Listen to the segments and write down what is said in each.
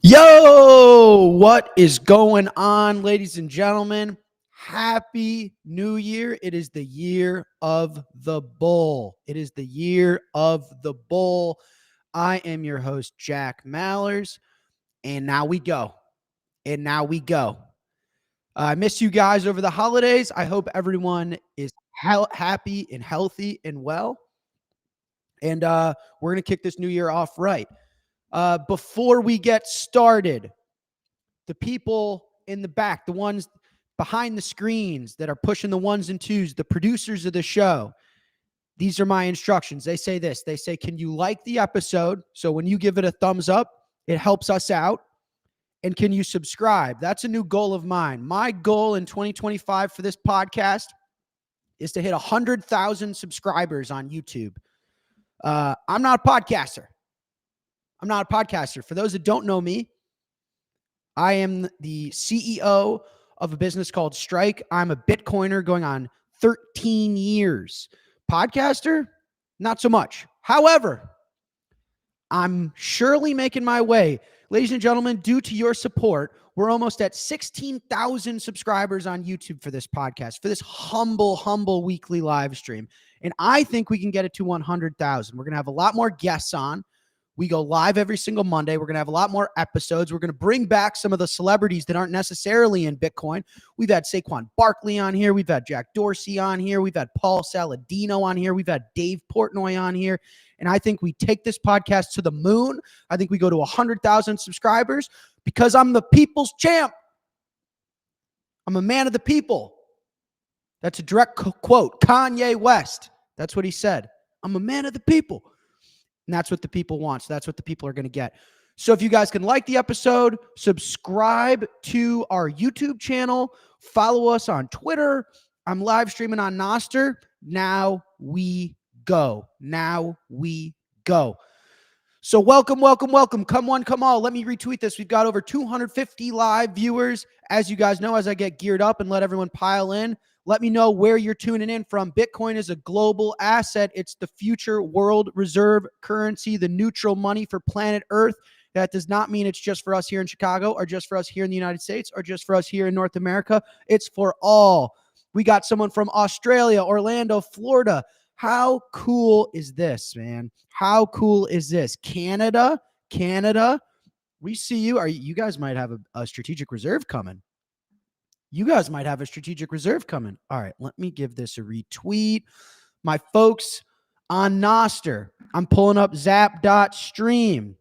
Yo, what is going on, ladies and gentlemen? Happy New Year. It is the year of the bull. It is the year of the bull. I am your host, Jack Mallers, and now we go. I miss you guys over the holidays. I hope everyone is happy and healthy and well. And we're going to kick this new year off right. Before we get started, the people in the back, the ones behind the screens that are pushing the ones and twos, the producers of the show, these are my instructions. They say this. They say, can you like the episode? So when you give it a thumbs up, it helps us out. And can you subscribe? That's a new goal of mine. My goal in 2025 for this podcast is to hit 100,000 subscribers on YouTube. I'm not a podcaster. For those that don't know me, I am the CEO of a business called Strike. I'm a Bitcoiner going on 13 years. Podcaster, not so much. However, I'm surely making my way. Ladies and gentlemen, due to your support, we're almost at 16,000 subscribers on YouTube for this podcast, for this humble weekly live stream. And I think we can get it to 100,000. We're going to have a lot more guests on. We go live every single Monday. We're going to have a lot more episodes. We're going to bring back some of the celebrities that aren't necessarily in Bitcoin. We've had Saquon Barkley on here. We've had Jack Dorsey on here. We've had Paul Saladino on here. We've had Dave Portnoy on here. And I think we take this podcast to the moon. I think we go to 100,000 subscribers because I'm the people's champ. I'm a man of the people. That's a direct quote. Kanye West. That's what he said. I'm a man of the people. And that's what the people want. So that's what the people are going to get. So if you guys can like the episode, subscribe to our YouTube channel, follow us on Twitter. I'm live streaming on Nostr. Now we go. So welcome. Come one, come all. Let me retweet this. We've got over 250 live viewers. As you guys know, as I get geared up and let everyone pile in, let me know where you're tuning in from. Bitcoin is a global asset. It's the future world reserve currency, the neutral money for planet Earth. That does not mean it's just for us here in Chicago or just for us here in the United States or just for us here in North America. It's for all. We got someone from Australia, Orlando, Florida. How cool is this, man? How cool is this? Canada. We see you. You guys might have a strategic reserve coming. All right, let me give this a retweet. My folks on Nostr, I'm pulling up zap.stream.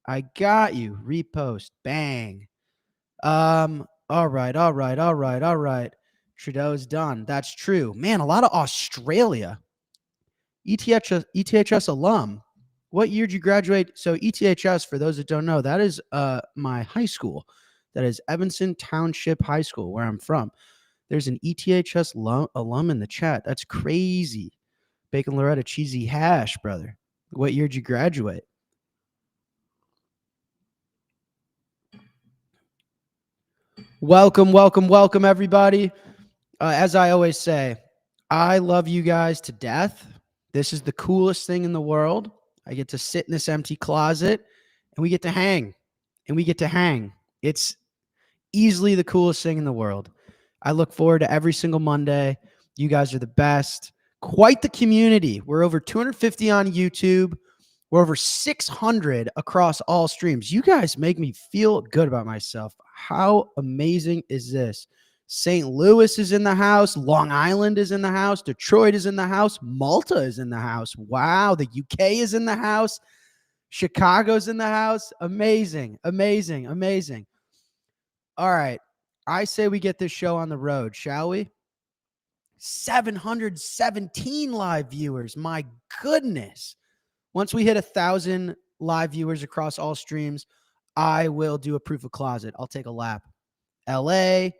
I got you. Repost. Bang. All right. Trudeau's done. That's true. Man, a lot of Australia. ETHS alum. What year did you graduate? So ETHS, for those that don't know, that is my high school. That is Evanston Township High School, where I'm from. There's an ETHS alum in the chat. That's crazy. Bacon Loretta Cheesy Hash, brother. What year did you graduate? Welcome, everybody. As I always say, I love you guys to death. This is the coolest thing in the world. I get to sit in this empty closet, and we get to hang. It's easily the coolest thing in the world. I look forward to every single Monday. You guys are the best. Quite the community. We're over 250 on YouTube. We're over 600 across all streams. You guys make me feel good about myself. How amazing is this? St. Louis is in the house. Long Island is in the house. Detroit is in the house. Malta is in the house. Wow. The UK is in the house. Chicago's in the house. Amazing. All right. I say we get this show on the road, shall we? 717 live viewers. My goodness. Once we hit 1,000 live viewers across all streams, I will do a proof of closet. I'll take a lap. LA,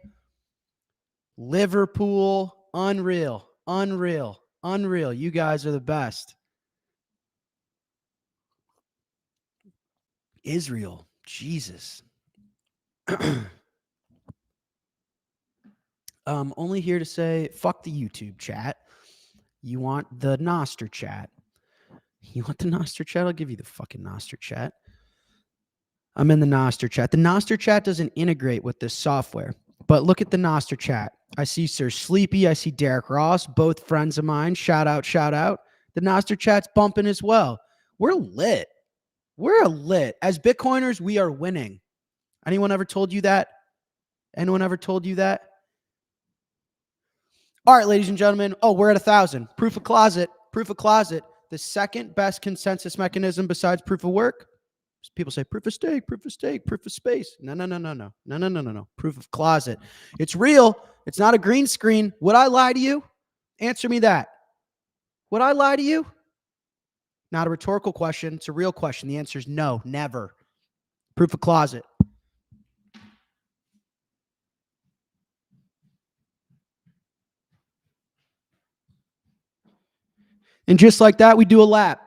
Liverpool, unreal. You guys are the best. Israel, Jesus. Only here to say, fuck the YouTube chat. You want the Nostr chat. I'll give you the fucking Nostr chat. I'm in the Noster chat. The Noster chat doesn't integrate with this software, but look at the Noster chat. I see Sir Sleepy. I see Derek Ross, both friends of mine. Shout out, shout out. The Noster chat's bumping as well. We're lit. We're lit. As Bitcoiners, we are winning. Anyone ever told you that? Anyone ever told you that? All right, ladies and gentlemen. Oh, we're at 1,000. Proof of closet. Proof of closet. The second best consensus mechanism besides proof of work. People say proof of stake, proof of stake, proof of space. No. Proof of closet. It's real. It's not a green screen. Would I lie to you? Answer me that. Would I lie to you? Not a rhetorical question. It's a real question. The answer is no, never. Proof of closet. And just like that, we do a lap.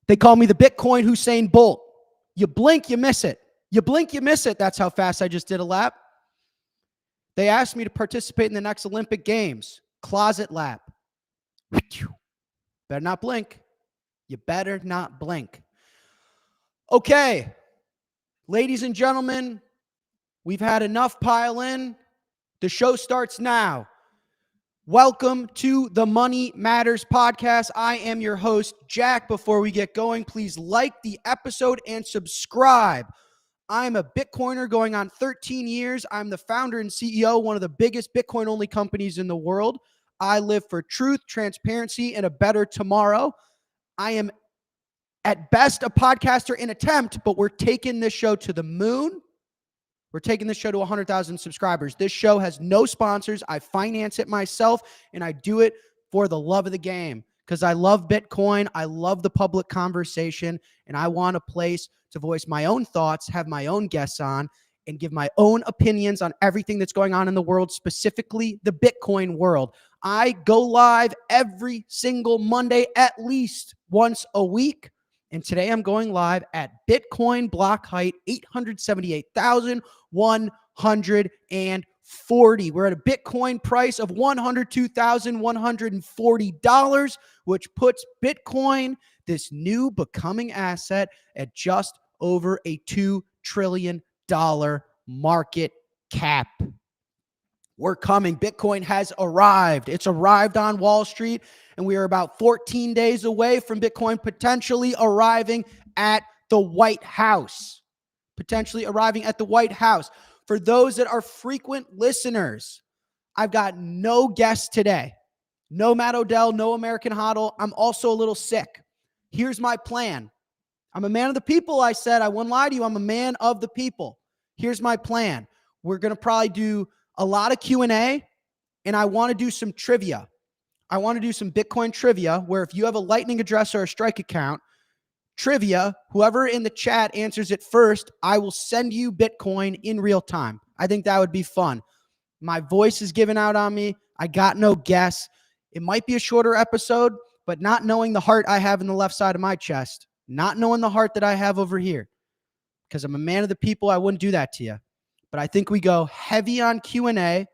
They call me the Bitcoin Usain Bolt. You blink, you miss it. You blink, you miss it. That's how fast I just did a lap. They asked me to participate in the next Olympic Games. Closet lap. Better not blink. You better not blink. Okay. Ladies and gentlemen, we've had enough pile in. The show starts now. Welcome to the Money Matters podcast. I am your host, Jack. Before we get going, please like the episode and subscribe. I'm a Bitcoiner going on 13 years. I'm the founder and CEO of one of the biggest Bitcoin-only companies in the world. I live for truth, transparency, and a better tomorrow. I am at best a podcaster in attempt, but we're taking this show to the moon. We're taking this show to 100,000 subscribers. This show has no sponsors. I finance it myself, and I do it for the love of the game because I love Bitcoin. I love the public conversation, and I want a place to voice my own thoughts, have my own guests on, and give my own opinions on everything that's going on in the world, specifically the Bitcoin world. I go live every single Monday, at least once a week. And today I'm going live at Bitcoin block height 878,140. We're at a Bitcoin price of $102,140, which puts Bitcoin, this new becoming asset, at just over a $2 trillion market cap. We're coming. Bitcoin has arrived. It's arrived on Wall Street, and we are about 14 days away from Bitcoin potentially arriving at the White House. Potentially arriving at the White House. For those that are frequent listeners, I've got no guests today. No Matt Odell, no American Hodl. I'm also a little sick. Here's my plan. I'm a man of the people, I said. I wouldn't lie to you. I'm a man of the people. Here's my plan. We're going to probably do a lot of Q&A, and I want to do some trivia. I want to do some Bitcoin trivia where if you have a Lightning address or a Strike account, trivia, whoever in the chat answers it first, I will send you Bitcoin in real time. I think that would be fun. My voice is giving out on me. I got no guess. It might be a shorter episode, but not knowing the heart I have in the left side of my chest, not knowing the heart that I have over here, because I'm a man of the people, I wouldn't do that to you. But I think we go heavy on Q&A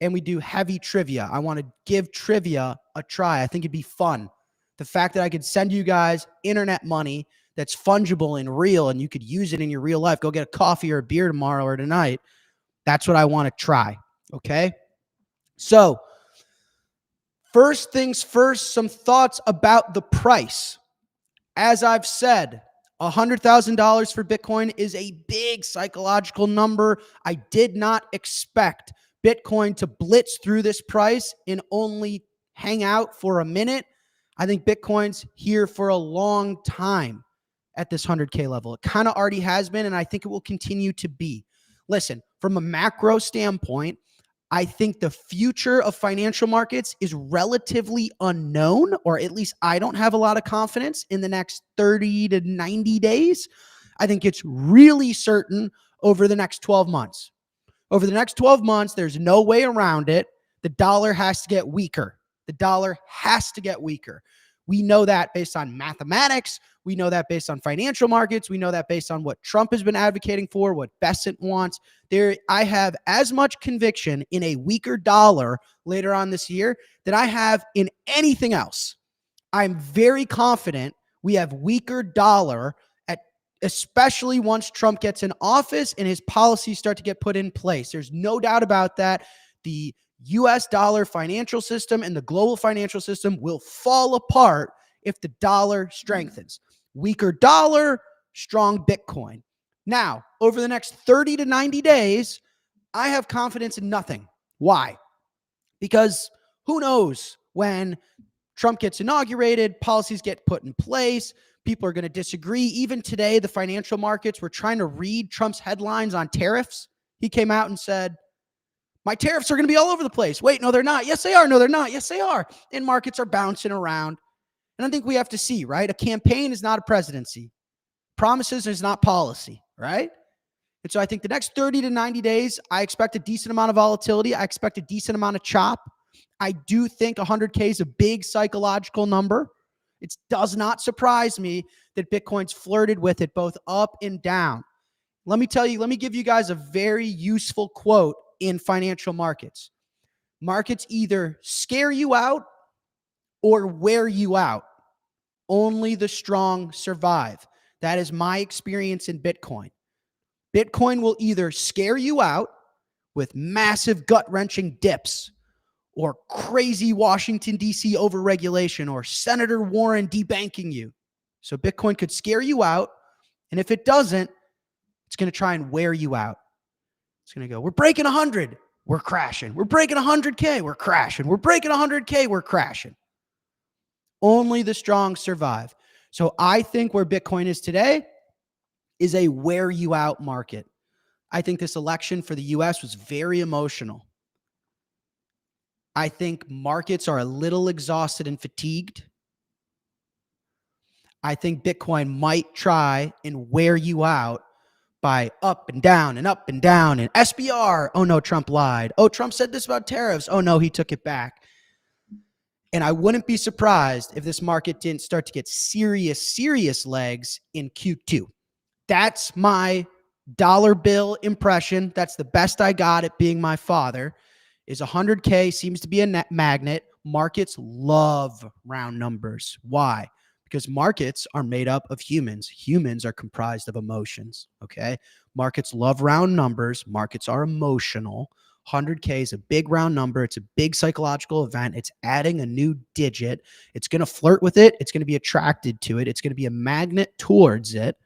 and we do heavy trivia. I want to give trivia a try. I think it'd be fun. The fact that I could send you guys internet money that's fungible and real and you could use it in your real life. Go get a coffee or a beer tomorrow or tonight. That's what I want to try. Okay? So, first things first, some thoughts about the price. As I've said, $100,000 for Bitcoin is a big psychological number. I did not expect Bitcoin to blitz through this price and only hang out for a minute. I think Bitcoin's here for a long time at this 100K level. It kind of already has been, and I think it will continue to be. Listen, from a macro standpoint, I think the future of financial markets is relatively unknown, or at least I don't have a lot of confidence in the next 30 to 90 days. I think it's really certain over the next 12 months. Over the next 12 months, there's no way around it. The dollar has to get weaker. The dollar has to get weaker. We know that based on mathematics. We know that based on financial markets. We know that based on what Trump has been advocating for, what Bessent wants. I have as much conviction in a weaker dollar later on this year than I have in anything else. I'm very confident we have weaker dollar especially once Trump gets in office and his policies start to get put in place. There's no doubt about that. The US dollar financial system and the global financial system will fall apart if the dollar strengthens. Weaker dollar, strong Bitcoin. Now, over the next 30 to 90 days, I have confidence in nothing. Why? Because who knows when Trump gets inaugurated, policies get put in place, people are going to disagree. Even today, the financial markets were trying to read Trump's headlines on tariffs. He came out and said, my tariffs are going to be all over the place. Wait, no, they're not. Yes, they are. No, they're not. Yes, they are. And markets are bouncing around. And I think we have to see, right? A campaign is not a presidency. Promises is not policy, right? And so I think the next 30 to 90 days, I expect a decent amount of volatility. I expect a decent amount of chop. I do think 100K is a big psychological number. It does not surprise me that Bitcoin's flirted with it both up and down. Let me give you guys a very useful quote in financial markets. Markets either scare you out or wear you out. Only the strong survive. That is my experience in Bitcoin. Bitcoin will either scare you out with massive gut-wrenching dips or crazy Washington, D.C. overregulation or Senator Warren debanking you. So Bitcoin could scare you out, and if it doesn't, it's going to try and wear you out. It's going to go, we're breaking 100, we're crashing. We're breaking 100K, we're crashing. We're breaking 100K, we're crashing. Only the strong survive. So I think where Bitcoin is today is a wear you out market. I think this election for the US was very emotional. I think markets are a little exhausted and fatigued. I think Bitcoin might try and wear you out by up and down and up and down and SBR. Oh no, Trump lied. Oh, Trump said this about tariffs. Oh no, he took it back. And I wouldn't be surprised if this market didn't start to get serious legs in Q2. That's my dollar bill impression. That's the best I got at being my father. Is 100K seems to be a net magnet. Markets love round numbers. Why? Because markets are made up of humans. Humans are comprised of emotions, okay? Markets love round numbers. Markets are emotional. 100K is a big round number. It's a big psychological event. It's adding a new digit. It's going to flirt with it. It's going to be attracted to it. It's going to be a magnet towards it.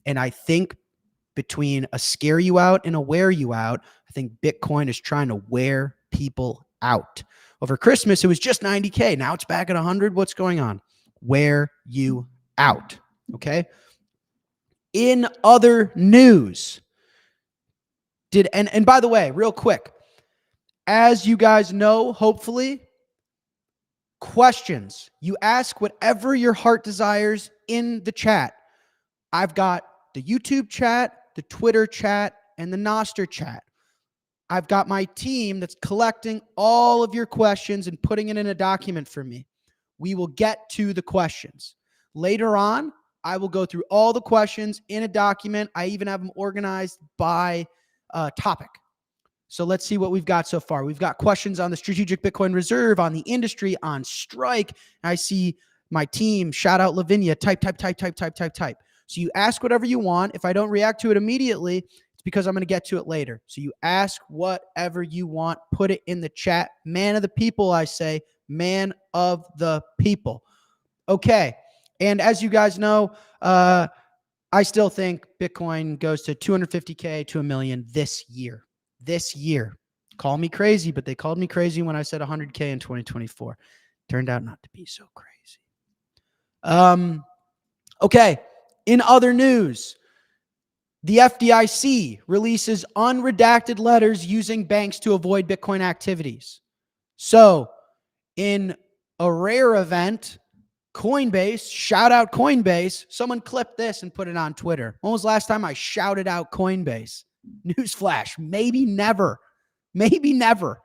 And I think between a scare you out and a wear you out, I think Bitcoin is trying to wear people out. Over Christmas, it was just 90K. Now it's back at 100. What's going on? Wear you out. Okay. In other news, and by the way, real quick, as you guys know, hopefully, questions. You ask whatever your heart desires in the chat. I've got the YouTube chat, the Twitter chat, and the Nostr chat. I've got my team that's collecting all of your questions and putting it in a document for me. We will get to the questions. Later on, I will go through all the questions in a document. I even have them organized by topic. So let's see what we've got so far. We've got questions on the strategic Bitcoin reserve, on the industry, on strike. I see my team, shout out Lavinia, type. So you ask whatever you want. If I don't react to it immediately, it's because I'm going to get to it later. So you ask whatever you want, put it in the chat. Man of the people, I say, man of the people. Okay. And as you guys know, I still think Bitcoin goes to 250K to $1 million this year. This year. Call me crazy, but they called me crazy when I said 100K in 2024. Turned out not to be so crazy. Okay. In other news, the FDIC releases unredacted letters using banks to avoid Bitcoin activities. So, in a rare event, Coinbase, shout out Coinbase. Someone clipped this and put it on Twitter. When was the last time I shouted out Coinbase? Newsflash, maybe never. Maybe never.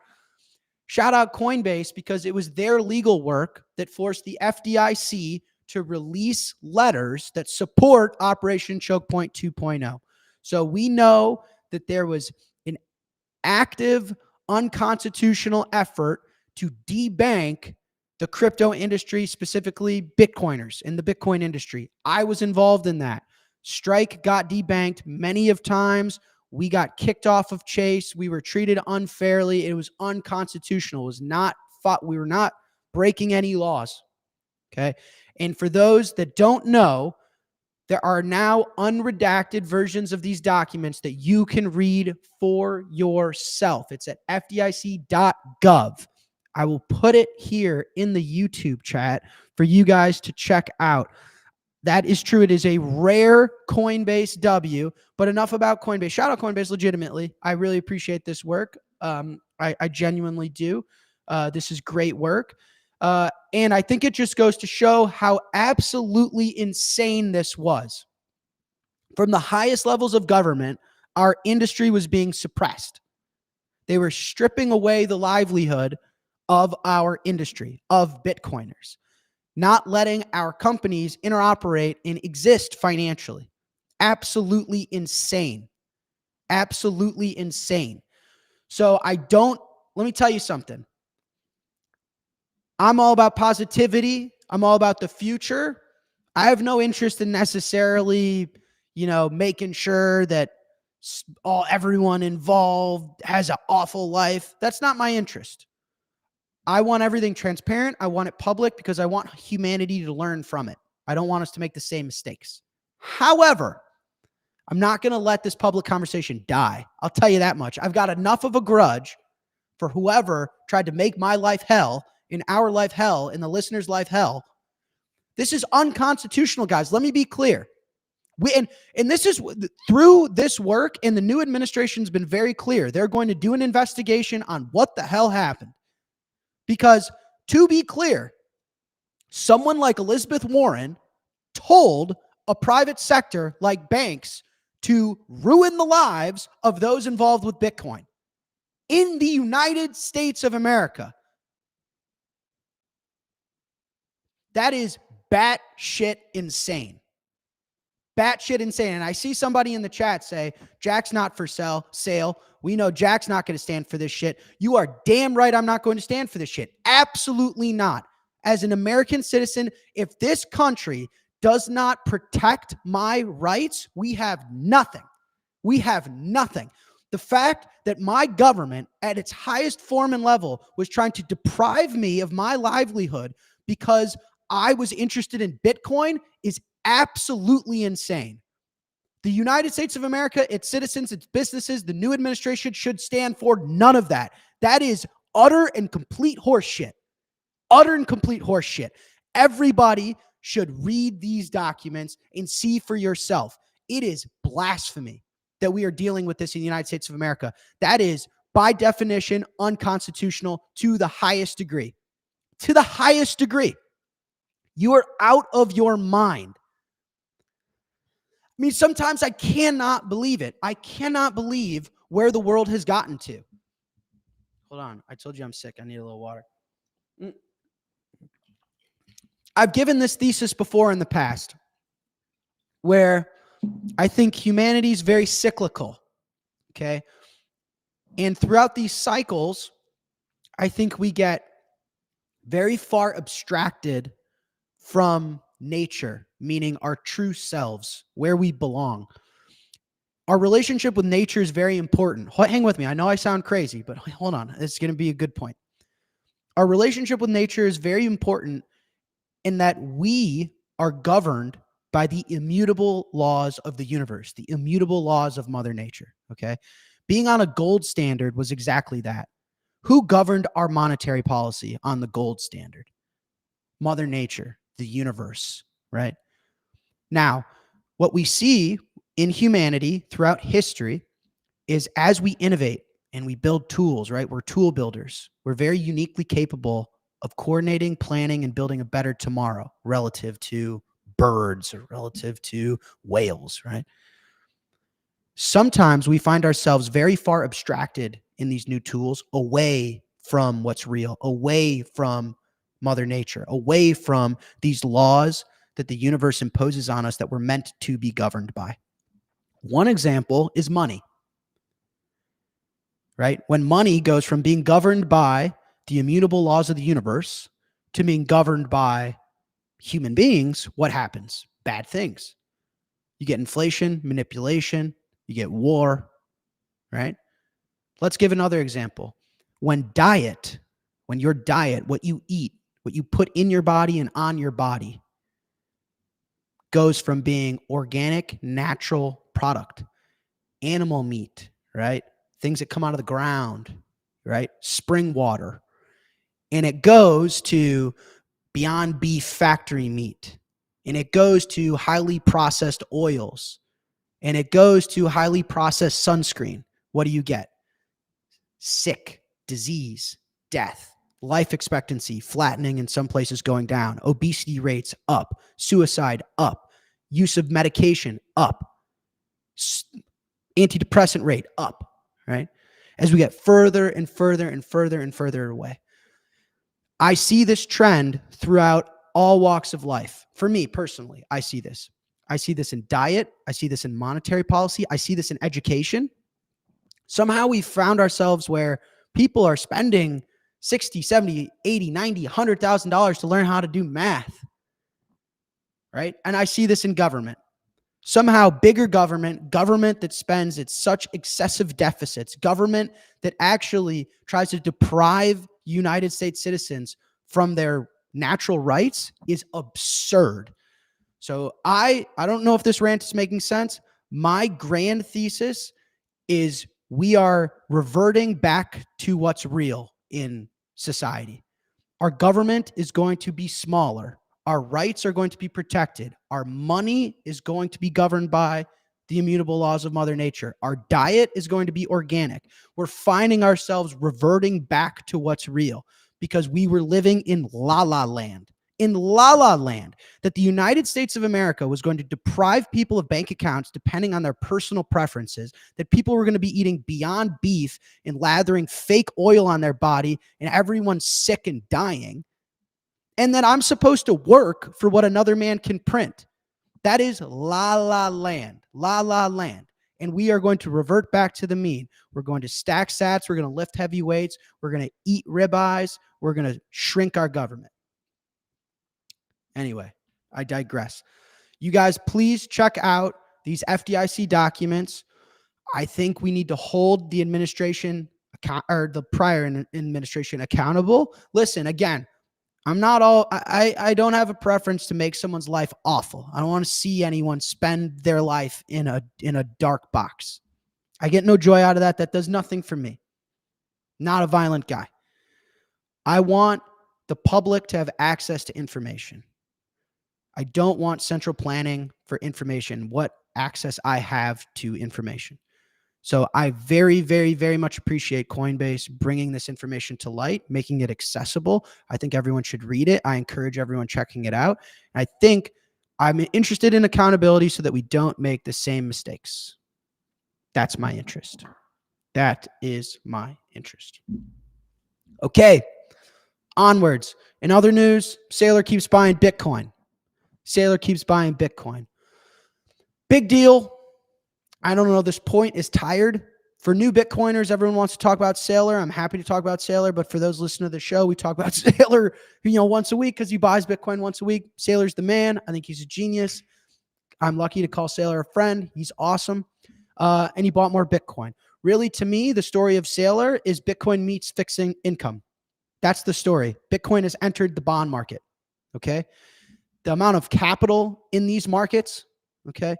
Shout out Coinbase because it was their legal work that forced the FDIC to release letters that support Operation Choke Point 2.0. So we know that there was an active, unconstitutional effort to debank the crypto industry, specifically Bitcoiners in the Bitcoin industry. I was involved in that. Strike got debanked many of times. We got kicked off of Chase. We were treated unfairly. It was unconstitutional. It was not fought. We were not breaking any laws. Okay. And for those that don't know, there are now unredacted versions of these documents that you can read for yourself. It's at FDIC.gov. I will put it here in the YouTube chat for you guys to check out. That is true. It is a rare Coinbase W, but enough about Coinbase. Shout out Coinbase legitimately. I really appreciate this work. I genuinely do. This is great work. And I think it just goes to show how absolutely insane this was. From the highest levels of government, our industry was being suppressed. They were stripping away the livelihood of our industry, of Bitcoiners, not letting our companies interoperate and exist financially. Absolutely insane. Absolutely insane. So let me tell you something. I'm all about positivity. I'm all about the future. I have no interest in necessarily, making sure that everyone involved has an awful life. That's not my interest. I want everything transparent. I want it public because I want humanity to learn from it. I don't want us to make the same mistakes. However, I'm not going to let this public conversation die. I'll tell you that much. I've got enough of a grudge for whoever tried to make my life hell, in our life hell, in the listener's life hell. This is unconstitutional, guys. Let me be clear. And this is through this work, and the new administration's been very clear. They're going to do an investigation on what the hell happened. Because to be clear, someone like Elizabeth Warren told a private sector like banks to ruin the lives of those involved with Bitcoin in the United States of America. That is batshit insane. Batshit insane. And I see somebody in the chat say, Jack's not for sale. We know Jack's not going to stand for this shit. You are damn right I'm not going to stand for this shit. Absolutely not. As an American citizen, if this country does not protect my rights, we have nothing. We have nothing. The fact that my government at its highest form and level was trying to deprive me of my livelihood because I was interested in Bitcoin is absolutely insane. The United States of America, its citizens, its businesses, the new administration should stand for none of that. That is utter and complete horseshit. Utter and complete horseshit. Everybody should read these documents and see for yourself. It is blasphemy that we are dealing with this in the United States of America. That is, by definition, unconstitutional to the highest degree. To the highest degree. You are out of your mind. I mean, sometimes I cannot believe it. I cannot believe where the world has gotten to. Hold on. I told you I'm sick. I need a little water. I've given this thesis before in the past where I think humanity is very cyclical. Okay. And throughout these cycles, I think we get very far abstracted from nature, meaning our true selves, where we belong. Our relationship with nature is very important. Hang with me. I know I sound crazy, but hold on. It's going to be a good point. Our relationship with nature is very important in that we are governed by the immutable laws of the universe, the immutable laws of Mother Nature. Okay. Being on a gold standard was exactly that. Who governed our monetary policy on the gold standard? Mother Nature, the universe, right? Now, what we see in humanity throughout history is as we innovate and we build tools, right? We're tool builders. We're very uniquely capable of coordinating, planning, and building a better tomorrow relative to birds or relative to whales, right? Sometimes we find ourselves very far abstracted in these new tools, away from what's real, away from Mother Nature, away from these laws that the universe imposes on us that we're meant to be governed by. One example is money, right? When money goes from being governed by the immutable laws of the universe to being governed by human beings, what happens? Bad things. You get inflation, manipulation, you get war, right? Let's give another example. When your diet, what you eat, what you put in your body and on your body goes from being organic, natural product, animal meat, right? Things that come out of the ground, right? Spring water. And it goes to Beyond Beef factory meat. And it goes to highly processed oils. And it goes to highly processed sunscreen. What do you get? Sick, disease, death, life expectancy flattening, in some places going down, obesity rates up, suicide up, use of medication up, antidepressant rate up, right? As we get further and further and further and further away. I see this trend throughout all walks of life. For me personally, I see this. I see this in diet. I see this in monetary policy. I see this in education. Somehow we found ourselves where people are spending $60, $70, $80, $90, $100,000 to learn how to do math, right? And I see this in government. Somehow bigger government that spends at such excessive deficits, government that actually tries to deprive United States citizens from their natural rights is absurd. So I don't know if this rant is making sense. My grand thesis is we are reverting back to what's real in society. Our government is going to be smaller. Our rights are going to be protected. Our money is going to be governed by the immutable laws of Mother Nature. Our diet is going to be organic. We're finding ourselves reverting back to what's real because we were living in la-la land. In la-la land, that the United States of America was going to deprive people of bank accounts depending on their personal preferences, that people were going to be eating Beyond Beef and lathering fake oil on their body, and everyone's sick and dying, and that I'm supposed to work for what another man can print. That is la-la land, la-la land. And we are going to revert back to the mean. We're going to stack sats. We're going to lift heavy weights. We're going to eat ribeyes. We're going to shrink our government. Anyway, I digress. You guys, please check out these FDIC documents. I think we need to hold the administration or the prior administration accountable. Listen, again, I don't have a preference to make someone's life awful. I don't want to see anyone spend their life in a dark box. I get no joy out of that. That does nothing for me. Not a violent guy. I want the public to have access to information. I don't want central planning for information, what access I have to information. So I very, very, very much appreciate Coinbase bringing this information to light, making it accessible. I think everyone should read it. I encourage everyone checking it out. I think I'm interested in accountability so that we don't make the same mistakes. That's my interest. That is my interest. Okay, onwards. In other news, Saylor keeps buying Bitcoin. Saylor keeps buying Bitcoin. Big deal. I don't know. This point is tired. For new Bitcoiners, everyone wants to talk about Saylor. I'm happy to talk about Saylor, but for those listening to the show, we talk about Saylor, once a week because he buys Bitcoin once a week. Saylor's the man. I think he's a genius. I'm lucky to call Saylor a friend. He's awesome. And he bought more Bitcoin. Really, to me, the story of Saylor is Bitcoin meets fixing income. That's the story. Bitcoin has entered the bond market. Okay. The amount of capital in these markets, okay,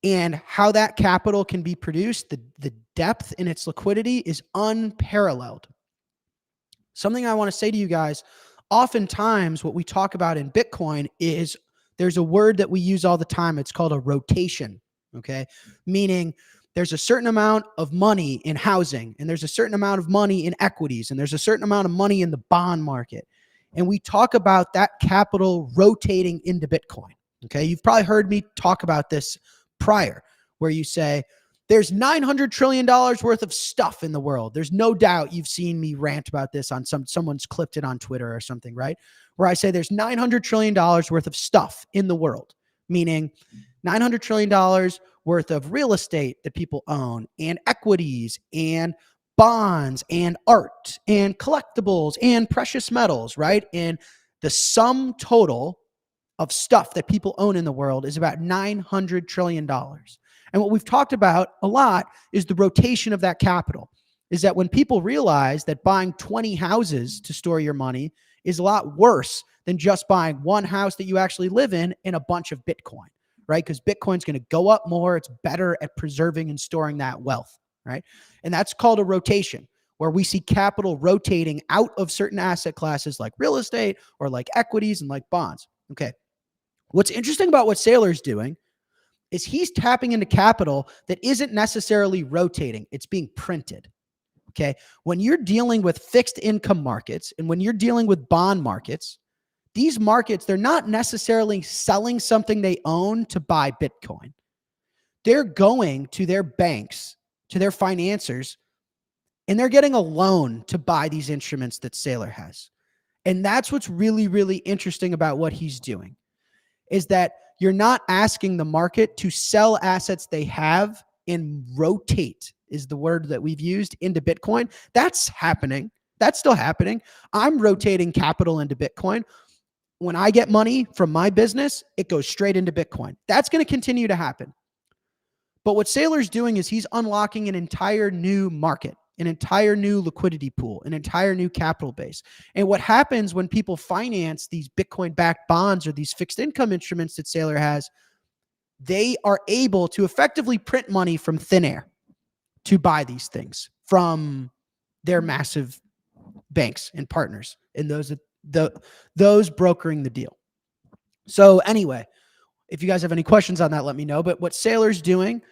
and how that capital can be produced, the depth in its liquidity is unparalleled. Something I want to say to you guys, oftentimes what we talk about in Bitcoin is there's a word that we use all the time. It's called a rotation, okay, meaning there's a certain amount of money in housing, and there's a certain amount of money in equities, and there's a certain amount of money in the bond market. And we talk about that capital rotating into Bitcoin. Okay. You've probably heard me talk about this prior, where you say there's $900 trillion worth of stuff in the world. There's no doubt you've seen me rant about this on someone's clipped it on Twitter or something, right? Where I say there's $900 trillion worth of stuff in the world, meaning $900 trillion worth of real estate that people own, and equities, and bonds, and art, and collectibles, and precious metals, right? And the sum total of stuff that people own in the world is about $900 trillion. And what we've talked about a lot is the rotation of that capital. Is that when people realize that buying 20 houses to store your money is a lot worse than just buying one house that you actually live in and a bunch of Bitcoin, right? Because Bitcoin's going to go up more. It's better at preserving and storing that wealth, right? And that's called a rotation, where we see capital rotating out of certain asset classes like real estate or like equities and like bonds. Okay. What's interesting about what Saylor's doing is he's tapping into capital that isn't necessarily rotating. It's being printed. Okay. When you're dealing with fixed income markets and when you're dealing with bond markets, these markets, they're not necessarily selling something they own to buy Bitcoin. They're going to their banks, to their financiers, and they're getting a loan to buy these instruments that Saylor has. And that's what's really, really interesting about what he's doing, is that you're not asking the market to sell assets they have and rotate, is the word that we've used, into Bitcoin. That's happening. That's still happening. I'm rotating capital into Bitcoin. When I get money from my business, it goes straight into Bitcoin. That's going to continue to happen. But what Saylor's doing is he's unlocking an entire new market, an entire new liquidity pool, an entire new capital base. And what happens when people finance these Bitcoin-backed bonds or these fixed income instruments that Saylor has, they are able to effectively print money from thin air to buy these things from their massive banks and partners and those brokering the deal. So anyway, if you guys have any questions on that, let me know. But what Saylor's doing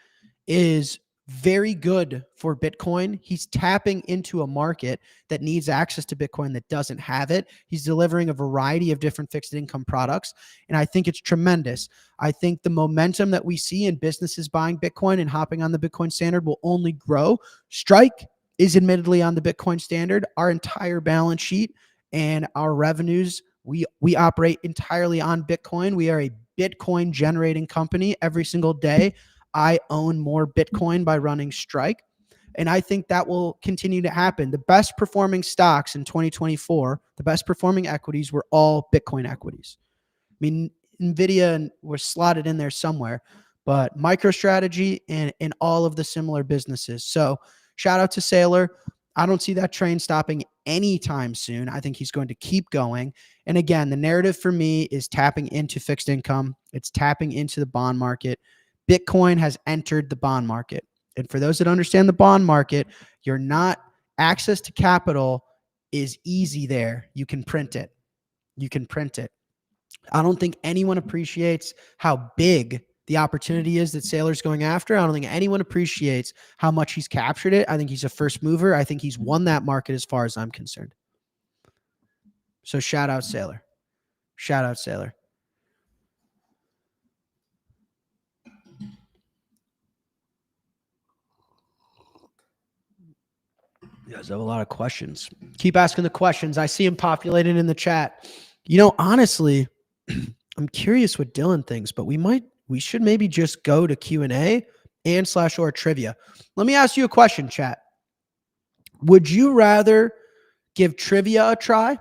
is very good for Bitcoin. He's tapping into a market that needs access to Bitcoin that doesn't have it. He's delivering a variety of different fixed income products. And I think it's tremendous. I think the momentum that we see in businesses buying Bitcoin and hopping on the Bitcoin standard will only grow. Strike is admittedly on the Bitcoin standard. Our entire balance sheet and our revenues, we operate entirely on Bitcoin. We are a Bitcoin generating company every single day. I own more Bitcoin by running Strike. And I think that will continue to happen. The best performing stocks in 2024, the best performing equities were all Bitcoin equities. I mean, NVIDIA was slotted in there somewhere, but MicroStrategy and all of the similar businesses. So shout out to Saylor. I don't see that train stopping anytime soon. I think he's going to keep going. And again, the narrative for me is tapping into fixed income. It's tapping into the bond market. Bitcoin has entered the bond market. And for those that understand the bond market, you're not, access to capital is easy there. You can print it. You can print it. I don't think anyone appreciates how big the opportunity is that Saylor's going after. I don't think anyone appreciates how much he's captured it. I think he's a first mover. I think he's won that market as far as I'm concerned. So shout out Saylor. Shout out Saylor. You guys have a lot of questions. Keep asking the questions. I see them populated in the chat. You know, honestly, I'm curious what Dylan thinks, but we should maybe just go to Q&A and / or trivia. Let me ask you a question, chat. Would you rather give trivia a try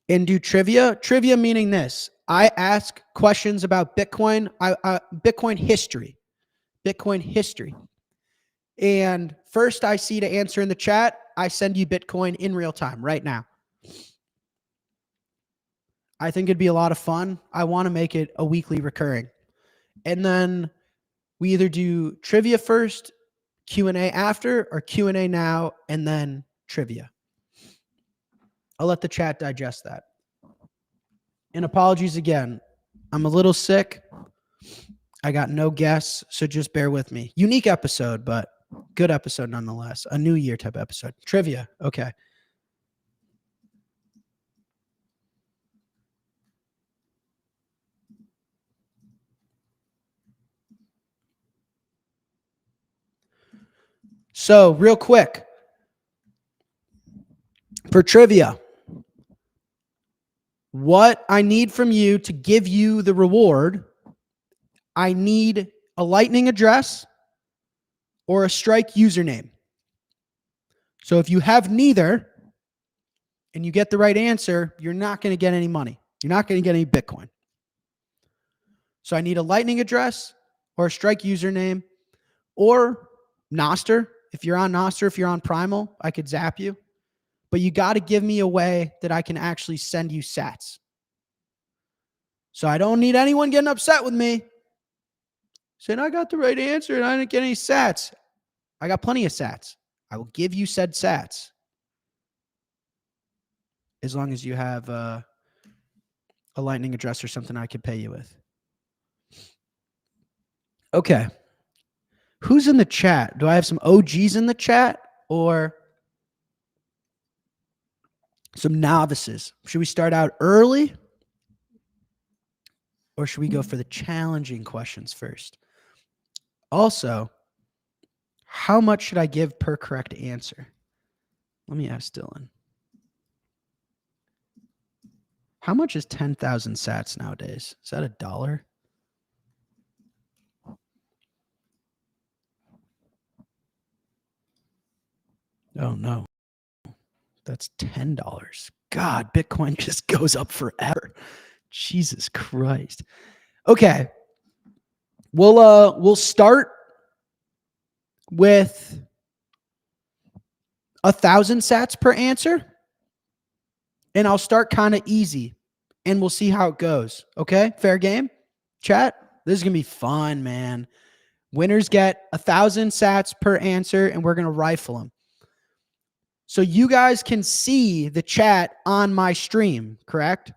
and do trivia? Trivia meaning this. I ask questions about Bitcoin, Bitcoin history. Bitcoin history. And first I see to answer in the chat, I send you Bitcoin in real time right now. I think it'd be a lot of fun. I want to make it a weekly recurring. And then we either do trivia first, Q&A after, or Q&A now, and then trivia. I'll let the chat digest that. And apologies again. I'm a little sick. I got no guests, so just bear with me. Unique episode, but good episode nonetheless. A New Year type episode. Trivia. Okay. So real quick, for trivia, what I need from you to give you the reward, I need a Lightning address or a Strike username. So if you have neither and you get the right answer, you're not going to get any money. You're not going to get any Bitcoin. So I need a Lightning address or a Strike username or Nostr. If you're on Nostr, if you're on Primal, I could zap you. But you got to give me a way that I can actually send you sats. So I don't need anyone getting upset with me saying I got the right answer and I didn't get any sats. I got plenty of sats. I will give you said sats as long as you have a Lightning address or something I could pay you with. Okay. Who's in the chat? Do I have some OGs in the chat or some novices? Should we start out early or should we go for the challenging questions first? Also, how much should I give per correct answer? Let me ask Dylan. How much is 10,000 sats nowadays? Is that $1? Oh, no. That's $10. God, Bitcoin just goes up forever. Jesus Christ. Okay. We'll start with 1,000 sats per answer. And I'll start kind of easy. And we'll see how it goes. Okay? Fair game? Chat? This is going to be fun, man. Winners get 1,000 sats per answer, and we're going to rifle them. So you guys can see the chat on my stream, correct?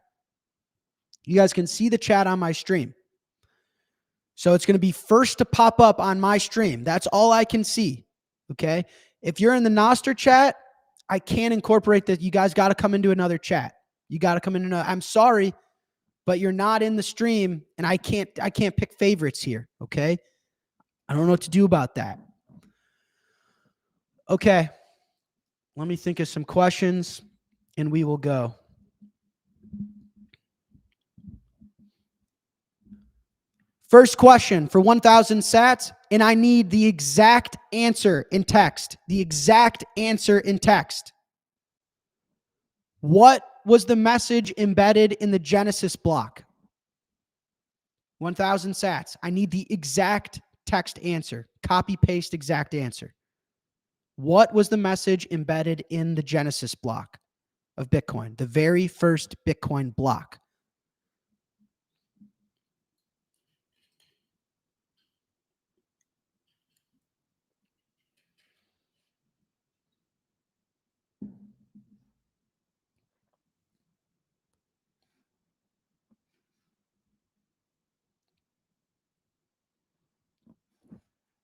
You guys can see the chat on my stream. So it's going to be first to pop up on my stream. That's all I can see, okay? If you're in the Nostr chat, I can't incorporate that. You guys got to come into another chat. You got to come into another. I'm sorry, but you're not in the stream, and I can't pick favorites here, okay? I don't know what to do about that. Okay. Let me think of some questions, and we will go. First question for 1,000 sats, and I need the exact answer in text. The exact answer in text. What was the message embedded in the Genesis block? 1,000 sats. I need the exact text answer. Copy, paste, exact answer. What was the message embedded in the Genesis block of Bitcoin? The very first Bitcoin block.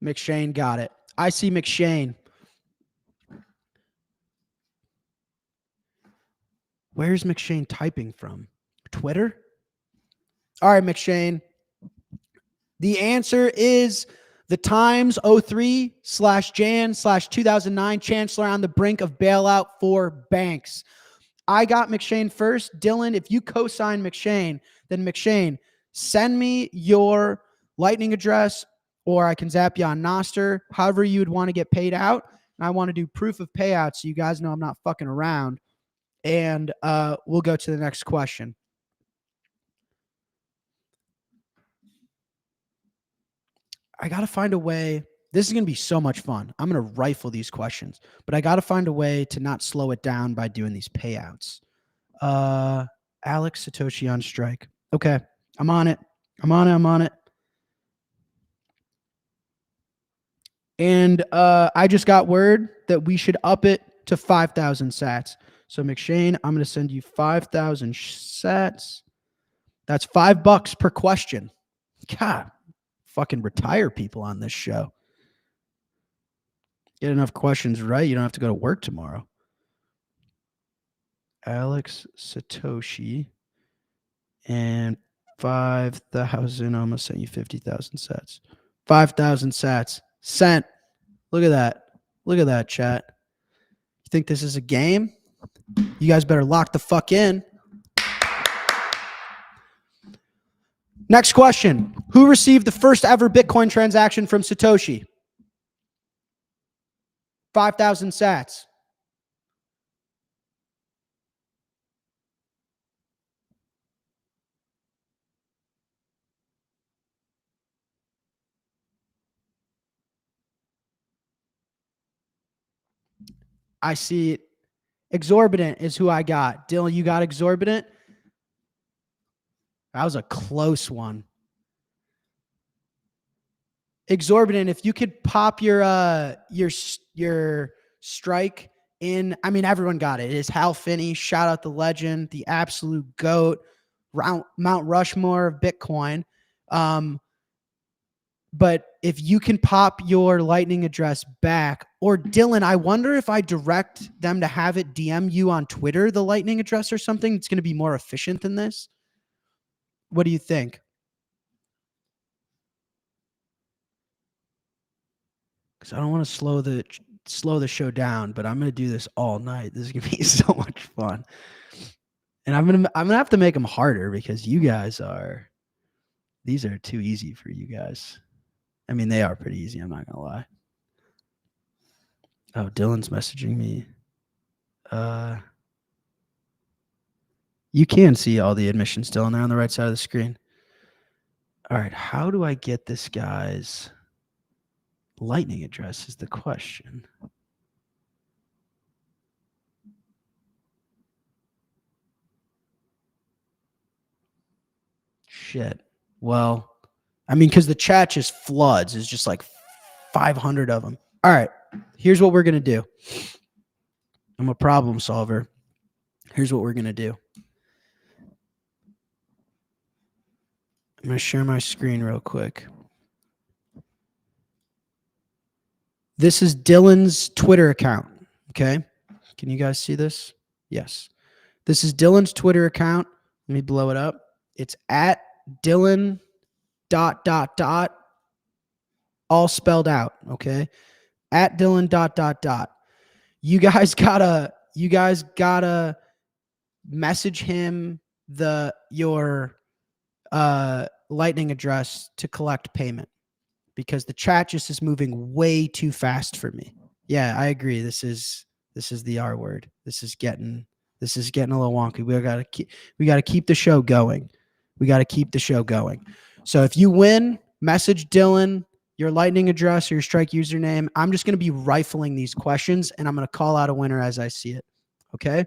McShane got it. I see McShane. Where's McShane typing from? Twitter? All right, McShane. The answer is the Times 03/Jan/2009 Chancellor on the brink of bailout for banks. I got McShane first. Dylan, if you co-sign McShane, then McShane, send me your Lightning address or I can zap you on Nostr, however you would want to get paid out. And I want to do proof of payout so you guys know I'm not fucking around. And we'll go to the next question. I got to find a way. This is going to be so much fun. I'm going to rifle these questions, but I got to find a way to not slow it down by doing these payouts. Alex Satoshi on strike. Okay. I'm on it. I'm on it. And I just got word that we should up it to 5,000 sats. So McShane, I'm going to send you 5,000 sats. That's $5 per question. God, fucking retire people on this show. Get enough questions right, you don't have to go to work tomorrow. Alex Satoshi and 5,000. I'm gonna send you 50,000 sats. 5,000 sats sent. Look at that. Look at that, chat. You think this is a game? You guys better lock the fuck in. Next question. Who received the first ever Bitcoin transaction from Satoshi? 5,000 sats. I see it. Exorbitant is who I got. Dylan, you got Exorbitant? That was a close one. Exorbitant, if you could pop your strike in, I mean, everyone got it. It is Hal Finney. Shout out the legend, the absolute GOAT, Mount Rushmore of Bitcoin. But if you can pop your Lightning address back, or Dylan, I wonder if I direct them to have it DM you on Twitter, the Lightning address or something, it's going to be more efficient than this. What do you think? Because I don't want to slow the show down, but I'm going to do this all night. This is going to be so much fun. And I'm going to have to make them harder because these are too easy for you guys. I mean, they are pretty easy. I'm not going to lie. Oh, Dylan's messaging me. You can see all the admissions, Dylan. They're on the right side of the screen. All right. How do I get this guy's Lightning address is the question. Shit. Well, I mean, because the chat just floods. It's just like 500 of them. All right. Here's what we're going to do. I'm a problem solver. Here's what we're going to do. I'm going to share my screen real quick. This is Dylan's Twitter account. Okay. Can you guys see this? Yes. This is Dylan's Twitter account. Let me blow it up. It's at Dylan ... all spelled out. Okay. At Dylan ... You guys gotta message him your Lightning address to collect payment, because the chat just is moving way too fast for me. Yeah, I agree. This is the R word. This is getting a little wonky. We gotta keep the show going. So if you win, message Dylan your Lightning address or your Strike username. I'm just going to be rifling these questions, and I'm going to call out a winner as I see it. Okay.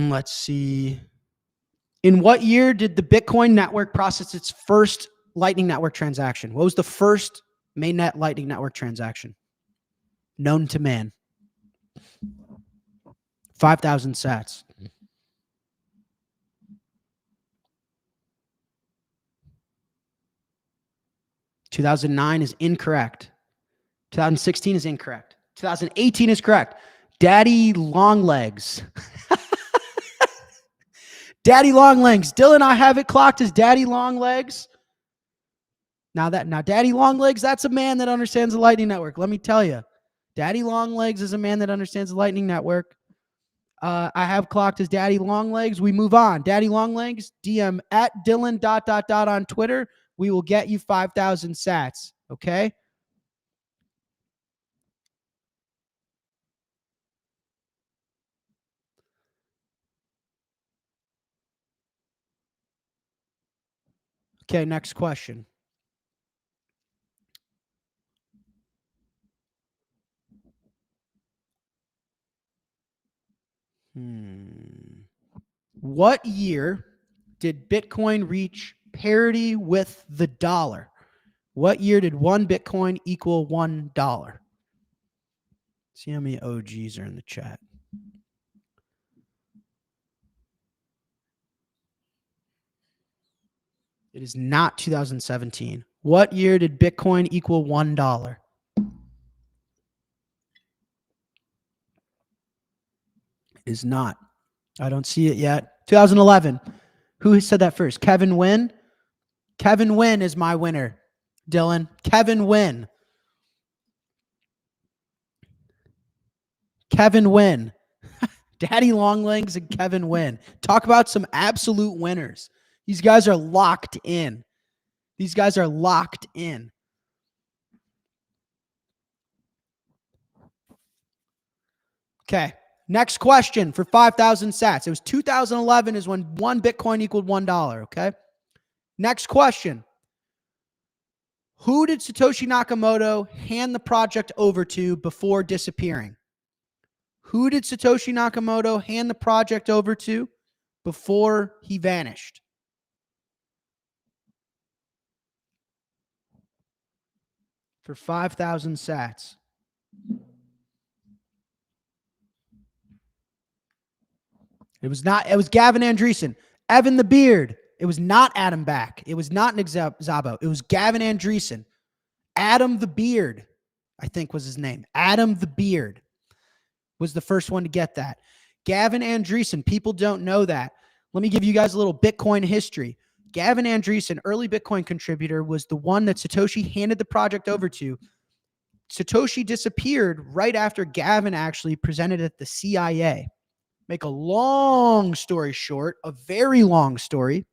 Let's see. In what year did the Bitcoin network process its first Lightning Network transaction? What was the first mainnet Lightning Network transaction known to man? 5,000 sats. $2009 is incorrect. 2016 is incorrect. 2018 is correct. Daddy Longlegs. Daddy Longlegs. Dylan, I have it clocked as Daddy Longlegs. Now Daddy Longlegs, that's a man that understands the Lightning Network. Let me tell you. Daddy Longlegs is a man that understands the Lightning Network. I have clocked as Daddy Longlegs. We move on. Daddy Longlegs, DM at Dylan ... on Twitter. We will get you 5,000 sats. Okay. Okay. Next question. What year did Bitcoin reach parity with the dollar? What year did one Bitcoin equal $1? See how many OGs are in the chat. It is not 2017. What year did Bitcoin equal $1? It is not. I don't see it yet. 2011. Who said that first? Kevin Wynn? Kevin Wynn is my winner, Dylan. Kevin Wynn. Kevin Wynn. Daddy Longlegs and Kevin Wynn. Talk about some absolute winners. These guys are locked in. Okay. Next question for 5,000 sats. It was 2011 is when one Bitcoin equaled $1. Okay. Next question. Who did Satoshi Nakamoto hand the project over to before disappearing? Who did Satoshi Nakamoto hand the project over to before he vanished? For 5,000 sats. It was Gavin Andreessen. Evan the Beard. It was not Adam Back. It was not Nick Szabo. It was Gavin Andreessen. Adam the Beard, I think was his name. Adam the Beard was the first one to get that. Gavin Andreessen, people don't know that. Let me give you guys a little Bitcoin history. Gavin Andreessen, early Bitcoin contributor, was the one that Satoshi handed the project over to. Satoshi disappeared right after Gavin actually presented at the CIA. Make a long story short, a very long story.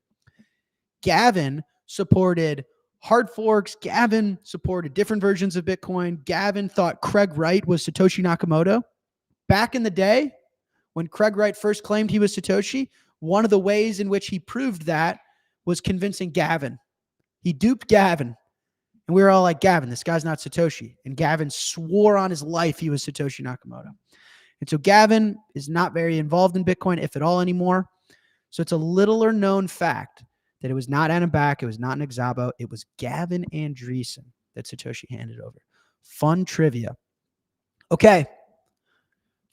Gavin supported hard forks. Gavin supported different versions of Bitcoin. Gavin thought Craig Wright was Satoshi Nakamoto. Back in the day, when Craig Wright first claimed he was Satoshi, one of the ways in which he proved that was convincing Gavin. He duped Gavin. And we were all like, Gavin, this guy's not Satoshi. And Gavin swore on his life he was Satoshi Nakamoto. And so Gavin is not very involved in Bitcoin, if at all, anymore. So it's a littler known fact that it was not Adam Back, it was not Nick Szabo, it was Gavin Andreessen that Satoshi handed over. Fun trivia. Okay.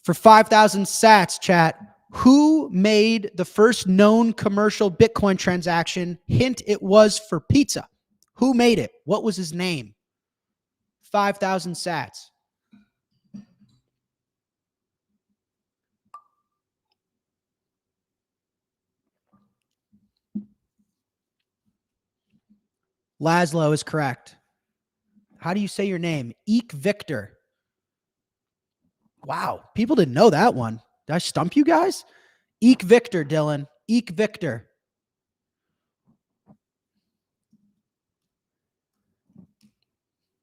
For 5,000 sats, chat, who made the first known commercial Bitcoin transaction? Hint, it was for pizza. Who made it? What was his name? 5,000 sats. Laszlo is correct. How do you say your name? Eek Victor. Wow. People didn't know that one. Did I stump you guys? Eek Victor, Dylan. Eek Victor.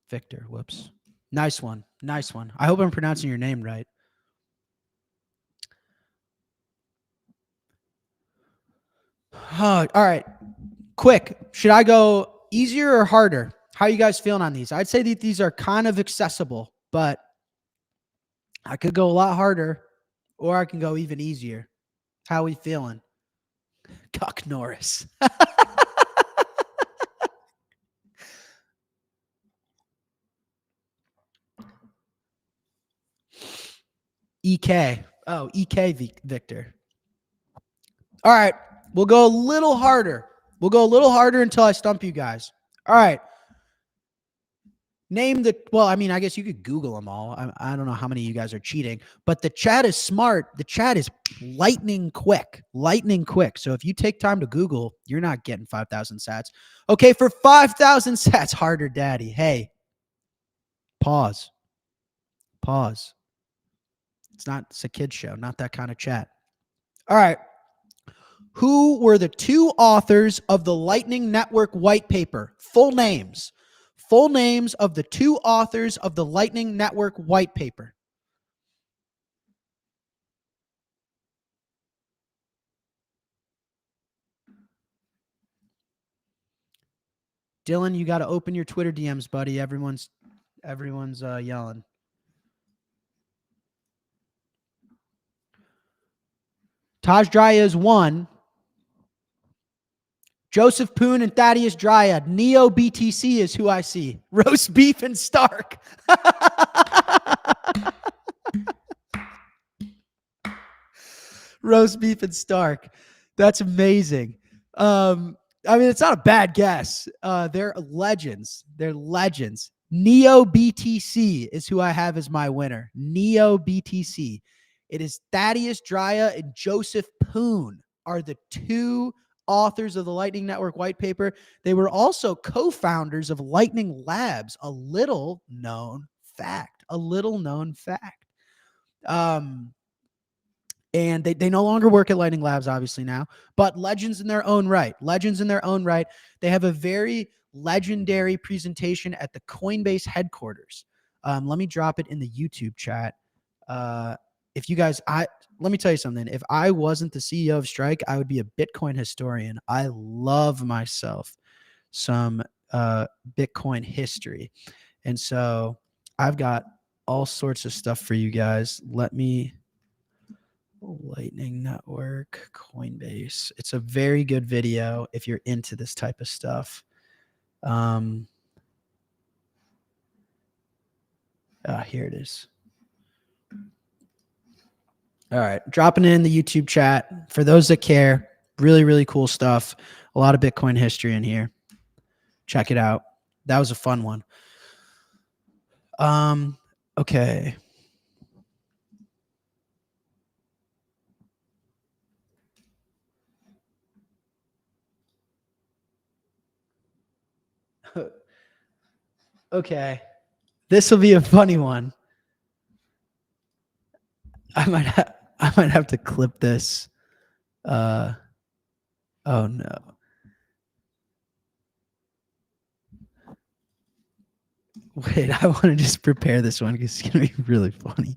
Victor. Whoops. Nice one. Nice one. I hope I'm pronouncing your name right. All right. Quick. Should I go easier or harder? How are you guys feeling on these? I'd say that these are kind of accessible, but I could go a lot harder or I can go even easier. How are we feeling? Cuck Norris. EK. Oh, EK Victor. All right. We'll go a little harder. We'll go a little harder until I stump you guys. All right. Name the, well, I mean, I guess you could Google them all. I don't know how many of you guys are cheating, but the chat is smart. The chat is lightning quick. So if you take time to Google, you're not getting 5,000 sats. Okay, for 5,000 sats, harder daddy. Hey, pause. It's a kid's show, not that kind of chat. All right. Who were the two authors of the Lightning Network white paper? Full names. Full names of the two authors of the Lightning Network white paper. Dylan, you got to open your Twitter DMs, buddy. Everyone's yelling. Taj Draya is one. Joseph Poon and Thaddeus Dryad. Neo BTC is who I see. Roast beef and Stark. Roast beef and Stark. That's amazing. I mean, it's not a bad guess. They're legends. Neo BTC is who I have as my winner. Neo BTC. It is Thaddeus Draya and Joseph Poon are the two authors of the Lightning Network white paper. They were also co-founders of Lightning Labs, a little known fact. And they no longer work at Lightning Labs, obviously now, but legends in their own right. They have a very legendary presentation at the Coinbase headquarters. Let me drop it in the YouTube chat. If you guys, let me tell you something. If I wasn't the CEO of Strike, I would be a Bitcoin historian. I love myself some Bitcoin history. And so I've got all sorts of stuff for you guys. Lightning Network, Coinbase. It's a very good video if you're into this type of stuff. Here it is. All right. Dropping it in the YouTube chat. For those that care, really, really cool stuff. A lot of Bitcoin history in here. Check it out. That was a fun one. Okay. Okay. This will be a funny one. I might have to clip this. Oh no. Wait, I want to just prepare this one because it's gonna be really funny.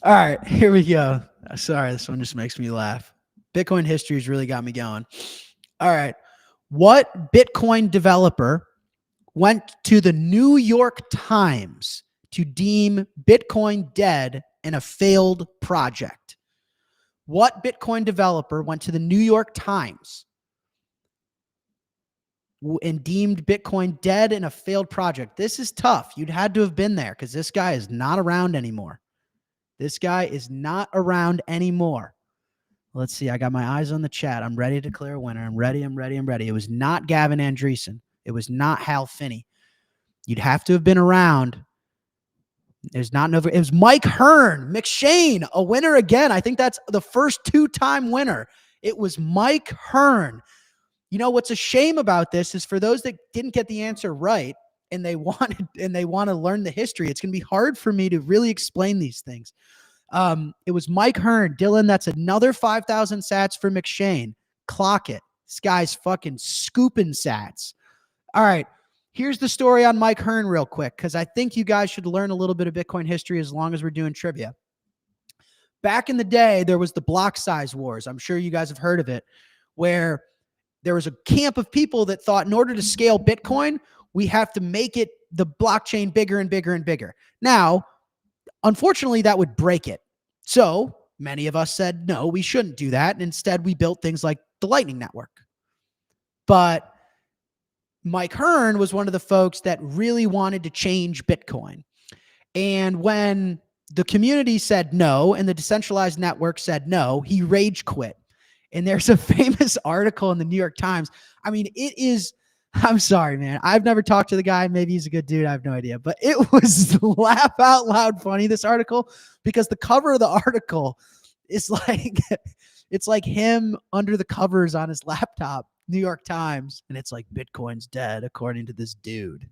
All right, here we go. Sorry, this one just makes me laugh. Bitcoin history has really got me going. All right. What Bitcoin developer went to the New York Times to deem Bitcoin dead in a failed project? What Bitcoin developer went to the New York Times and deemed Bitcoin dead in a failed project? This is tough. You'd had to have been there because this guy is not around anymore. This guy is not around anymore. Let's see. I got my eyes on the chat. I'm ready to declare a winner. I'm ready. It was not Gavin Andreessen. It was not Hal Finney. You'd have to have been around. It was Mike Hearn, McShane, a winner again. I think that's the first two-time winner. It was Mike Hearn. You know what's a shame about this is for those that didn't get the answer right and they want to learn the history, it's going to be hard for me to really explain these things. It was Mike Hearn. Dylan, that's another 5,000 sats for McShane. Clock it. This guy's fucking scooping sats. All right. Here's the story on Mike Hearn real quick, because I think you guys should learn a little bit of Bitcoin history as long as we're doing trivia. Back in the day, there was the block size wars. I'm sure you guys have heard of it, where there was a camp of people that thought in order to scale Bitcoin, we have to make it the blockchain bigger and bigger and bigger. Now, unfortunately, that would break it. So many of us said, no, we shouldn't do that. And instead, we built things like the Lightning Network. But Mike Hearn was one of the folks that really wanted to change Bitcoin. And when the community said no and the decentralized network said no, he rage quit. And there's a famous article in the New York Times. I mean, I'm sorry, man. I've never talked to the guy. Maybe he's a good dude. I have no idea. But it was laugh out loud funny, this article, because the cover of the article is like, it's like him under the covers on his laptop, New York Times. And it's like, Bitcoin's dead, according to this dude.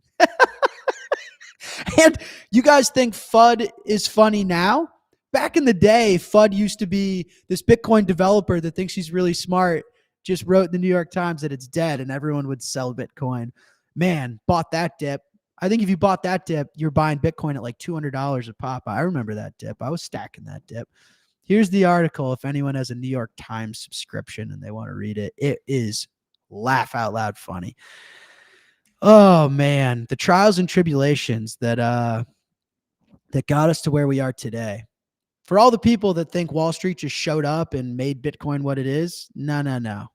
And you guys think FUD is funny now? Back in the day, FUD used to be this Bitcoin developer that thinks he's really smart, just wrote in the New York Times that it's dead and everyone would sell Bitcoin. Man, bought that dip. I think if you bought that dip, you're buying Bitcoin at like $200 a pop. I remember that dip. I was stacking that dip. Here's the article if anyone has a New York Times subscription and they want to read it. It is laugh out loud funny. Oh, man. The trials and tribulations that got us to where we are today. For all the people that think Wall Street just showed up and made Bitcoin what it is, no.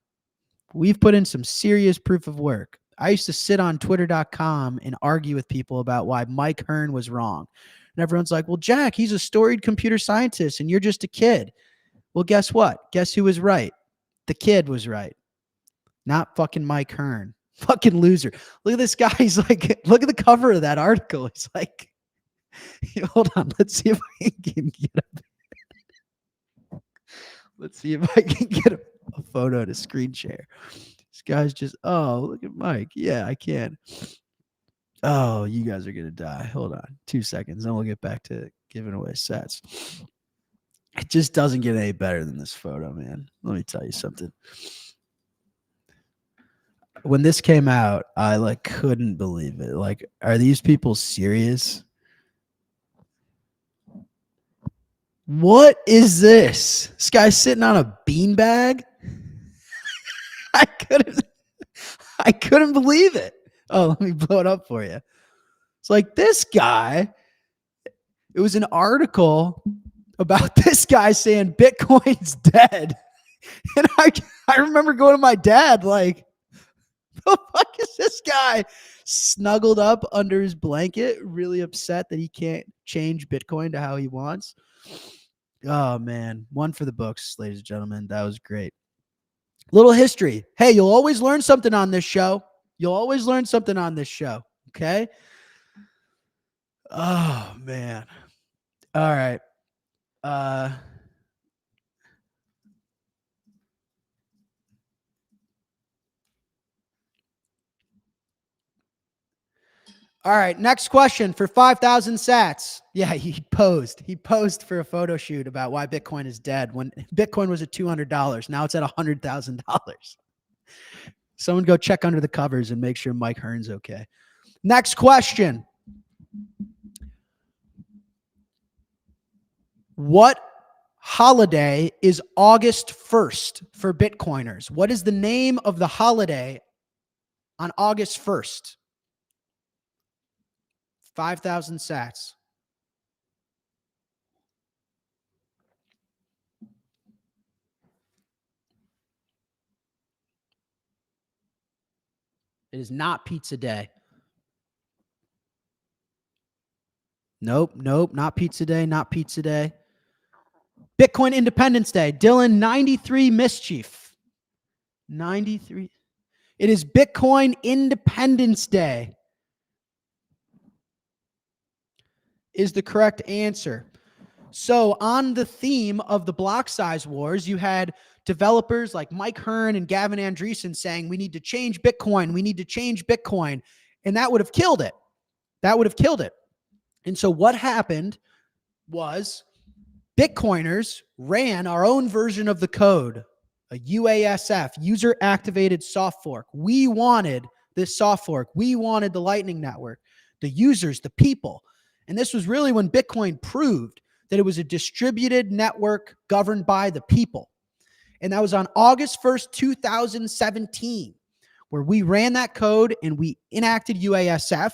We've put in some serious proof of work. I used to sit on twitter.com and argue with people about why Mike Hearn was wrong. And everyone's like, well, Jack, he's a storied computer scientist and you're just a kid. Well, guess what? Guess who was right? The kid was right. Not fucking Mike Hearn. Fucking loser. Look at this guy. He's like, look at the cover of that article. He's like, hold on. Let's see if I can get a photo to screen share. This guy's just, oh, look at Mike. Yeah, I can. Oh, you guys are going to die. Hold on 2 seconds. Then we'll get back to giving away sets. It just doesn't get any better than this photo, man. Let me tell you something. When this came out, I couldn't believe it. Are these people serious? What is this? This guy's sitting on a beanbag? I couldn't believe it. Oh, let me blow it up for you. It's like this guy, it was an article about this guy saying Bitcoin's dead. And I remember going to my dad like, the fuck is this guy snuggled up under his blanket, really upset that he can't change Bitcoin to how he wants? Oh, man. One for the books, ladies and gentlemen. That was great. Little history. Hey, you'll always learn something on this show. You'll always learn something on this show. Okay? Oh, man. All right. All right, next question for 5,000 sats. Yeah, he posed for a photo shoot about why Bitcoin is dead when Bitcoin was at $200. Now it's at $100,000. Someone go check under the covers and make sure Mike Hearn's okay. Next question. What holiday is August 1st for Bitcoiners? What is the name of the holiday on August 1st? 5,000 sats. It is not Pizza Day. Nope, not Pizza Day, not Pizza Day. Bitcoin Independence Day. Dylan, 93 mischief. 93. It is Bitcoin Independence Day. Is the correct answer. So on the theme of the block size wars, you had developers like Mike Hearn and Gavin Andreessen saying, we need to change Bitcoin. We need to change Bitcoin. And that would have killed it. That would have killed it. And so what happened was Bitcoiners ran our own version of the code, a UASF, user activated soft fork. We wanted this soft fork. We wanted the Lightning Network, the users, the people. And this was really when Bitcoin proved that it was a distributed network governed by the people. And that was on August 1st, 2017, where we ran that code and we enacted UASF.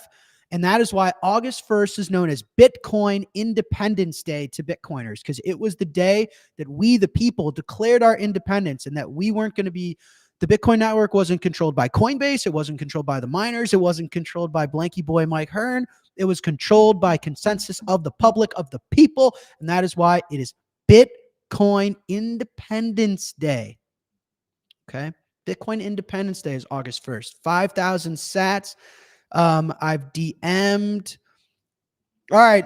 And that is why August 1st is known as Bitcoin Independence Day to Bitcoiners, because it was the day that we, the people, declared our independence and that we weren't going to be, the Bitcoin network wasn't controlled by Coinbase. It wasn't controlled by the miners. It wasn't controlled by Blanky Boy Mike Hearn. It was controlled by consensus of the public, of the people. And that is why it is Bitcoin Independence Day. Okay. Bitcoin Independence Day is August 1st. 5,000 sats. I've DM'd. All right.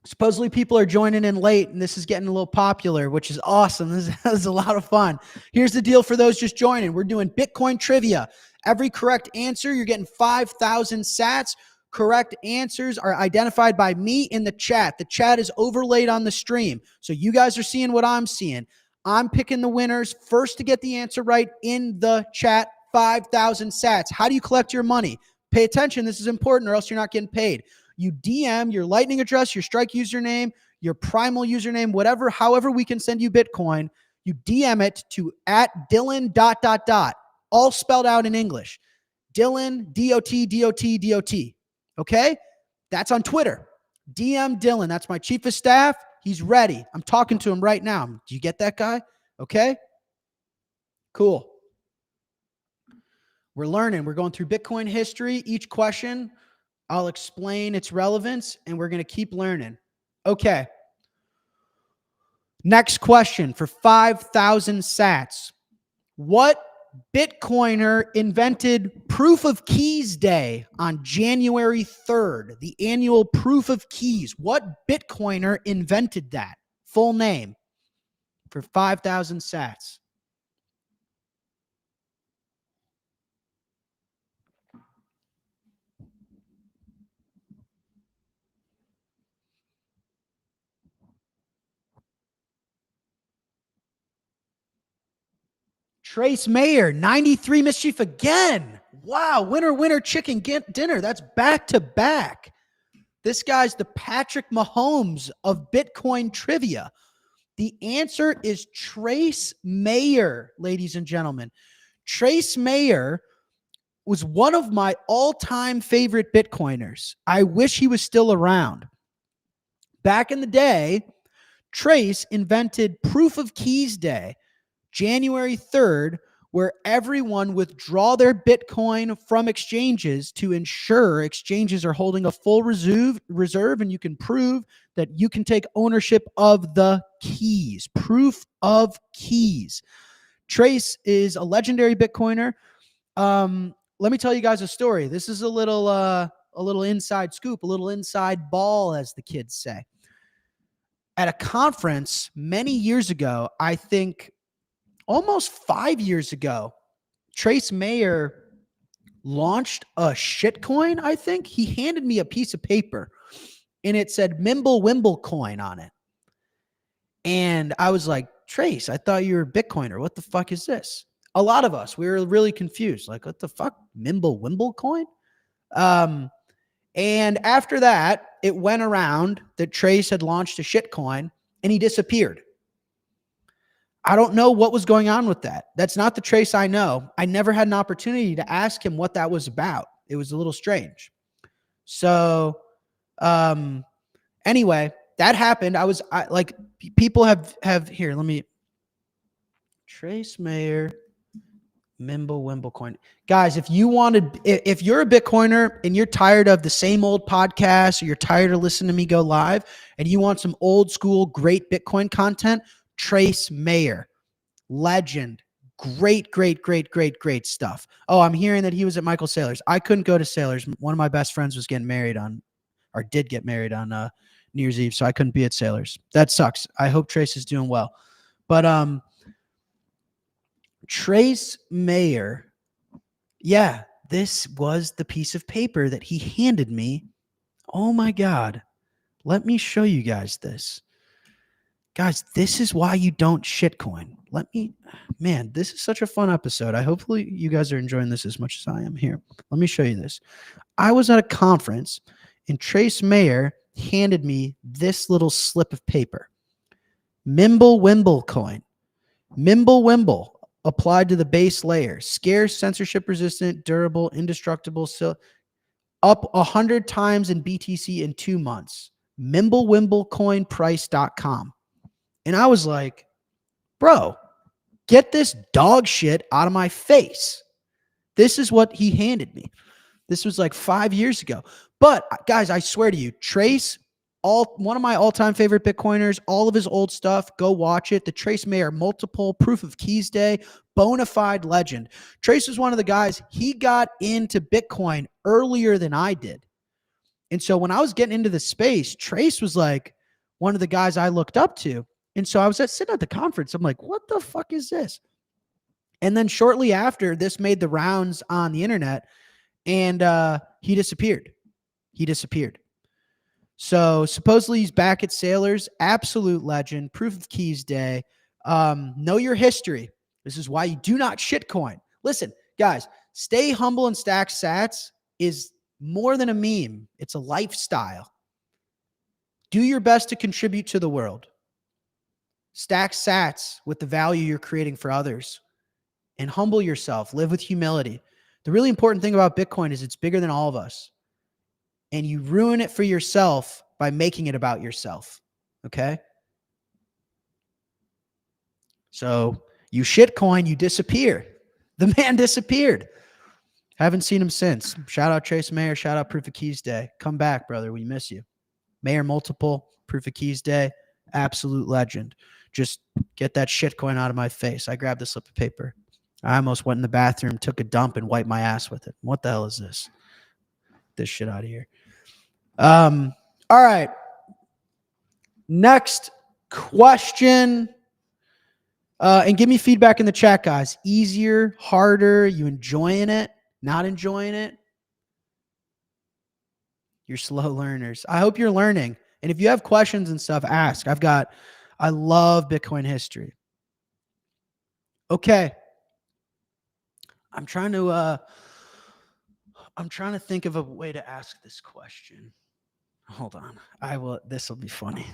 Supposedly people are joining in late and this is getting a little popular, which is awesome. This is a lot of fun. Here's the deal for those just joining. We're doing Bitcoin trivia. Every correct answer, you're getting 5,000 sats. Correct answers are identified by me in the chat. The chat is overlaid on the stream. So you guys are seeing what I'm seeing. I'm picking the winners first to get the answer right in the chat. 5,000 sats. How do you collect your money? Pay attention. This is important or else you're not getting paid. You DM your Lightning address, your Strike username, your Primal username, whatever, however we can send you Bitcoin. You DM it to @Dylan ... all spelled out in English. Dylan, DOT. Okay? That's on Twitter. DM Dylan. That's my chief of staff. He's ready. I'm talking to him right now. Do you get that guy? Okay? Cool. We're learning. We're going through Bitcoin history. Each question, I'll explain its relevance, and we're going to keep learning. Okay. Next question for 5,000 sats. What Bitcoiner invented Proof of Keys Day on January 3rd, the annual Proof of Keys? What Bitcoiner invented that? Full name for 5,000 sats. Trace Mayer, 93 mischief again. Wow, winner, chicken dinner. That's back to back. This guy's the Patrick Mahomes of Bitcoin trivia. The answer is Trace Mayer, ladies and gentlemen. Trace Mayer was one of my all-time favorite Bitcoiners. I wish he was still around. Back in the day, Trace invented Proof of Keys Day, January 3rd, where everyone withdraw their Bitcoin from exchanges to ensure exchanges are holding a full reserve and you can prove that you can take ownership of the keys. Proof of keys. Trace is a legendary Bitcoiner. Let me tell you guys a story. This is a little inside scoop, a little inside ball, as the kids say. At a conference many years ago, I think almost 5 years ago, Trace Mayer launched a shitcoin, I think. He handed me a piece of paper and it said Mimble Wimble coin on it. And I was like, Trace, I thought you were a Bitcoiner. What the fuck is this? A lot of us, we were really confused. Like, what the fuck? Mimble Wimble coin? And after that, it went around that Trace had launched a shitcoin and he disappeared. I don't know what was going on with that. That's not the Trace I know. I never had an opportunity to ask him what that was about. It was a little strange. So, anyway, that happened. People have here. Let me Trace Mayer, Mimble Wimble coin. Guys, if you're a Bitcoiner and you're tired of the same old podcasts, or you're tired of listening to me go live and you want some old school, great Bitcoin content, Trace Mayer, legend, great stuff. Oh, I'm hearing that he was at Michael Saylor's. I couldn't go to Saylor's. One of my best friends was getting married did get married on New Year's Eve, so I couldn't be at Saylor's. That sucks. I hope Trace is doing well. But Trace Mayer, yeah, this was the piece of paper that he handed me. Oh my God. Let me show you guys this. Guys, this is why you don't shitcoin. Man, this is such a fun episode. Hopefully you guys are enjoying this as much as I am here. Let me show you this. I was at a conference and Trace Mayer handed me this little slip of paper. Mimble Wimble coin. Mimble Wimble applied to the base layer. Scarce, censorship resistant, durable, indestructible, up 100 times in BTC in 2 months. MimbleWimbleCoinPrice.com. And I was like, bro, get this dog shit out of my face. This is what he handed me. This was like 5 years ago. But guys, I swear to you, Trace, one of my all-time favorite Bitcoiners, all of his old stuff, go watch it. The Trace Mayer multiple Proof of Keys Day, bona fide legend. Trace was one of the guys, he got into Bitcoin earlier than I did. And so when I was getting into the space, Trace was like one of the guys I looked up to. And so I was sitting at the conference. I'm like, what the fuck is this? And then shortly after, this made the rounds on the internet, and he disappeared. So supposedly he's back at Saylor's. Absolute legend. Proof of Keys Day. Know your history. This is why you do not shitcoin. Listen, guys, stay humble and stack sats is more than a meme. It's a lifestyle. Do your best to contribute to the world. Stack sats with the value you're creating for others. And humble yourself. Live with humility. The really important thing about Bitcoin is it's bigger than all of us. And you ruin it for yourself by making it about yourself. Okay? So you shitcoin, you disappear. The man disappeared. Haven't seen him since. Shout out Trace Mayer. Shout out Proof of Keys Day. Come back, brother. We miss you. Mayer multiple, Proof of Keys Day. Absolute legend. Just get that shitcoin out of my face. I grabbed this slip of paper. I almost went in the bathroom, took a dump, and wiped my ass with it. What the hell is this? This shit out of here. All right. Next question. And give me feedback in the chat, guys. Easier, harder, you enjoying it, not enjoying it? You're slow learners. I hope you're learning. And if you have questions and stuff, ask. I love Bitcoin history. Okay. I'm trying to think of a way to ask this question. Hold on. This will be funny.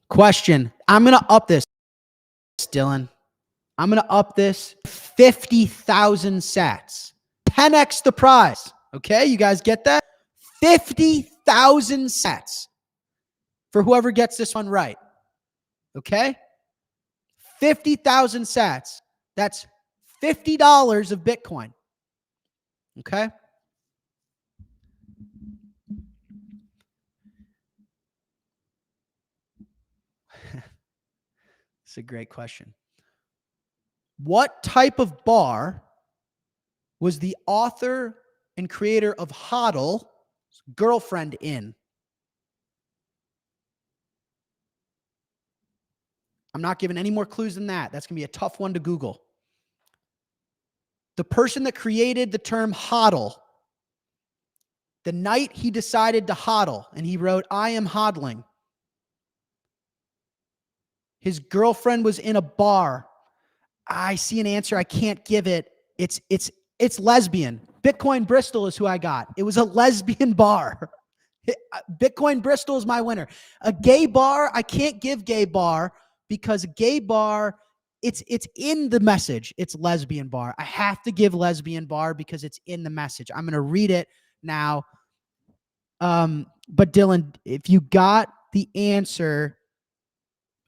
Question. I'm going to up this, Dylan. I'm going to up this 50,000 sats. 10x the prize. Okay, you guys get that? 50,000 sats for whoever gets this one right. Okay? 50,000 sats. That's $50 of Bitcoin. Okay? It's a great question. What type of bar was the author and creator of Hodl's girlfriend in? I'm not giving any more clues than that. That's going to be a tough one to Google. The person that created the term hodl, the night he decided to hodl, and he wrote, "I am hodling," his girlfriend was in a bar. I see an answer. I can't give it. It's lesbian. Bitcoin Bristol is who I got. It was a lesbian bar. Bitcoin Bristol is my winner. A gay bar, I can't give gay bar because gay bar, it's in the message. It's lesbian bar. I have to give lesbian bar because it's in the message. I'm going to read it now. But Dylan, if you got the answer,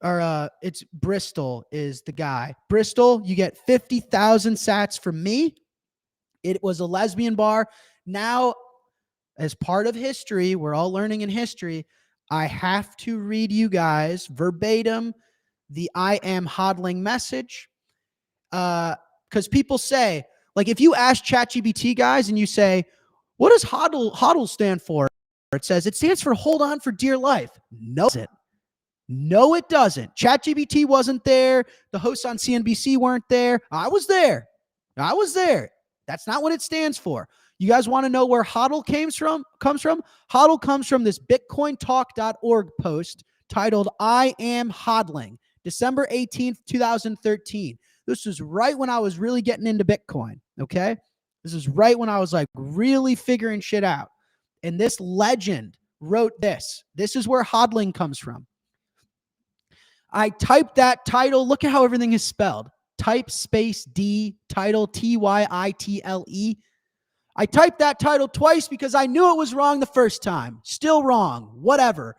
or it's Bristol is the guy. Bristol, you get 50,000 sats from me. It was a lesbian bar. Now, as part of history, we're all learning in history, I have to read you guys verbatim the "I am hodling" message. Because people say, like, if you ask ChatGPT guys and you say, what does hodl stand for? It stands for hold on for dear life. No, it doesn't. No, it doesn't. ChatGPT wasn't there. The hosts on CNBC weren't there. I was there. That's not what it stands for. You guys want to know where hodl comes from? Hodl comes from this bitcointalk.org post titled "I am hodling," December 18th, 2013. This was right when I was really getting into Bitcoin, okay? This is right when I was like really figuring shit out. And this legend wrote this. This is where hodling comes from. I typed that title. Look at how everything is spelled. Type space D, title, T-Y-I-T-L-E. I typed that title twice because I knew it was wrong the first time. Still wrong. Whatever.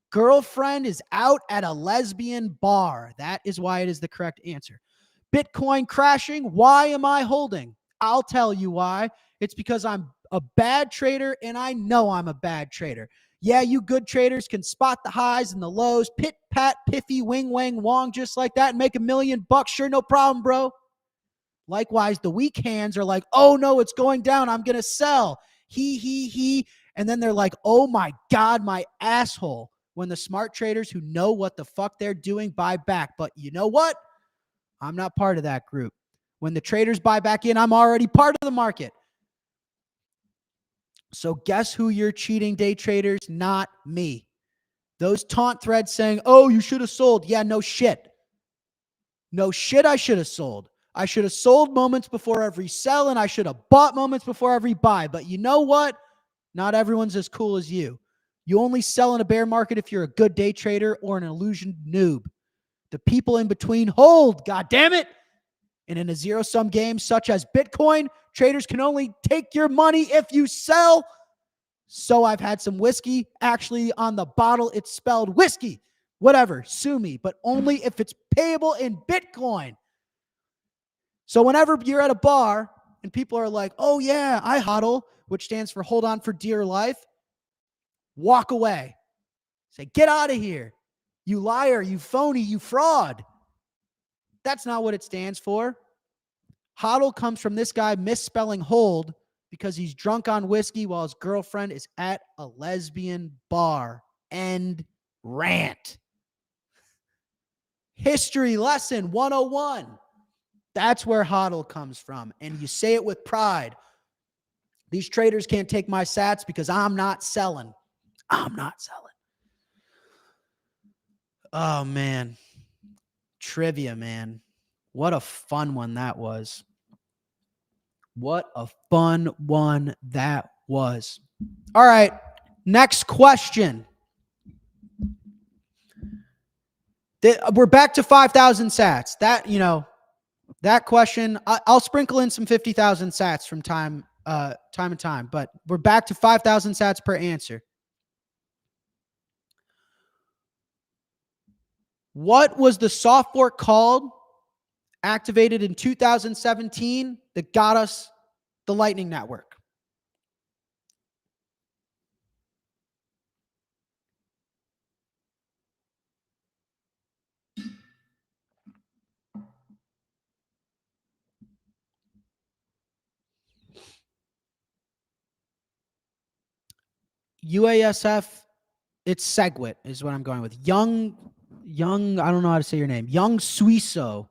Girlfriend is out at a lesbian bar. That is why it is the correct answer. Bitcoin crashing. Why am I holding? I'll tell you why. It's because I'm a bad trader and I know I'm a bad trader. Yeah, you good traders can spot the highs and the lows, pit, pat, piffy, wing, wang, wong, just like that and make $1 million. Sure, no problem, bro. Likewise, the weak hands are like, oh no, it's going down. I'm going to sell. He. And then they're like, oh my God, my asshole. When the smart traders who know what the fuck they're doing buy back. But you know what? I'm not part of that group. When the traders buy back in, I'm already part of the market. So guess who you're cheating, day traders? Not me. Those taunt threads saying, oh, you should have sold. Yeah, no shit. No shit, I should have sold. I should have sold moments before every sell, and I should have bought moments before every buy. But you know what? Not everyone's as cool as you. You only sell in a bear market if you're a good day trader or an illusioned noob. The people in between hold, God damn it. And in a zero-sum game such as Bitcoin, traders can only take your money if you sell. So I've had some whiskey. Actually, on the bottle, it's spelled whiskey. Whatever, sue me, but only if it's payable in Bitcoin. So whenever you're at a bar and people are like, oh yeah, I hodl, which stands for hold on for dear life, walk away. Say, get out of here. You liar, you phony, you fraud. That's not what it stands for. Hodl comes from this guy misspelling hold because he's drunk on whiskey while his girlfriend is at a lesbian bar. End rant. History lesson 101. That's where hodl comes from. And you say it with pride. These traders can't take my sats because I'm not selling. I'm not selling. Oh, man. Trivia, man. What a fun one that was. What a fun one that was. All right. Next question. We're back to 5,000 sats. That question, I'll sprinkle in some 50,000 sats from time and time, but we're back to 5,000 sats per answer. What was the soft fork called, activated in 2017, that got us the Lightning Network? UASF, it's Segwit is what I'm going with. Young, I don't know how to say your name. Young Suiso.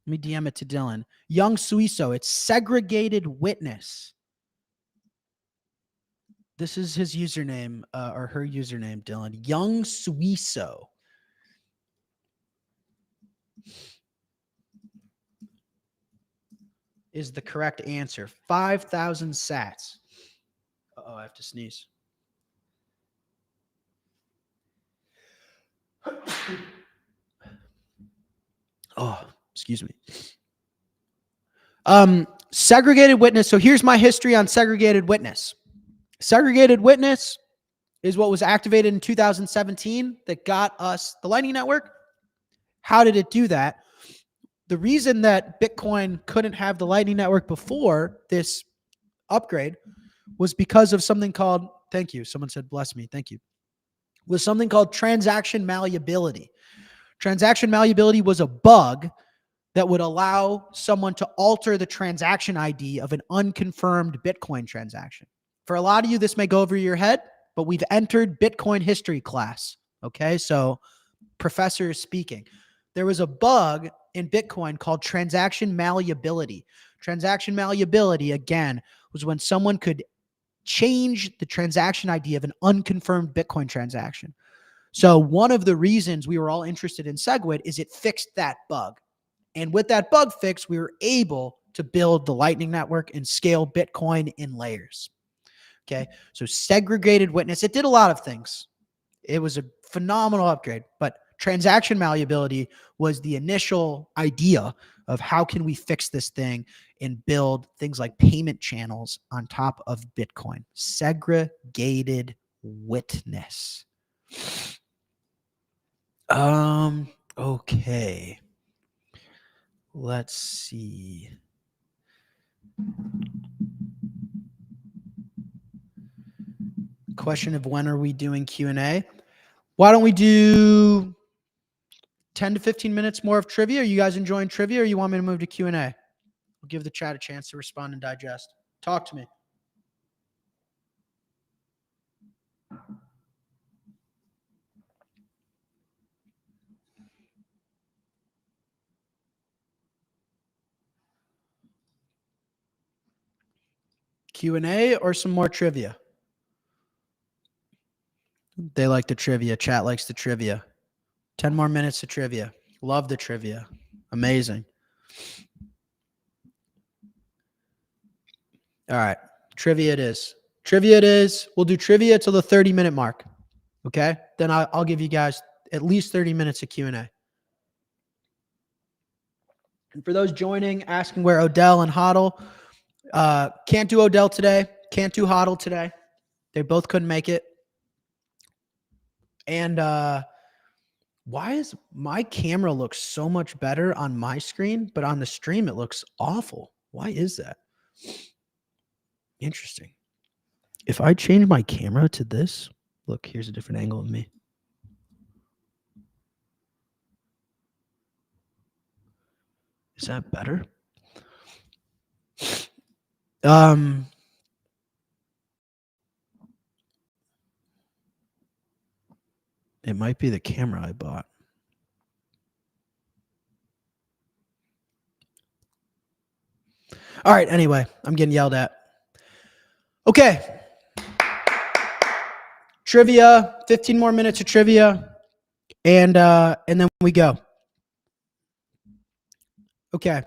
Let me DM it to Dylan. Young Suiso. It's segregated witness. This is his username or her username, Dylan. Young Suiso is the correct answer. 5,000 sats. Uh-oh, I have to sneeze. Oh, excuse me. Segregated witness. So here's my history on segregated witness. Segregated witness is what was activated in 2017 that got us the Lightning Network. How did it do that? The reason that Bitcoin couldn't have the Lightning Network before this upgrade was because of something called, thank you, someone said bless me, thank you, was something called transaction malleability. Transaction malleability was a bug that would allow someone to alter the transaction ID of an unconfirmed Bitcoin transaction. For a lot of you, this may go over your head, but we've entered Bitcoin history class. Okay, so professor is speaking. There was a bug in Bitcoin called transaction malleability. Transaction malleability, again, was when someone could change the transaction ID of an unconfirmed Bitcoin transaction. So one of the reasons we were all interested in Segwit is it fixed that bug. And with that bug fix, we were able to build the Lightning Network and scale Bitcoin in layers. Okay, so segregated witness, it did a lot of things. It was a phenomenal upgrade, but transaction malleability was the initial idea of how can we fix this thing and build things like payment channels on top of Bitcoin. Segregated witness. Okay. Let's see. Question of when are we doing Q&A? Why don't we do 10 to 15 minutes more of trivia? Are you guys enjoying trivia, or you want me to move to Q&A? We'll give the chat a chance to respond and digest. Talk to me. Q&A or some more trivia? They like the trivia. Chat likes the trivia. 10 more minutes of trivia. Love the trivia. Amazing. All right. Trivia it is. Trivia it is. We'll do trivia till the 30-minute mark. Okay? Then I'll give you guys at least 30 minutes of Q&A. And for those joining, asking where Odell and Hodl, can't do Odell today. Can't do Hodl today. They both couldn't make it. And why is my camera looks so much better on my screen, but on the stream it looks awful? Why is that? Interesting. If I change my camera to this, look, here's a different angle of me. Is that better? It might be the camera I bought. All right, anyway, I'm getting yelled at. Okay. Trivia, 15 more minutes of trivia, and then we go. Okay.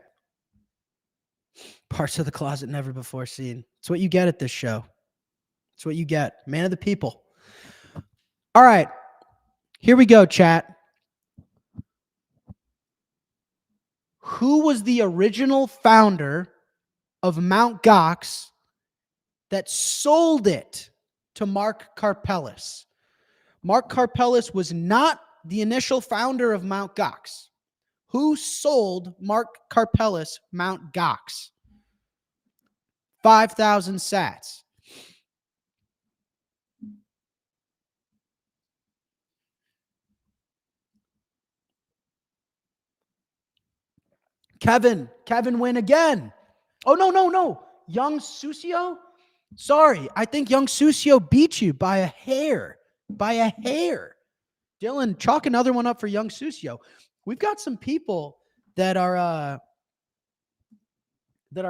Parts of the closet never before seen. It's what you get at this show. It's what you get. Man of the people. All right. Here we go, chat. Who was the original founder of Mt. Gox that sold it to Mark Karpelès? Mark Karpelès was not the initial founder of Mt. Gox. Who sold Mark Karpelès Mt. Gox? 5,000 sats. Kevin win again. Oh, no. Young Susio? Sorry, I think Young Susio beat you by a hair. Dylan, chalk another one up for Young Susio. We've got some people that are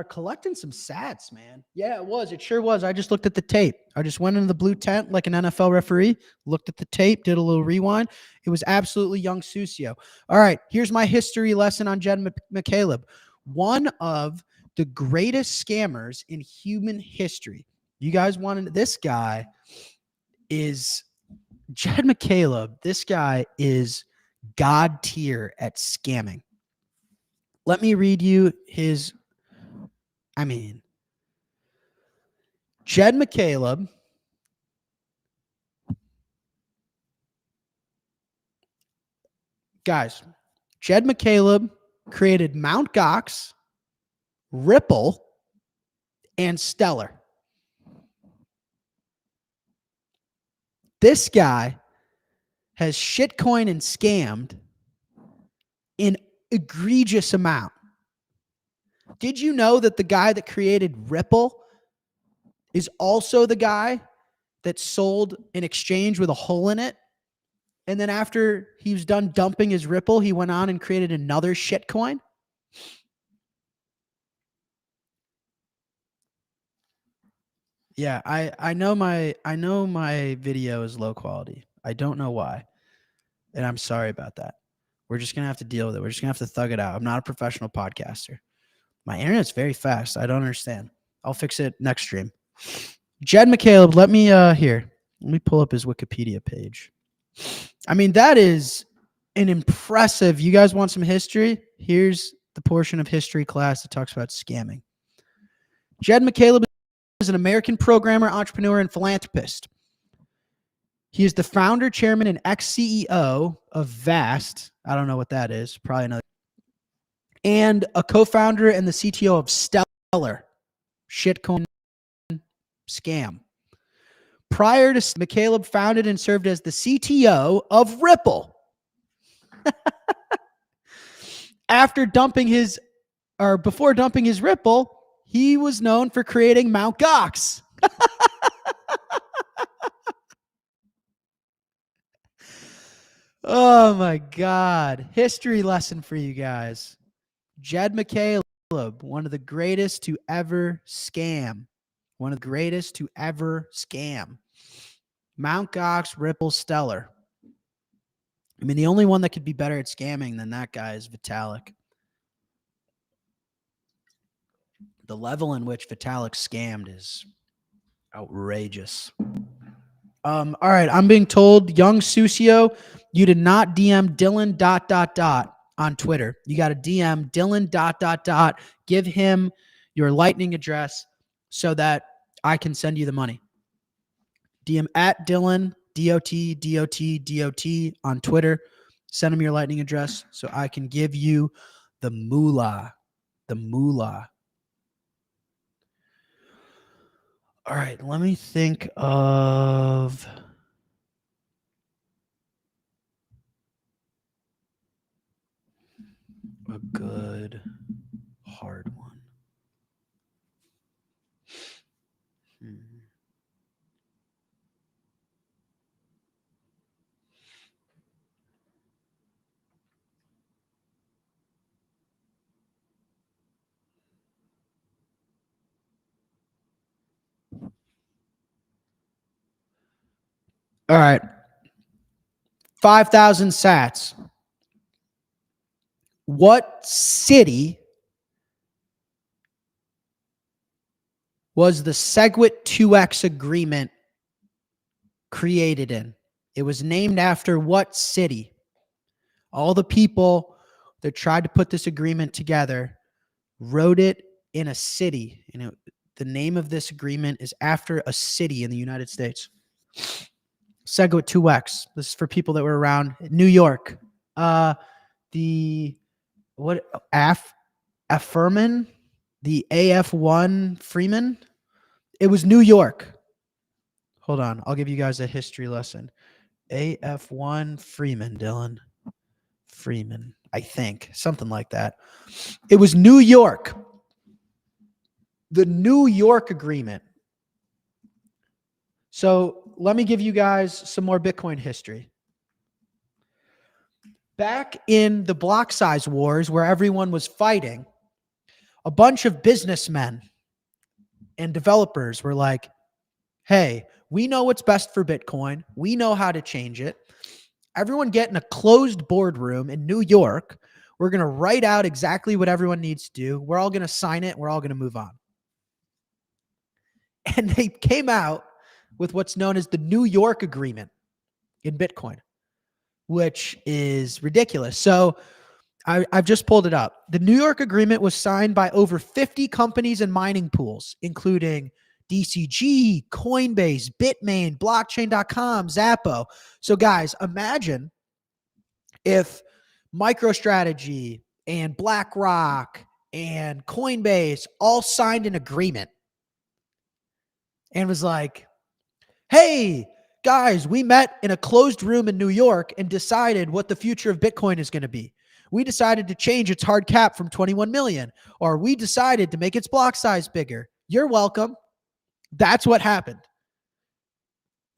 collecting some sats, man. Yeah, it was. It sure was. I just looked at the tape. I just went into the blue tent like an NFL referee, looked at the tape, did a little rewind. It was absolutely Young Susio. All right, here's my history lesson on Jed McCaleb. One of the greatest scammers in human history. You guys wanted this guy is Jed McCaleb. This guy is God tier at scamming. Let me read you his. Jed McCaleb guys, Jed McCaleb created Mt. Gox, Ripple, and Stellar. This guy has shitcoin and scammed in egregious amount. Did you know that the guy that created Ripple is also the guy that sold an exchange with a hole in it? And then after he was done dumping his Ripple, he went on and created another shitcoin? Yeah, I know my video is low quality. I don't know why. And I'm sorry about that. We're just going to have to deal with it. We're just going to have to thug it out. I'm not a professional podcaster. My internet's very fast. I don't understand. I'll fix it next stream. Jed McCaleb, let me pull up his Wikipedia page. That is an impressive. You guys want some history? Here's the portion of history class that talks about scamming. Jed McCaleb is an American programmer, entrepreneur, and philanthropist. He is the founder, chairman, and ex-CEO of Vast. I don't know what that is. Probably another. And a co-founder and the CTO of Stellar. Shitcoin scam. Prior to McCaleb founded and served as the CTO of Ripple. Before dumping his Ripple, he was known for creating Mt. Gox. Oh my God. History lesson for you guys. Jed McCaleb, one of the greatest to ever scam. Mt. Gox, Ripple, Stellar. The only one that could be better at scamming than that guy is Vitalik. The level in which Vitalik scammed is outrageous. All right, I'm being told, Young Susio, you did not DM Dylan ... on Twitter. You got to DM Dylan ... Give him your Lightning address so that I can send you the money. DM at Dylan DOT on Twitter. Send him your Lightning address so I can give you the moolah. All right, let me think of a good hard one. All right. 5,000 sats. What city was the SegWit 2X agreement created in? It was named after what city? All the people that tried to put this agreement together wrote it in a city. The name of this agreement is after a city in the United States. SegWit 2X. This is for people that were around. New York. Affirman? The AF1 Freeman? It was New York. Hold on. I'll give you guys a history lesson. AF1 Freeman, Dylan. Freeman, I think. Something like that. It was New York. The New York agreement. So let me give you guys some more Bitcoin history. Back in the block size wars where everyone was fighting, a bunch of businessmen and developers were like, hey, we know what's best for Bitcoin. We know how to change it. Everyone get in a closed boardroom in New York. We're going to write out exactly what everyone needs to do. We're all going to sign it. We're all going to move on. And they came out with what's known as the New York Agreement in Bitcoin, which is ridiculous. So I've just pulled it up. The New York Agreement was signed by over 50 companies and mining pools, including DCG, Coinbase, Bitmain, Blockchain.com, Zappo. So guys, imagine if MicroStrategy and BlackRock and Coinbase all signed an agreement and was like, hey, guys, we met in a closed room in New York and decided what the future of Bitcoin is going to be. We decided to change its hard cap from 21 million, or we decided to make its block size bigger. You're welcome. That's what happened.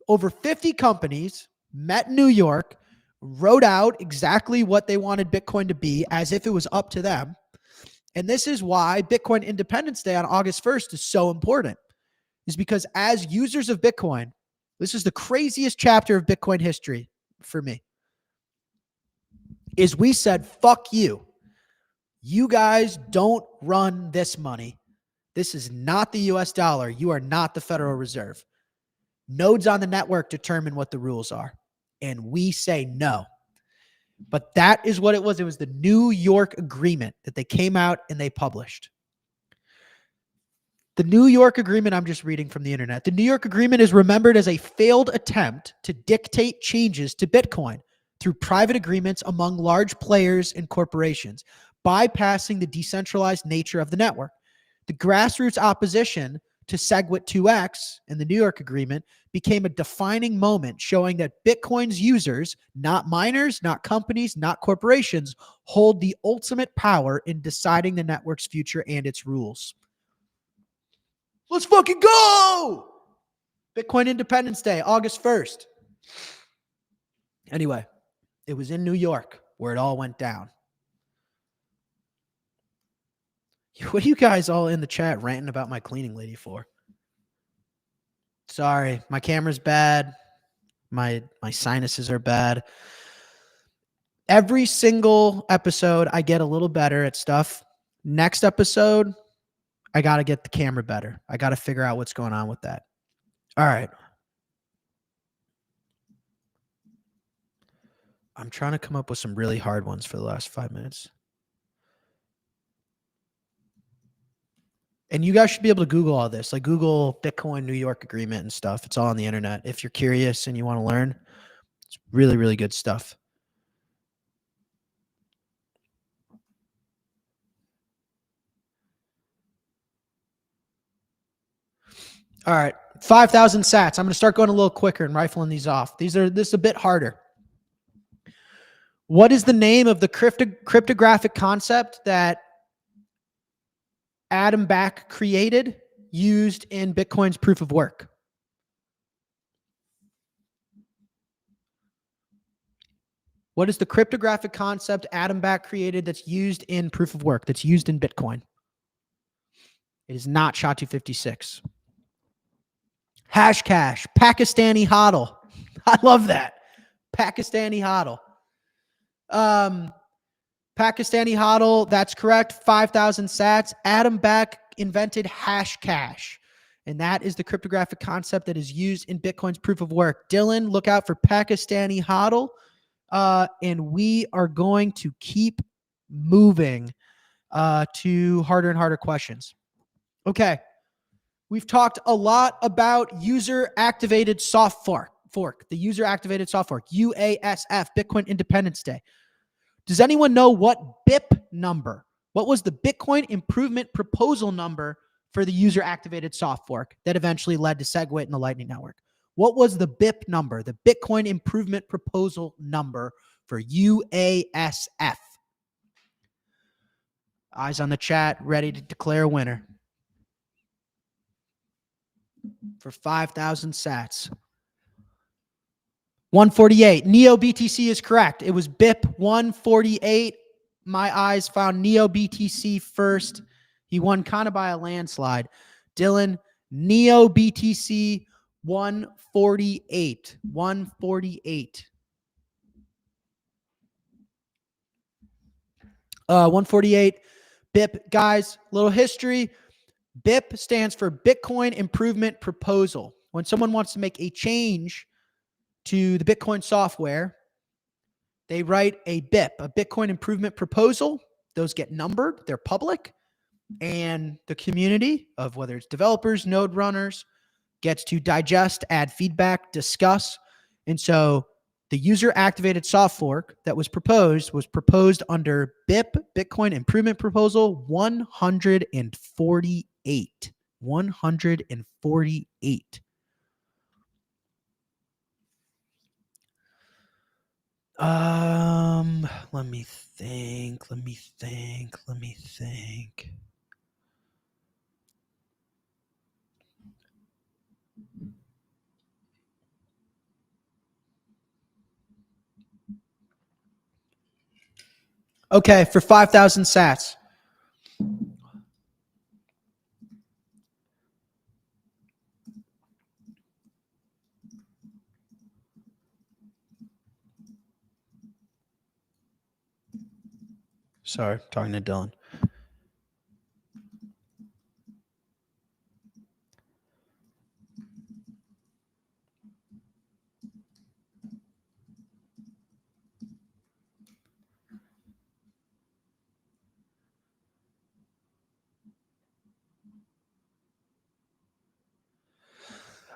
Over 50 companies met in New York, wrote out exactly what they wanted Bitcoin to be as if it was up to them. And this is why Bitcoin Independence Day on August 1st is so important, is because as users of Bitcoin, this is the craziest chapter of Bitcoin history for me, is we said, fuck you. You guys don't run this money. This is not the US dollar. You are not the Federal Reserve. Nodes on the network determine what the rules are. And we say no. But that is what it was. It was the New York Agreement that they came out and they published. The New York Agreement, I'm just reading from the internet. The New York Agreement is remembered as a failed attempt to dictate changes to Bitcoin through private agreements among large players and corporations, bypassing the decentralized nature of the network. The grassroots opposition to SegWit 2X and the New York Agreement became a defining moment, showing that Bitcoin's users, not miners, not companies, not corporations, hold the ultimate power in deciding the network's future and its rules. Let's fucking go! Bitcoin Independence Day, August 1st. Anyway, it was in New York where it all went down. What are you guys all in the chat ranting about my cleaning lady for? Sorry, my camera's bad. My sinuses are bad. Every single episode, I get a little better at stuff. Next episode, I got to get the camera better. I got to figure out what's going on with that. All right. I'm trying to come up with some really hard ones for the last 5 minutes. And you guys should be able to Google all this. Like Google Bitcoin New York Agreement and stuff. It's all on the internet. If you're curious and you want to learn, it's really, really good stuff. All right. 5,000 sats. I'm going to start going a little quicker and rifling these off. This is a bit harder. What is the name of the cryptographic concept that Adam Back created, used in Bitcoin's proof of work? What is the cryptographic concept Adam Back created that's used in proof of work, that's used in Bitcoin? It is not SHA-256. Hashcash, Pakistani Hodl. I love that. Pakistani Hodl. Pakistani Hodl, that's correct. 5,000 sats. Adam Back invented Hashcash. And that is the cryptographic concept that is used in Bitcoin's proof of work. Dylan, look out for Pakistani Hodl. And we are going to keep moving to harder and harder questions. Okay. We've talked a lot about user-activated soft fork, the user-activated soft fork, UASF, Bitcoin Independence Day. Does anyone know what BIP number? What was the Bitcoin Improvement Proposal number for the user-activated soft fork that eventually led to SegWit and the Lightning Network? What was the BIP number, the Bitcoin Improvement Proposal number for UASF? Eyes on the chat, ready to declare a winner for 5,000 sats. 148. Neo BTC is correct. It was BIP 148. My eyes found Neo BTC first. He won kind of by a landslide. Dylan, Neo BTC 148. 148. 148. BIP, guys, little history. BIP stands for Bitcoin Improvement Proposal. When someone wants to make a change to the Bitcoin software, they write a BIP, a Bitcoin Improvement Proposal. Those get numbered. They're public. And the community of whether it's developers, node runners, gets to digest, add feedback, discuss. And so the user-activated soft fork that was proposed under BIP, Bitcoin Improvement Proposal 148. 148. Let me think. Okay, for 5,000 sats. Sorry, talking to Dylan.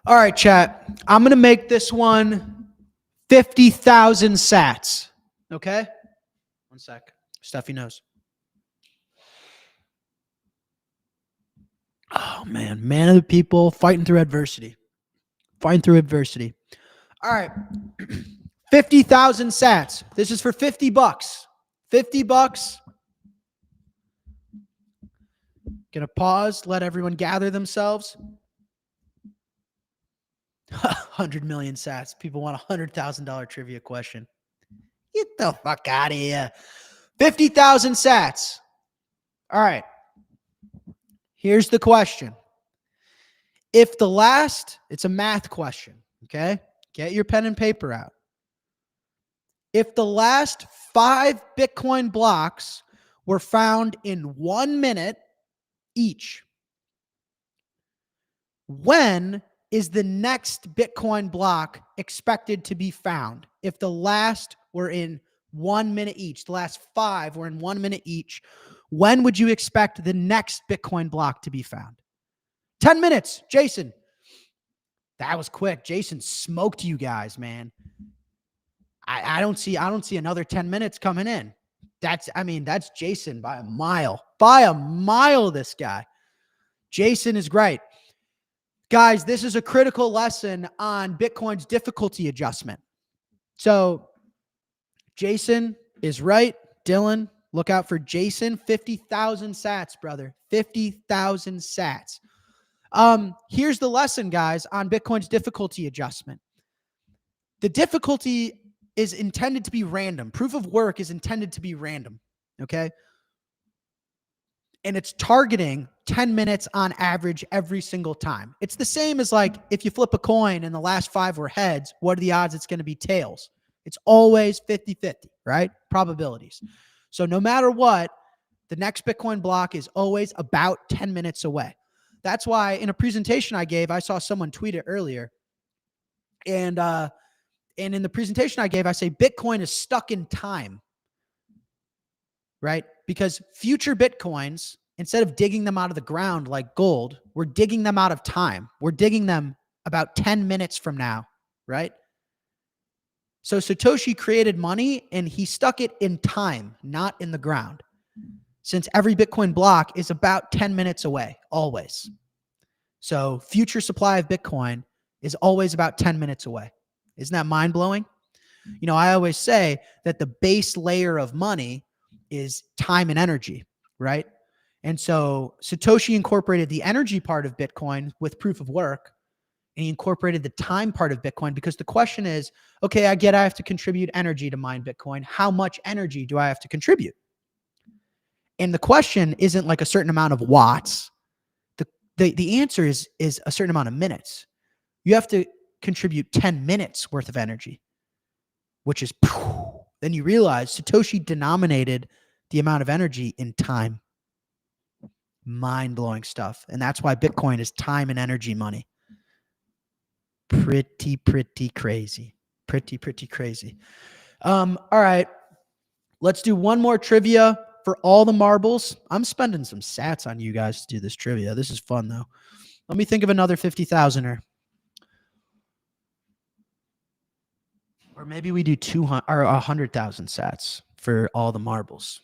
All right, chat. I'm going to make this one 50,000 sats. Okay? One sec. Stuffy nose. Oh, man of the people, fighting through adversity. All right. 50,000 sats. This is for $50. $50. Gonna pause, let everyone gather themselves. 100 million sats. People want a $100,000 trivia question. Get the fuck out of here. 50,000 sats. All right. Here's the question. If the last, it's a math question, okay? Get your pen and paper out. If the last 5 Bitcoin blocks were found in 1 minute each, when is the next Bitcoin block expected to be found? If the last were in 1 minute each, the last 5 were in 1 minute each, when would you expect the next Bitcoin block to be found? 10 minutes, Jason. That was quick. Jason smoked you guys, man. I don't see another 10 minutes coming in. That's Jason by a mile. By a mile, this guy. Jason is great. Guys, this is a critical lesson on Bitcoin's difficulty adjustment. So Jason is right. Dylan, look out for Jason. 50,000 sats, brother. 50,000 sats. Here's the lesson, guys, on Bitcoin's difficulty adjustment. The difficulty is intended to be random. Proof of work is intended to be random, okay? And it's targeting 10 minutes on average every single time. It's the same as like if you flip a coin and the last 5 were heads, what are the odds it's going to be tails? It's always 50-50, right? Probabilities. So no matter what, the next Bitcoin block is always about 10 minutes away. That's why in a presentation I gave, I saw someone tweet it earlier. And in the presentation I gave, I say Bitcoin is stuck in time, right? Because future Bitcoins, instead of digging them out of the ground like gold, we're digging them out of time. We're digging them about 10 minutes from now, right? So Satoshi created money and he stuck it in time, not in the ground. Since every Bitcoin block is about 10 minutes away, always. So future supply of Bitcoin is always about 10 minutes away. Isn't that mind-blowing? You know, I always say that the base layer of money is time and energy, right? And so Satoshi incorporated the energy part of Bitcoin with proof of work, and he incorporated the time part of Bitcoin, because the question is, okay, I get I have to contribute energy to mine Bitcoin. How much energy do I have to contribute? And the question isn't like a certain amount of watts. The answer is a certain amount of minutes. You have to contribute 10 minutes worth of energy, which is, then you realize Satoshi denominated the amount of energy in time. Mind-blowing stuff. And that's why Bitcoin is time and energy money. Pretty crazy. Pretty crazy. All right. Let's do one more trivia for all the marbles. I'm spending some sats on you guys to do this trivia. This is fun, though. Let me think of another 50,000er. Or maybe we do 200 or 100,000 sats for all the marbles.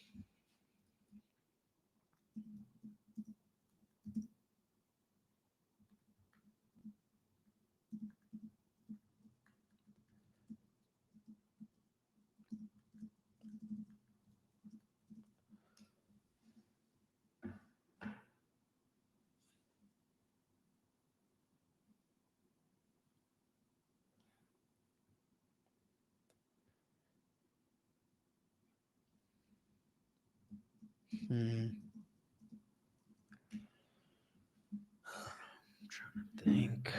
I'm trying to think.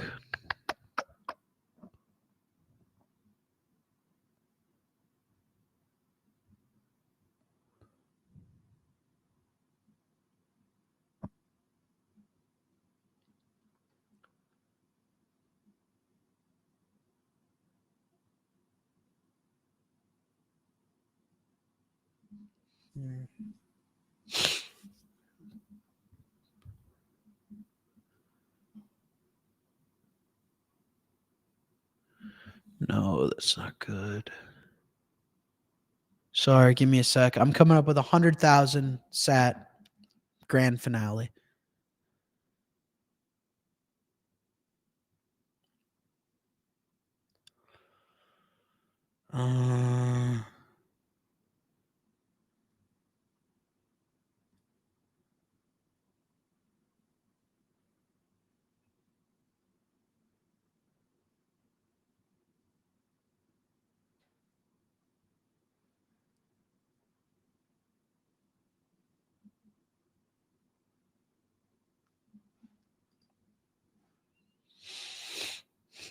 No, that's not good. Sorry, give me a sec. I'm coming up with 100,000 sat grand finale. Hmm.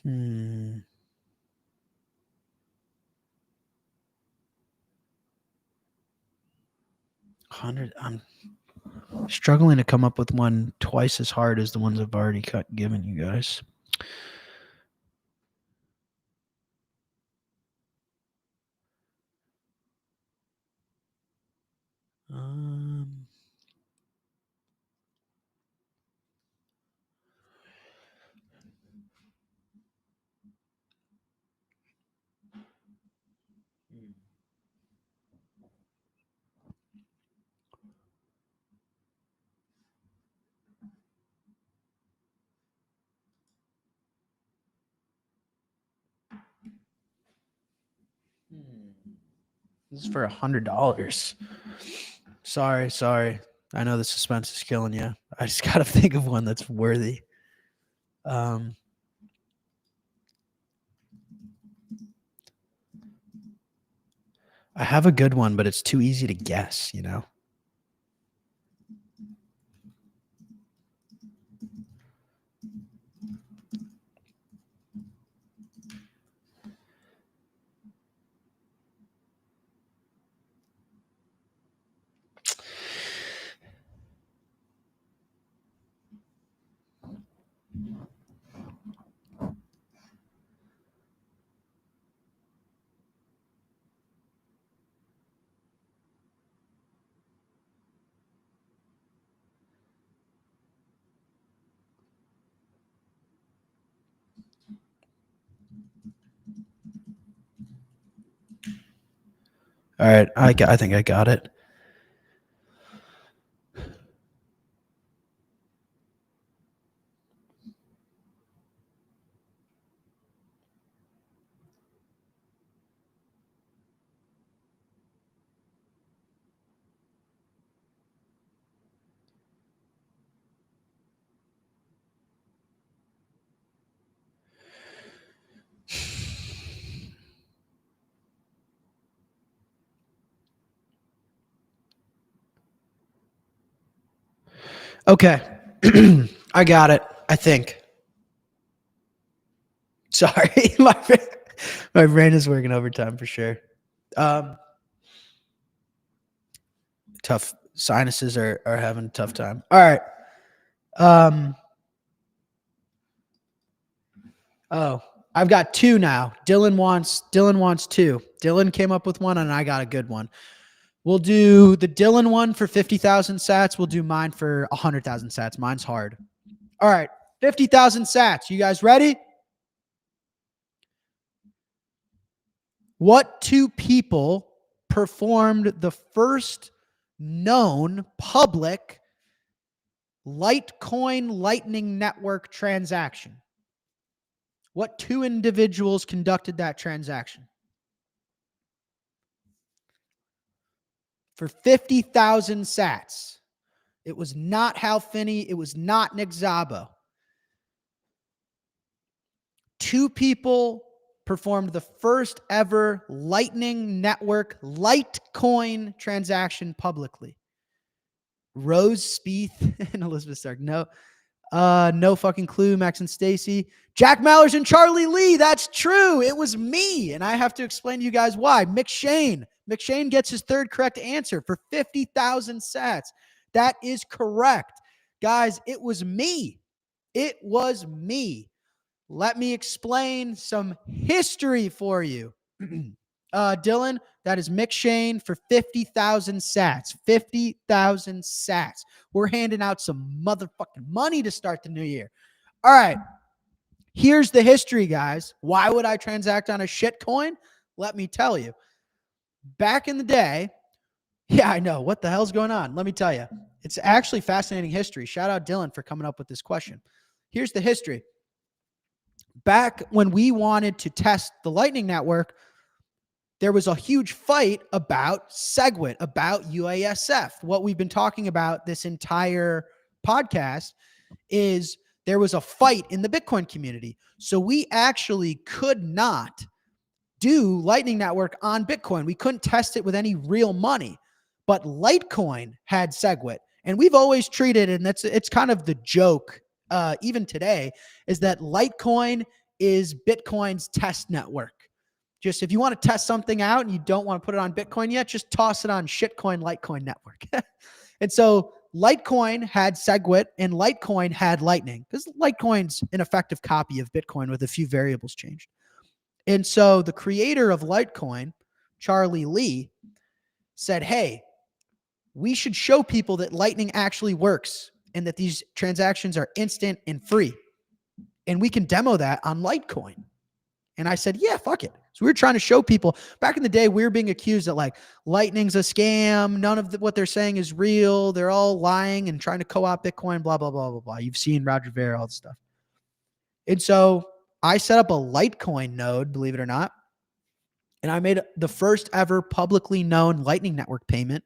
100. I'm struggling to come up with one twice as hard as the ones I've already given you guys. This is for $100. Sorry. I know the suspense is killing you. I just got to think of one that's worthy. I have a good one, but it's too easy to guess, you know? All right. I think I got it. Okay. I got it, I think. Sorry. My brain is working overtime for sure. Tough. Sinuses are having a tough time. All right. Oh, I've got two now. Dylan wants two. Dylan came up with one and I got a good one. We'll do the Dylan one for 50,000 sats. We'll do mine for 100,000 sats. Mine's hard. All right. 50,000 sats. You guys ready? What two people performed the first known public Litecoin Lightning Network transaction? What two individuals conducted that transaction? For 50,000 sats. It was not Hal Finney. It was not Nick Szabo. Two people performed the first ever Lightning Network Litecoin transaction publicly. Rose Spieth and Elizabeth Stark. No fucking clue. Max and Stacy. Jack Mallers and Charlie Lee. That's true. It was me. And I have to explain to you guys why. McShane gets his third correct answer for 50,000 sats. That is correct. Guys, it was me. It was me. Let me explain some history for you. Dylan, that is McShane for 50,000 sats. 50,000 sats. We're handing out some motherfucking money to start the new year. All right. Here's the history, guys. Why would I transact on a shit coin? Let me tell you. Back in the day, yeah, I know. What the hell's going on? Let me tell you. It's actually fascinating history. Shout out Dylan for coming up with this question. Here's the history. Back when we wanted to test the Lightning Network, there was a huge fight about SegWit, about UASF. What we've been talking about this entire podcast is there was a fight in the Bitcoin community. So we actually could not do Lightning Network on Bitcoin. We couldn't test it with any real money, but Litecoin had SegWit. And we've always treated, and it's kind of the joke, even today, is that Litecoin is Bitcoin's test network. Just if you want to test something out and you don't want to put it on Bitcoin yet, just toss it on shitcoin Litecoin network. And so Litecoin had SegWit and Litecoin had Lightning because Litecoin's an effective copy of Bitcoin with a few variables changed. And so the creator of Litecoin, Charlie Lee, said, hey, we should show people that Lightning actually works and that these transactions are instant and free. And we can demo that on Litecoin. And I said, yeah, fuck it. So we were trying to show people. Back in the day, we were being accused that like Lightning's a scam. None of what they're saying is real. They're all lying and trying to co-opt Bitcoin, blah, blah, blah, blah, blah. You've seen Roger Ver, all this stuff. And so I set up a Litecoin node, believe it or not. And I made the first ever publicly known Lightning Network payment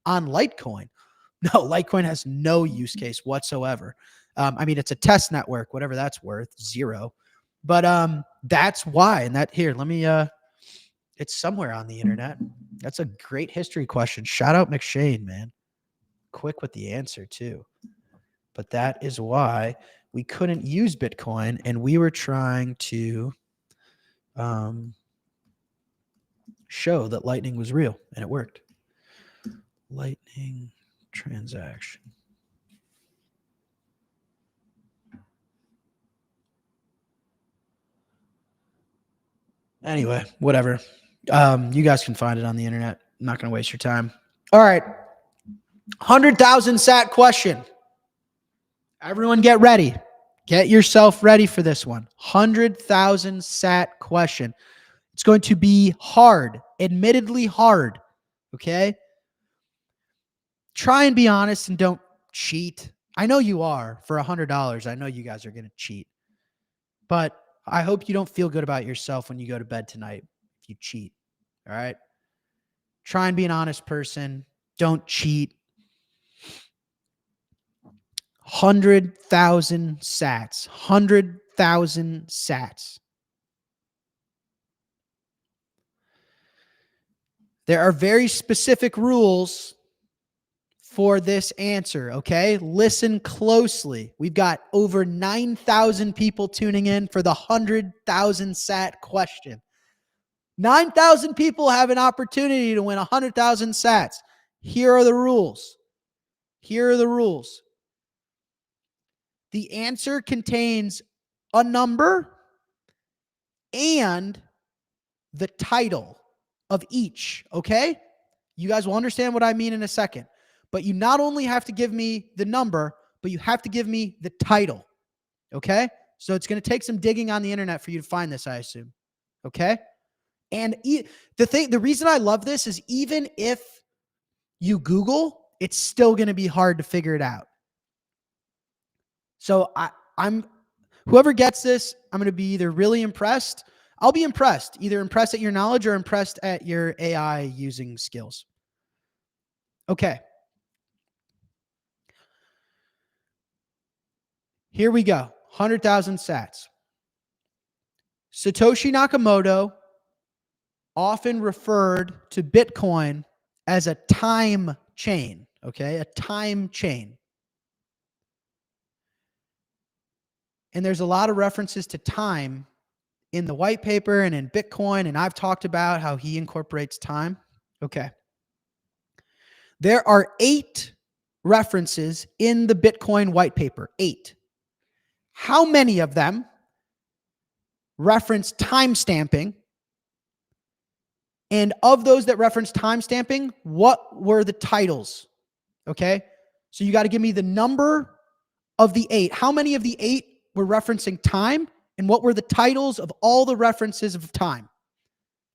on Litecoin. No, Litecoin has no use case whatsoever. I mean, it's a test network, whatever that's worth, 0. But that's why. And that here, let me, it's somewhere on the internet. That's a great history question. Shout out McShane, man. Quick with the answer too. But that is why we couldn't use Bitcoin and we were trying to show that Lightning was real and it worked. Lightning transaction. Anyway, whatever. You guys can find it on the internet. I'm not going to waste your time. All right. 100,000 sat question. Everyone get ready. Get yourself ready for this one. 100,000 sat question. It's going to be hard, admittedly hard. Okay? Try and be honest and don't cheat. I know you are. For $100, I know you guys are going to cheat. But I hope you don't feel good about yourself when you go to bed tonight if you cheat. All right? Try and be an honest person. Don't cheat. 100,000 sats. 100,000 sats. There are very specific rules for this answer, okay? Listen closely. We've got over 9,000 people tuning in for the 100,000 sat question. 9,000 people have an opportunity to win 100,000 sats. Here are the rules. Here are the rules. The answer contains a number and the title of each, okay? You guys will understand what I mean in a second. But you not only have to give me the number, but you have to give me the title, okay? So it's going to take some digging on the internet for you to find this, I assume, okay? And the reason I love this is even if you Google, it's still going to be hard to figure it out. So whoever gets this, I'm going to be either really impressed. I'll be impressed, either impressed at your knowledge or impressed at your AI using skills. Okay. Here we go. 100,000 sats. Satoshi Nakamoto often referred to Bitcoin as a time chain, okay? A time chain. And there's a lot of references to time in the white paper and in Bitcoin, and I've talked about how he incorporates time. Okay. There are 8 references in the Bitcoin white paper. 8. How many of them reference timestamping? And of those that reference timestamping, what were the titles? Okay. So you got to give me the number of the 8. How many of the 8 were referencing time? And what were the titles of all the references of time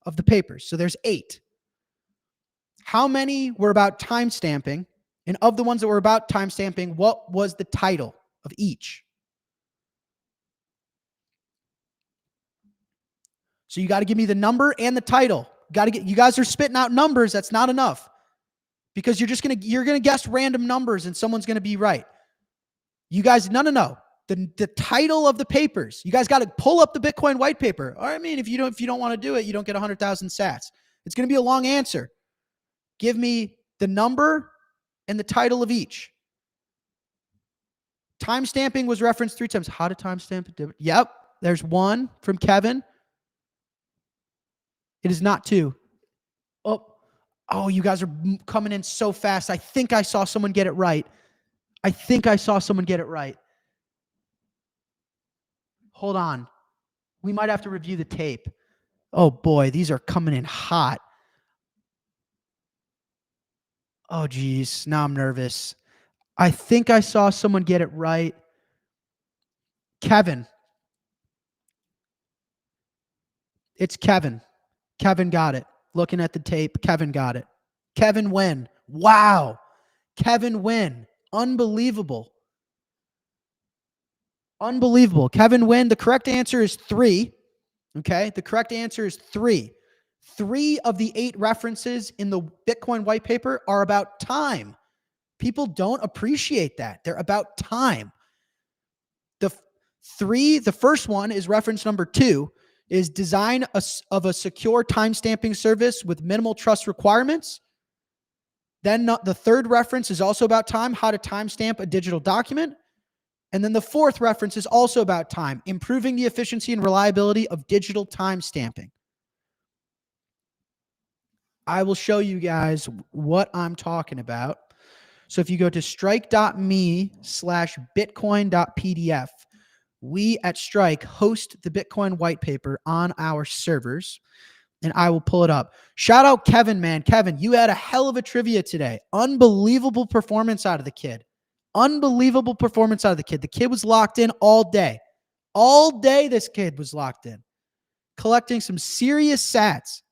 of the papers? So there's 8. How many were about timestamping? And of the ones that were about timestamping, what was the title of each? So you got to give me the number and the title. You guys are spitting out numbers. That's not enough. Because you're gonna guess random numbers and someone's gonna be right. You guys, no. The title of the papers. You guys got to pull up the Bitcoin white paper. I mean, if you don't want to do it, you don't get 100,000 sats. It's gonna be a long answer. Give me the number and the title of each. Timestamping was referenced 3 times. How to timestamp it? Yep. There's 1 from Kevin. It is not 2. Oh, you guys are coming in so fast. I think I saw someone get it right. Hold on. We might have to review the tape. Oh boy, these are coming in hot. Oh geez, now I'm nervous. I think I saw someone get it right. Kevin. It's Kevin. Kevin got it. Looking at the tape, Kevin got it. Kevin Wynn. Wow. Kevin Wynn. Unbelievable. Kevin Wynn. The correct answer is 3. Okay. The correct answer is 3. 3 of the 8 references in the Bitcoin white paper are about time. People don't appreciate that. They're about time. The first one is reference number 2, is design of a secure timestamping service with minimal trust requirements. Then the third reference is also about time, how to timestamp a digital document. And then the fourth reference is also about time, improving the efficiency and reliability of digital timestamping. I will show you guys what I'm talking about. So if you go to strike.me/bitcoin.pdf, we at Strike host the Bitcoin white paper on our servers, and I will pull it up. Shout out Kevin, man. Kevin, you had a hell of a trivia today. Unbelievable performance out of the kid. The kid was locked in all day. All day this kid was locked in, collecting some serious sats.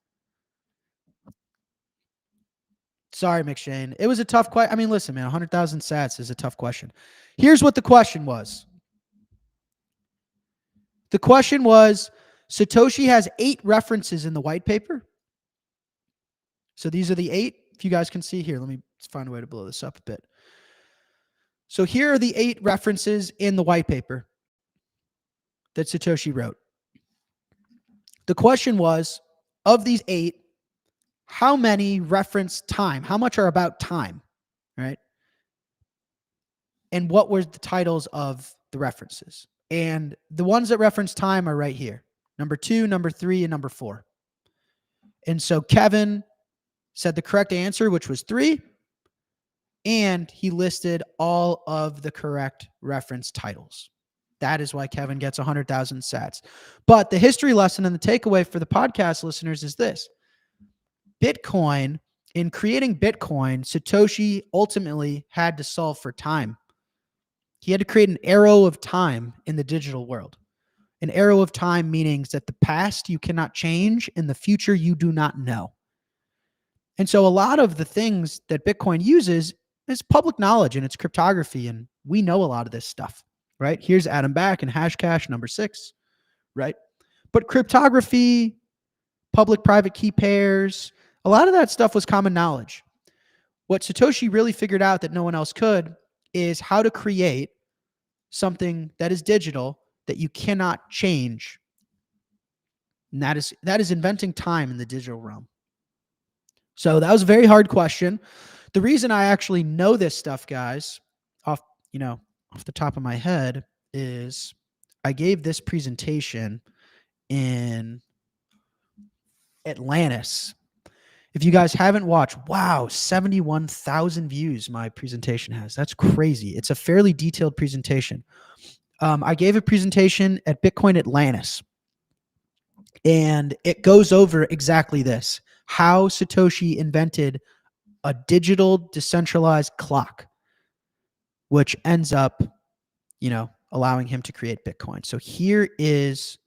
Sorry, McShane. It was a tough question. I mean, listen, man, 100,000 sats is a tough question. Here's what the question was. The question was, Satoshi has 8 references in the white paper. So these are the 8. If you guys can see here, let's find a way to blow this up a bit. So here are the 8 references in the white paper that Satoshi wrote. The question was, of these 8, how many reference time? How much are about time, right? And what were the titles of the references? And the ones that reference time are right here. Number 2, number 3, and number 4. And so Kevin said the correct answer, which was 3. And he listed all of the correct reference titles. That is why Kevin gets 100,000 sats. But the history lesson and the takeaway for the podcast listeners is this. Bitcoin, in creating Bitcoin, Satoshi ultimately had to solve for time. He had to create an arrow of time in the digital world. An arrow of time meaning that the past you cannot change and the future you do not know. And so a lot of the things that Bitcoin uses is public knowledge and it's cryptography, and we know a lot of this stuff, right? Here's Adam Back and Hashcash number 6, right? But cryptography, public-private key pairs, a lot of that stuff was common knowledge. What Satoshi really figured out that no one else could is how to create something that is digital that you cannot change. And that is inventing time in the digital realm. So that was a very hard question. The reason I actually know this stuff, guys, off the top of my head, is I gave this presentation in Atlantis. If you guys haven't watched, wow, 71,000 views my presentation has. That's crazy. It's a fairly detailed presentation. I gave a presentation at Bitcoin Atlantis, and it goes over exactly this, how Satoshi invented a digital decentralized clock, which ends up, allowing him to create Bitcoin. So here is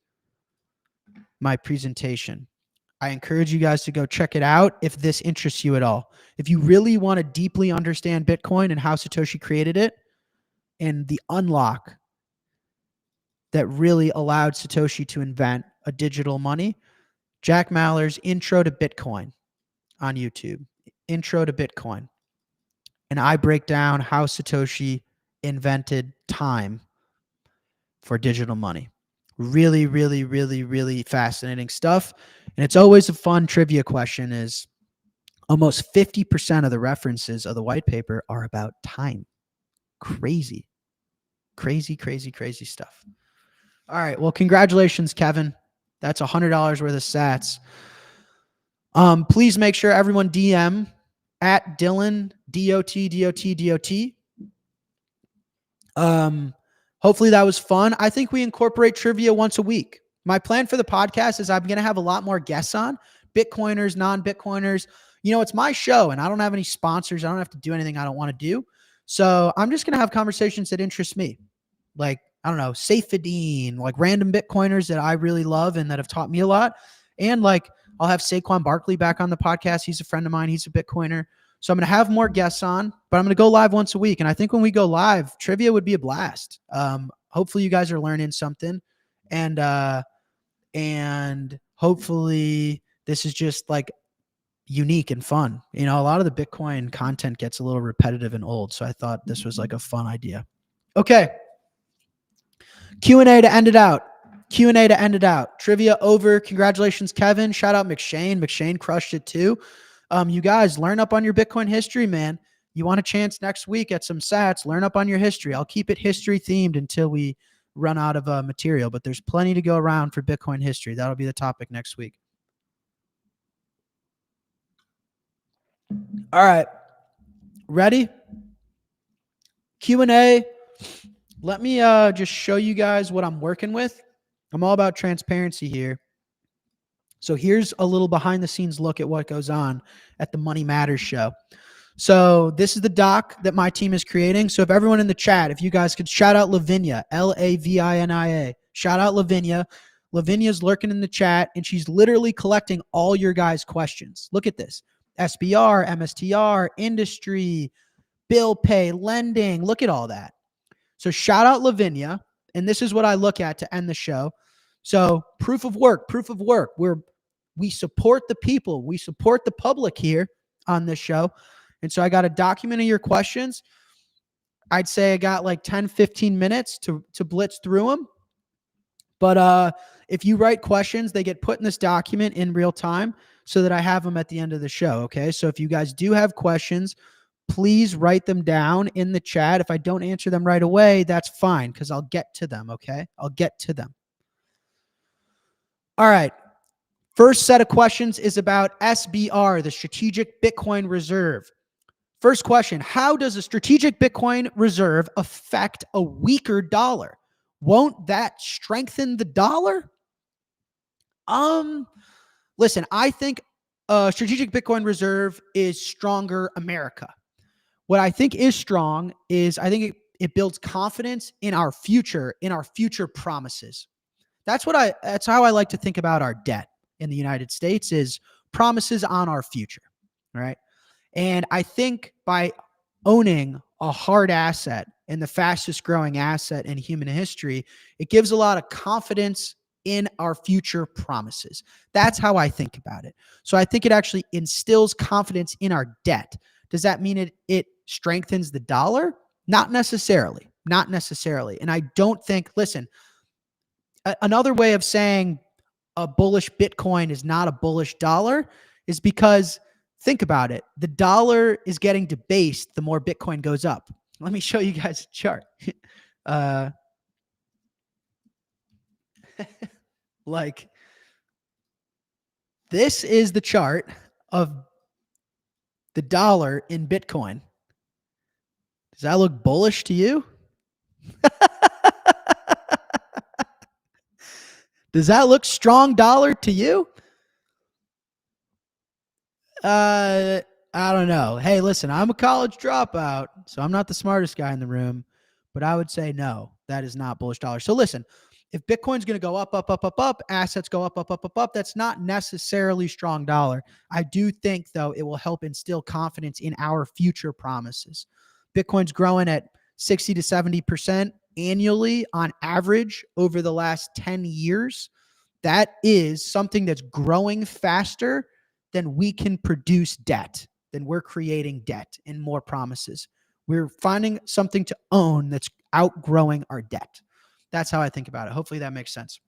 my presentation. I encourage you guys to go check it out if this interests you at all. If you really want to deeply understand Bitcoin and how Satoshi created it and the unlock that really allowed Satoshi to invent a digital money, Jack Maller's Intro to Bitcoin on YouTube. Intro to Bitcoin. And I break down how Satoshi invented time for digital money. Really, really, really, really fascinating stuff. And it's always a fun trivia question is almost 50% of the references of the white paper are about time. Crazy, crazy, crazy, crazy stuff. All right. Well, congratulations, Kevin. That's $100 worth of sats. Please make sure everyone DM at Dylan, D-O-T. Hopefully that was fun. I think we incorporate trivia once a week. My plan for the podcast is I'm going to have a lot more guests on, Bitcoiners, non-Bitcoiners. It's my show and I don't have any sponsors. I don't have to do anything I don't want to do. So I'm just going to have conversations that interest me. Like, I don't know, Saifedean, like random Bitcoiners that I really love and that have taught me a lot. And like, I'll have Saquon Barkley back on the podcast. He's a friend of mine. He's a Bitcoiner. So I'm going to have more guests on, but I'm going to go live once a week. And I think when we go live, trivia would be a blast. Hopefully you guys are learning something, and hopefully this is just like unique and fun. A lot of the Bitcoin content gets a little repetitive and old. So I thought this was like a fun idea. Okay. Q&A to end it out. Trivia over. Congratulations, Kevin. Shout out McShane. McShane crushed it too. You guys learn up on your Bitcoin history, man. You want a chance next week at some sats, learn up on your history. I'll keep it history themed until we run out of material, but there's plenty to go around for Bitcoin history. That'll be the topic next week. All right. Ready? Q&A. Let me just show you guys what I'm working with. I'm all about transparency here. So here's a little behind the scenes look at what goes on at the Money Matters show. So this is the doc that my team is creating. So if everyone in the chat, if you guys could shout out Lavinia, Lavinia, shout out Lavinia. Lavinia's lurking in the chat and she's literally collecting all your guys' questions. Look at this. SBR, MSTR, industry, bill pay, lending. Look at all that. So shout out Lavinia. And this is what I look at to end the show. So proof of work. We support the people. We support the public here on this show. And so I got a document of your questions. I'd say I got like 10, 15 minutes to blitz through them. But if you write questions, they get put in this document in real time so that I have them at the end of the show. Okay. So if you guys do have questions, please write them down in the chat. If I don't answer them right away, that's fine because I'll get to them. Okay. I'll get to them. All right. First set of questions is about SBR, the Strategic Bitcoin Reserve. First question, how does a strategic Bitcoin reserve affect a weaker dollar? Won't that strengthen the dollar? Listen, I think a strategic Bitcoin reserve is stronger America. What I think is strong is I think it builds confidence in our future promises. That's how I like to think about our debt in the United States is promises on our future, right? And I think by owning a hard asset and the fastest growing asset in human history, it gives a lot of confidence in our future promises. That's how I think about it. So I think it actually instills confidence in our debt. Does that mean it strengthens the dollar? Not necessarily. Not necessarily. And I don't think, listen, another way of saying a bullish Bitcoin is not a bullish dollar is because think about it. The dollar is getting debased the more Bitcoin goes up. Let me show you guys a chart. Like this is the chart of the dollar in Bitcoin. Does that look bullish to you? Does that look strong dollar to you? I don't know. Hey, listen, I'm a college dropout, so I'm not the smartest guy in the room, but I would say no, that is not bullish dollar. So listen, if Bitcoin's going to go up, assets go up, that's not necessarily strong dollar. I do think, though, it will help instill confidence in our future promises. Bitcoin's growing at 60 to 70% annually on average over the last 10 years. That is something that's growing faster than we can produce debt, then we're creating debt and more promises. We're finding something to own that's outgrowing our debt. That's how I think about it. Hopefully that makes sense.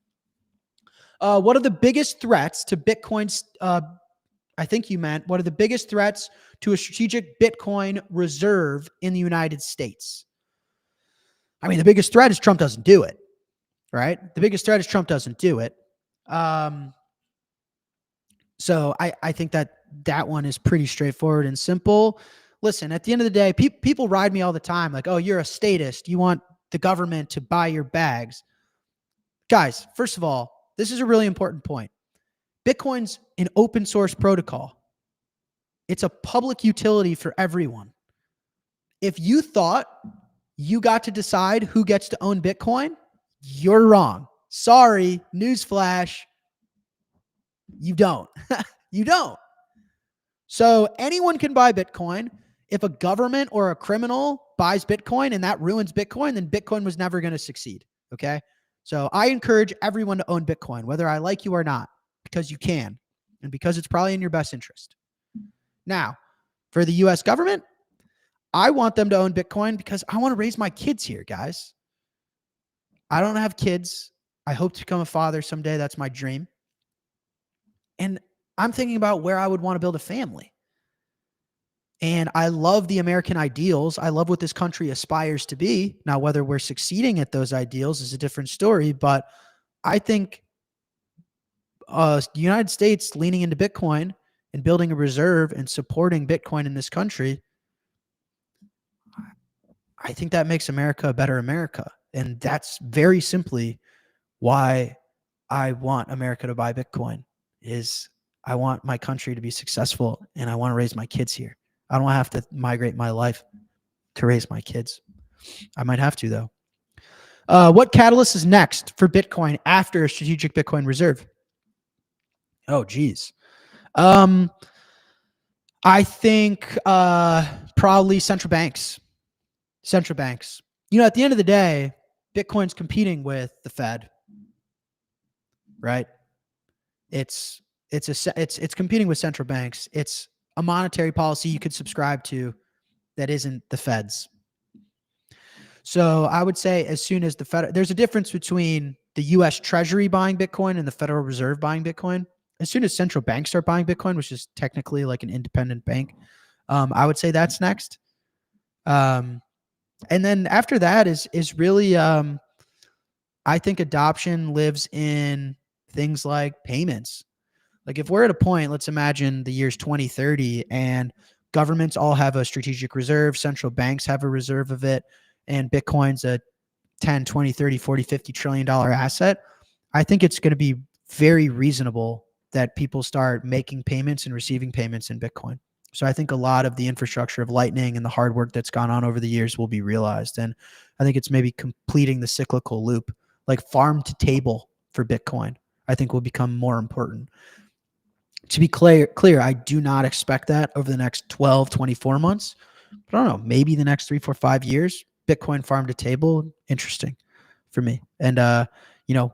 What are the biggest threats to Bitcoin's, I think you meant, what are the biggest threats to a strategic Bitcoin reserve in the United States? I mean, the biggest threat is Trump doesn't do it, right? The biggest threat is Trump doesn't do it. So I think that one is pretty straightforward and simple. Listen, at the end of the day, people ride me all the time like, oh, you're a statist. You want the government to buy your bags. Guys, first of all, this is a really important point. Bitcoin's an open source protocol. It's a public utility for everyone. If you thought you got to decide who gets to own Bitcoin, you're wrong. Sorry, newsflash. You don't. You don't. So anyone can buy Bitcoin. If a government or a criminal buys Bitcoin and that ruins Bitcoin, then Bitcoin was never going to succeed. Okay. So I encourage everyone to own Bitcoin, whether I like you or not, because you can, and because it's probably in your best interest. Now, for the US government, I want them to own Bitcoin because I want to raise my kids here, guys. I don't have kids. I hope to become a father someday. That's my dream. And I'm thinking about where I would want to build a family. And I love the American ideals. I love what this country aspires to be. Now, whether we're succeeding at those ideals is a different story, but I think the United States leaning into Bitcoin and building a reserve and supporting Bitcoin in this country, I think that makes America a better America. And that's very simply why I want America to buy Bitcoin. Is I want my country to be successful and I want to raise my kids here. I don't have to migrate my life to raise my kids. I might have to, though. What catalyst is next for Bitcoin after a strategic Bitcoin reserve? Oh, geez. I I think probably central banks. Central banks. You know, at the end of the day, Bitcoin's competing with the Fed, right? It's competing with central banks. It's a monetary policy you could subscribe to that isn't the Fed's. So I would say as soon as the Fed, there's a difference between the U.S. Treasury buying Bitcoin and the Federal Reserve buying Bitcoin. As soon as central banks start buying Bitcoin, which is technically like an independent bank, I would say that's next. And then after that is really, I think adoption lives in things like payments. Like if we're at a point, let's imagine the year's 2030 and governments all have a strategic reserve, central banks have a reserve of it, and Bitcoin's a 10, 20, 30, 40, 50 trillion dollar asset. I think it's going to be very reasonable that people start making payments and receiving payments in Bitcoin. So I think a lot of the infrastructure of Lightning and the hard work that's gone on over the years will be realized. And I think it's maybe completing the cyclical loop, like farm to table for Bitcoin, I think will become more important. To be clear, I do not expect that over the next 12, 24 months. But I don't know, maybe the next 3, 4, 5 years, Bitcoin farm to table, interesting for me. And, you know,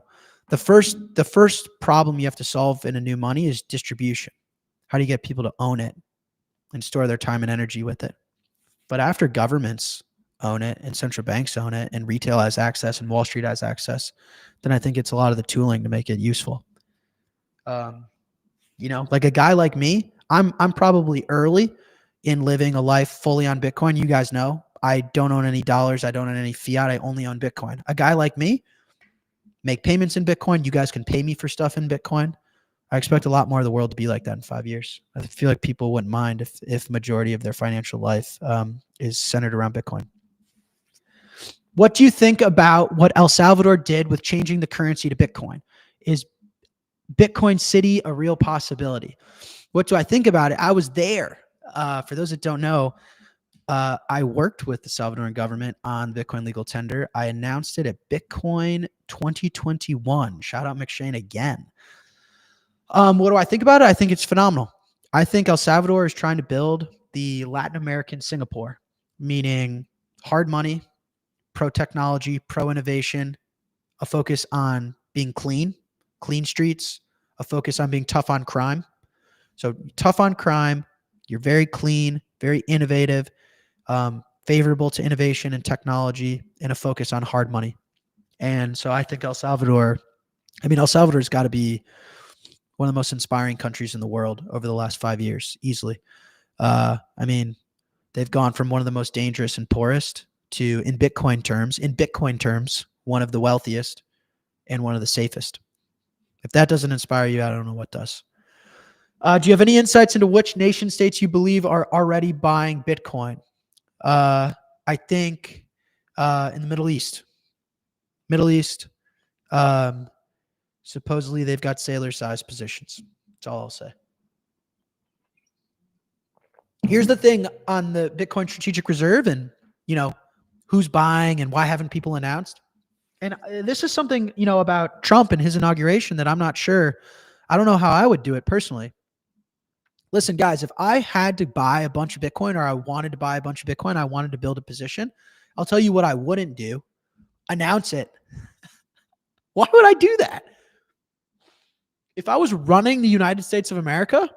the first problem you have to solve in a new money is distribution. How do you get people to own it and store their time and energy with it? But after governments own it and central banks own it and retail has access and Wall Street has access, then I think it's a lot of the tooling to make it useful. You know, like a guy like me, I'm probably early in living a life fully on Bitcoin. You guys know I don't own any dollars. I don't own any fiat. I only own Bitcoin. A guy like me, make payments in Bitcoin. You guys can pay me for stuff in Bitcoin. I expect a lot more of the world to be like that in 5 years. I feel like people wouldn't mind if majority of their financial life is centered around Bitcoin. What do you think about what El Salvador did with changing the currency to Bitcoin? Is Bitcoin City a real possibility? What do I think about it? I was there. For those that don't know, I worked with the Salvadoran government on Bitcoin legal tender. I announced it at Bitcoin 2021. Shout out McShane again. What do I think about it? I think it's phenomenal. I think El Salvador is trying to build the Latin American Singapore, meaning hard money, pro technology, pro innovation, a focus on being clean streets, a focus on being tough on crime. So tough on crime, you're very clean, very innovative, favorable to innovation and technology, and a focus on hard money. And so I think El Salvador's got to be one of the most inspiring countries in the world over the last 5 years, easily. I mean, they've gone from one of the most dangerous and poorest to, in Bitcoin terms, one of the wealthiest and one of the safest. If that doesn't inspire you, I don't know what does. Do you have any insights into which nation states you believe are already buying Bitcoin? I think in the Middle East. Supposedly they've got Saylor-sized positions. That's all I'll say. Here's the thing on the Bitcoin Strategic Reserve and, you know, who's buying and why haven't people announced? And this is something, you know, about Trump and his inauguration that I'm not sure. I don't know how I would do it personally. Listen, guys, if I had to buy a bunch of Bitcoin or I wanted to buy a bunch of Bitcoin, I wanted to build a position, I'll tell you what I wouldn't do. Announce it. Why would I do that? If I was running the United States of America,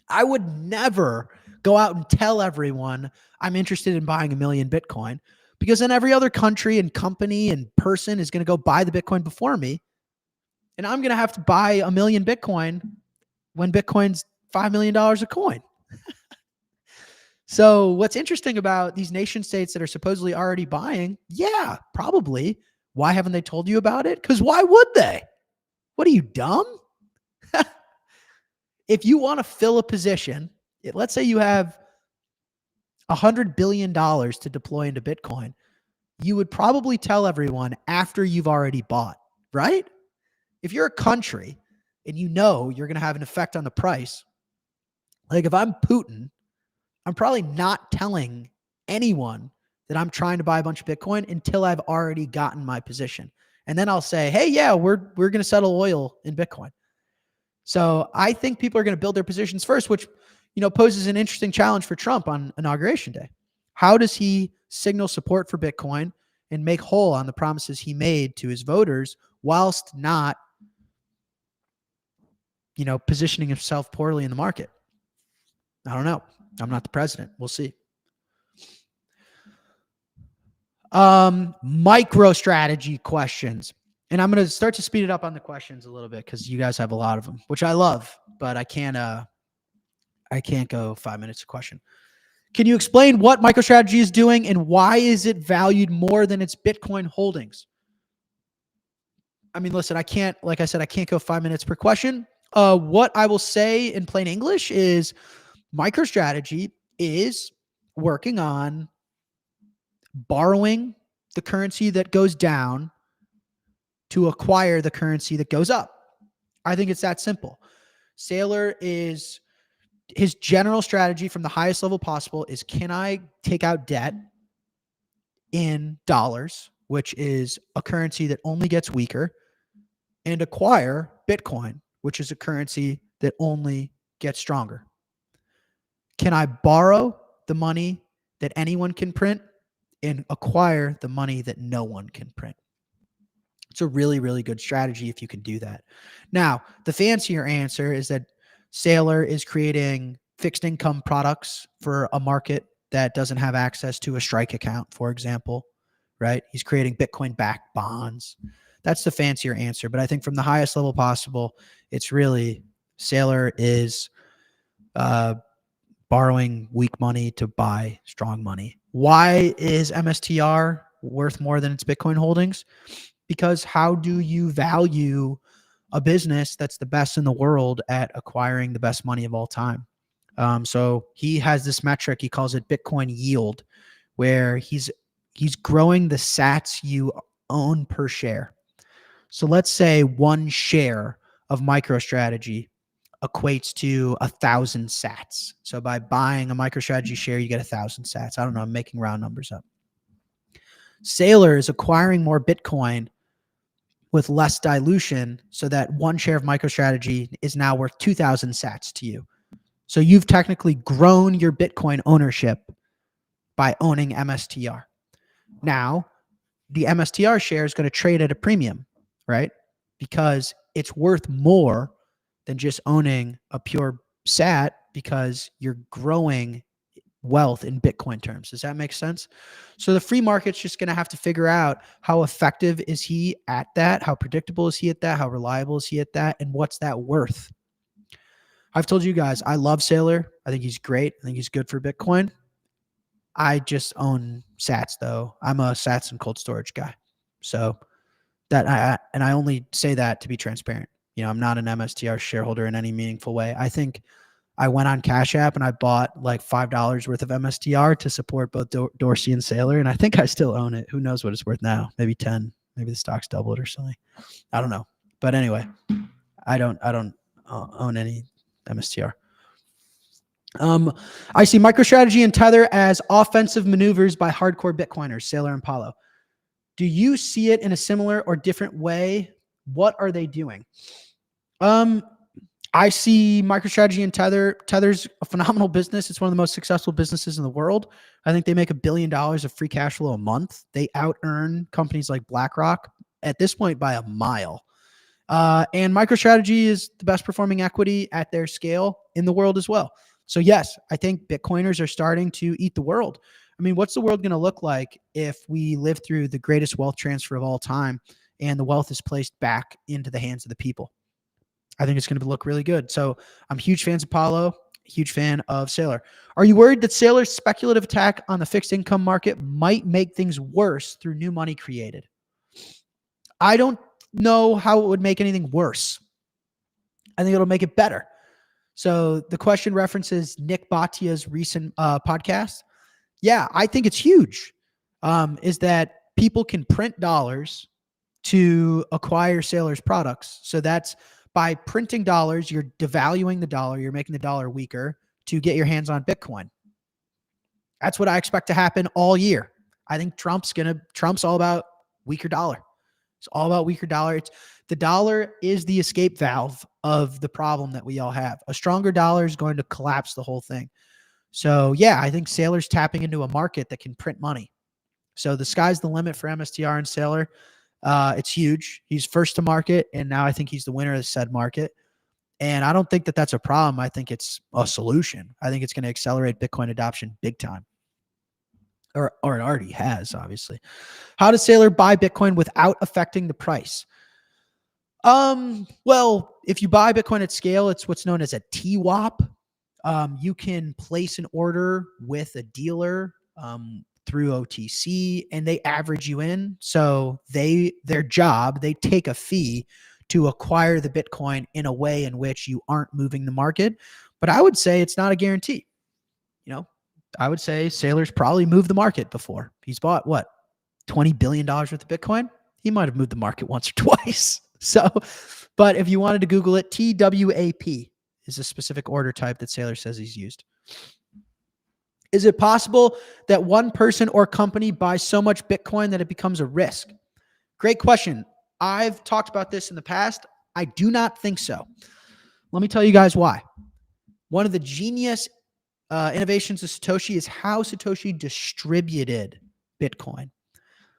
I would never go out and tell everyone I'm interested in buying 1 million Bitcoin, because then every other country and company and person is going to go buy the Bitcoin before me. And I'm going to have to buy 1 million Bitcoin when Bitcoin's $5 million a coin. So what's interesting about these nation states that are supposedly already buying? Yeah, probably. Why haven't they told you about it? Because why would they? What are you, dumb? If you want to fill a position, let's say you have $100 billion to deploy into Bitcoin, you would probably tell everyone after you've already bought, right? If you're a country and you know you're going to have an effect on the price, like if I'm Putin, I'm probably not telling anyone that I'm trying to buy a bunch of Bitcoin until I've already gotten my position. And then I'll say, hey, yeah, we're going to settle oil in Bitcoin. So I think people are going to build their positions first, which, poses an interesting challenge for Trump on Inauguration Day. How does he signal support for Bitcoin and make whole on the promises he made to his voters whilst not, positioning himself poorly in the market? I don't know. I'm not the president. We'll see. MicroStrategy questions. And I'm going to start to speed it up on the questions a little bit because you guys have a lot of them, which I love, but I can't go 5 minutes a question. Can you explain what MicroStrategy is doing and why is it valued more than its Bitcoin holdings? I mean, listen, like I said, I can't go 5 minutes per question. What I will say in plain English is MicroStrategy is working on borrowing the currency that goes down to acquire the currency that goes up. I think it's that simple. Saylor is, his general strategy from the highest level possible is, can I take out debt in dollars, which is a currency that only gets weaker, and acquire Bitcoin, which is a currency that only gets stronger? Can I borrow the money that anyone can print and acquire the money that no one can print? It's a really, really good strategy if you can do that. Now, the fancier answer is that Saylor is creating fixed income products for a market that doesn't have access to a Strike account, for example, right? He's creating Bitcoin-backed bonds. That's the fancier answer. But I think from the highest level possible, it's really Saylor is borrowing weak money to buy strong money. Why is MSTR worth more than its Bitcoin holdings? Because how do you value a business that's the best in the world at acquiring the best money of all time? So he has this metric, he calls it Bitcoin yield, where he's growing the sats you own per share. So let's say one share of MicroStrategy equates to 1,000 sats. So by buying a MicroStrategy share, you get 1,000 sats. I don't know, I'm making round numbers up. Saylor is acquiring more Bitcoin with less dilution so that one share of MicroStrategy is now worth 2,000 sats to you. So you've technically grown your Bitcoin ownership by owning MSTR. Now, the MSTR share is going to trade at a premium, right? Because it's worth more than just owning a pure sat because you're growing wealth in Bitcoin terms. Does that make sense? So the free market's just going to have to figure out how effective is he at that? How predictable is he at that? How reliable is he at that? And what's that worth? I've told you guys, I love Saylor. I think he's great. I think he's good for Bitcoin. I just own sats though. I'm a sats and cold storage guy. So I only say that to be transparent. I'm not an MSTR shareholder in any meaningful way. I think I went on Cash App and I bought like $5 worth of MSTR to support both Dorsey and Saylor. And I think I still own it. Who knows what it's worth now? Maybe 10, maybe the stock's doubled or something. I don't know. But anyway, I don't own any MSTR. I see MicroStrategy and Tether as offensive maneuvers by hardcore Bitcoiners, Saylor and Paulo. Do you see it in a similar or different way? What are they doing? I see MicroStrategy and Tether. Tether's a phenomenal business. It's one of the most successful businesses in the world. I think they make $1 billion of free cash flow a month. They out-earn companies like BlackRock at this point by a mile. And MicroStrategy is the best performing equity at their scale in the world as well. So yes, I think Bitcoiners are starting to eat the world. I mean, what's the world going to look like if we live through the greatest wealth transfer of all time and the wealth is placed back into the hands of the people? I think it's going to look really good. So I'm huge fans of Paulo, huge fan of Saylor. Are you worried that Saylor's speculative attack on the fixed income market might make things worse through new money created? I don't know how it would make anything worse. I think it'll make it better. So the question references Nick Bhatia's recent podcast. Yeah, I think it's huge. Is that people can print dollars to acquire Saylor's products. So that's by printing dollars, you're devaluing the dollar, you're making the dollar weaker to get your hands on Bitcoin. That's what I expect to happen all year. I think Trump's all about weaker dollar. It's all about weaker dollar. The dollar is the escape valve of the problem that we all have. A stronger dollar is going to collapse the whole thing. So yeah, I think Saylor's tapping into a market that can print money. So the sky's the limit for MSTR and Saylor. It's huge. He's first to market, and now I think he's the winner of the said market. And I don't think that that's a problem. I think it's a solution. I think it's going to accelerate Bitcoin adoption big time. Or it already has, obviously. How does Saylor buy Bitcoin without affecting the price? Well, if you buy Bitcoin at scale, it's what's known as a TWAP. You can place an order with a dealer through OTC, and they average you in. So their job, they take a fee to acquire the Bitcoin in a way in which you aren't moving the market. But I would say it's not a guarantee. I would say Saylor's probably moved the market before. He's bought what? $20 billion worth of Bitcoin. He might have moved the market once or twice. So, but if you wanted to Google it, TWAP is a specific order type that Saylor says he's used. Is it possible that one person or company buys so much Bitcoin that it becomes a risk? Great question. I've talked about this in the past. I do not think so. Let me tell you guys why. One of the genius innovations of Satoshi is how Satoshi distributed Bitcoin.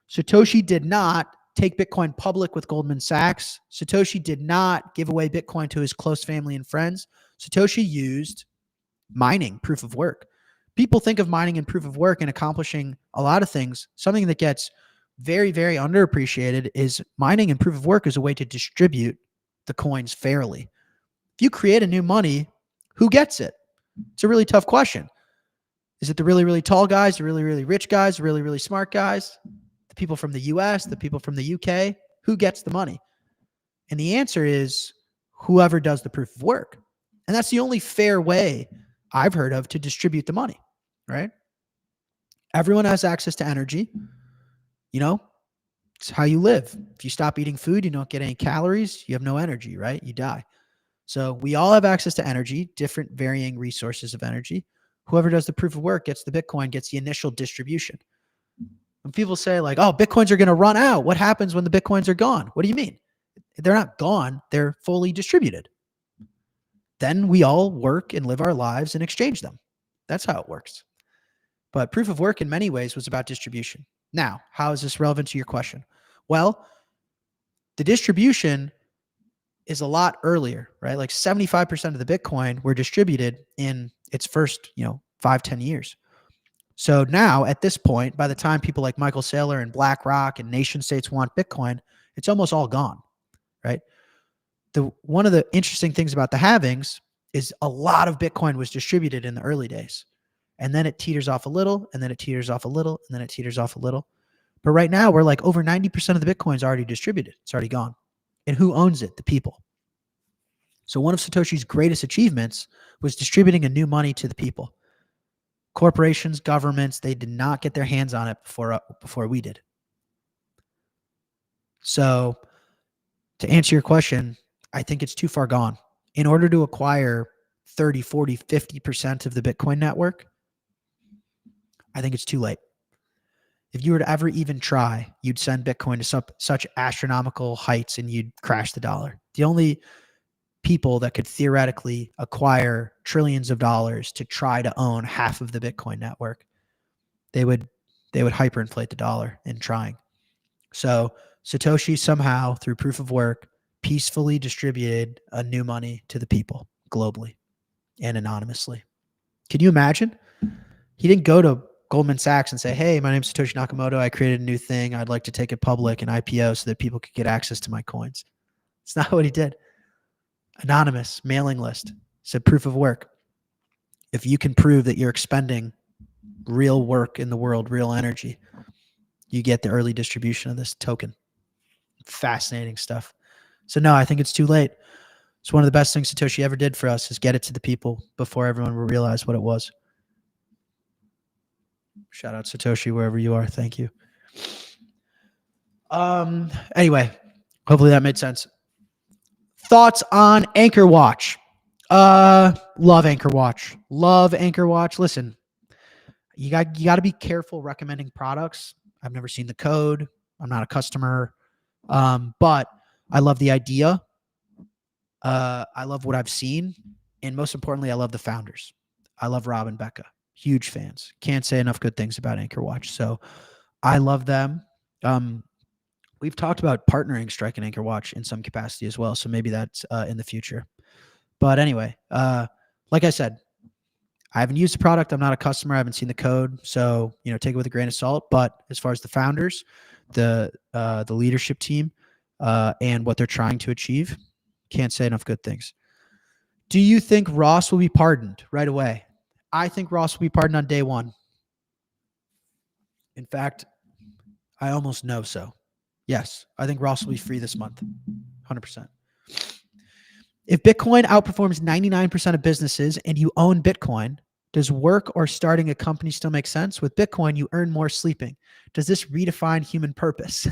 Satoshi did not take Bitcoin public with Goldman Sachs. Satoshi did not give away Bitcoin to his close family and friends. Satoshi used mining, proof of work. People think of mining and proof of work and accomplishing a lot of things. Something that gets very, very underappreciated is mining and proof of work is a way to distribute the coins fairly. If you create a new money, who gets it? It's a really tough question. Is it the really, really tall guys, the really, really rich guys, the really, really smart guys, the people from the US, the people from the UK? Who gets the money? And the answer is whoever does the proof of work. And that's the only fair way I've heard of to distribute the money, right? Everyone has access to energy. It's how you live. If you stop eating food, you don't get any calories, you have no energy, right? You die. So we all have access to energy, different varying resources of energy. Whoever does the proof of work gets the Bitcoin, gets the initial distribution. When people say like, oh, Bitcoins are going to run out, what happens when the Bitcoins are gone? What do you mean? They're not gone. They're fully distributed. Then we all work and live our lives and exchange them. That's how it works. But proof of work in many ways was about distribution. Now, how is this relevant to your question? Well, the distribution is a lot earlier, right? Like 75% of the Bitcoin were distributed in its first, 5-10 years. So now at this point, by the time people like Michael Saylor and BlackRock and nation states want Bitcoin, it's almost all gone, right? One of the interesting things about the halvings is a lot of Bitcoin was distributed in the early days. And then it teeters off a little, and then it teeters off a little, and then it teeters off a little. But right now we're like over 90% of the Bitcoin is already distributed. It's already gone. And who owns it? The people. So one of Satoshi's greatest achievements was distributing a new money to the people. Corporations, governments, they did not get their hands on it before we did. So to answer your question, I think it's too far gone. In order to acquire 30, 40, 50% of the Bitcoin network, I think it's too late. If you were to ever even try, you'd send Bitcoin to such astronomical heights and you'd crash the dollar. The only people that could theoretically acquire trillions of dollars to try to own half of the Bitcoin network, they would hyperinflate the dollar in trying. So Satoshi somehow, through proof of work, peacefully distributed a new money to the people globally and anonymously. Can you imagine? He didn't go to Goldman Sachs and say, hey, my name's Satoshi Nakamoto. I created a new thing. I'd like to take it public and IPO so that people could get access to my coins. It's not what he did. Anonymous, mailing list, said proof of work. If you can prove that you're expending real work in the world, real energy, you get the early distribution of this token. Fascinating stuff. So no, I think it's too late. It's one of the best things Satoshi ever did for us is get it to the people before everyone will realize what it was. Shout out Satoshi wherever you are. Thank you. Anyway, hopefully that made sense. Thoughts on Anchor Watch? Love Anchor Watch. Love Anchor Watch. Listen, you got to be careful recommending products. I've never seen the code. I'm not a customer. But I love the idea. I love what I've seen. And most importantly, I love the founders. I love Rob and Becca. Huge fans. Can't say enough good things about Anchor Watch. So I love them. We've talked about partnering Strike and Anchor Watch in some capacity as well. So maybe that's in the future. But anyway, like I said, I haven't used the product. I'm not a customer. I haven't seen the code. So, take it with a grain of salt. But as far as the founders, the leadership team, and what they're trying to achieve, can't say enough good things. Do you think Ross will be pardoned right away? I think Ross will be pardoned on day one. In fact, I almost know so. Yes, I think Ross will be free this month. 100%. If Bitcoin outperforms 99% of businesses and you own Bitcoin, does work or starting a company still make sense? With Bitcoin, you earn more sleeping. Does this redefine human purpose?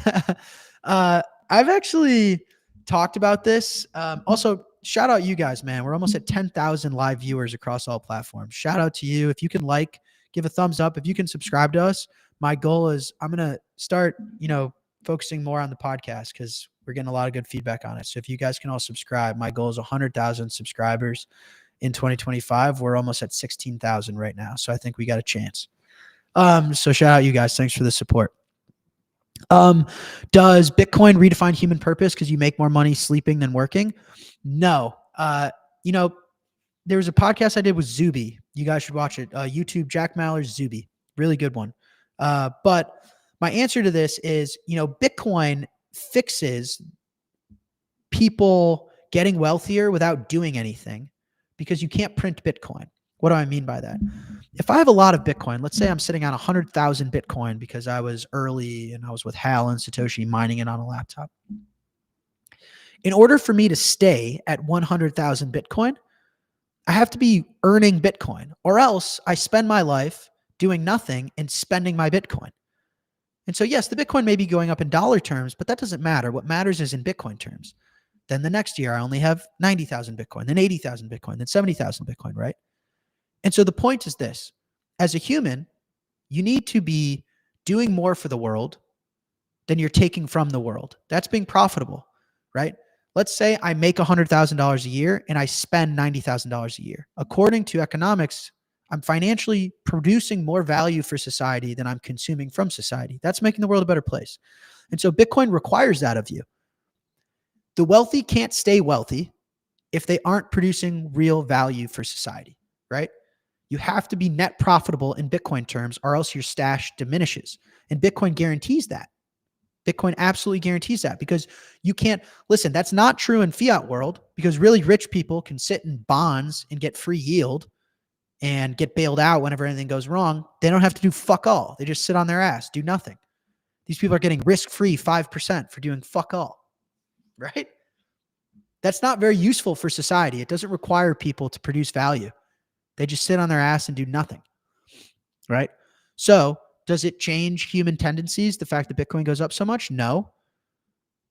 I've actually talked about this. Also, shout out you guys, man. We're almost at 10,000 live viewers across all platforms. Shout out to you. If you can give a thumbs up. If you can subscribe to us, my goal is I'm going to start, focusing more on the podcast because we're getting a lot of good feedback on it. So if you guys can all subscribe, my goal is 100,000 subscribers in 2025. We're almost at 16,000 right now. So I think we got a chance. So shout out you guys. Thanks for the support. Does Bitcoin redefine human purpose because you make more money sleeping than working? No. There was a podcast I did with Zuby. You guys should watch it. YouTube, Jack Maller's Zuby. Really good one. But my answer to this is, Bitcoin fixes people getting wealthier without doing anything because you can't print Bitcoin. What do I mean by that? If I have a lot of Bitcoin, let's say I'm sitting on 100,000 Bitcoin because I was early and I was with Hal and Satoshi mining it on a laptop. In order for me to stay at 100,000 Bitcoin, I have to be earning Bitcoin, or else I spend my life doing nothing and spending my Bitcoin. And so, yes, the Bitcoin may be going up in dollar terms, but that doesn't matter. What matters is in Bitcoin terms. Then the next year, I only have 90,000 Bitcoin, then 80,000 Bitcoin, then 70,000 Bitcoin, right? And so the point is this. As a human, you need to be doing more for the world than you're taking from the world. That's being profitable, right? Let's say I make $100,000 a year and I spend $90,000 a year. According to economics, I'm financially producing more value for society than I'm consuming from society. That's making the world a better place. And so Bitcoin requires that of you. The wealthy can't stay wealthy if they aren't producing real value for society, right? You have to be net profitable in Bitcoin terms or else your stash diminishes. And Bitcoin guarantees that. Bitcoin absolutely guarantees that because you can't, listen, that's not true in fiat world because really rich people can sit in bonds and get free yield and get bailed out whenever anything goes wrong. They don't have to do fuck all. They just sit on their ass, do nothing. These people are getting risk-free 5% for doing fuck all, right? That's not very useful for society. It doesn't require people to produce value. They just sit on their ass and do nothing, right? So does it change human tendencies, the fact that Bitcoin goes up so much? No,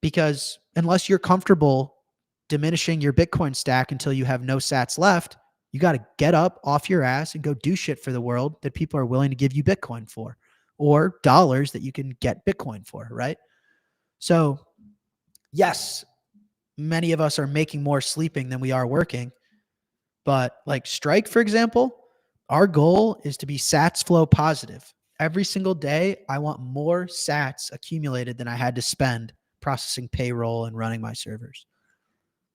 because unless you're comfortable diminishing your Bitcoin stack until you have no sats left, you got to get up off your ass and go do shit for the world that people are willing to give you Bitcoin for, or dollars that you can get Bitcoin for, right? So yes, many of us are making more sleeping than we are working. But like Strike, for example, our goal is to be sats flow positive. Every single day, I want more sats accumulated than I had to spend processing payroll and running my servers.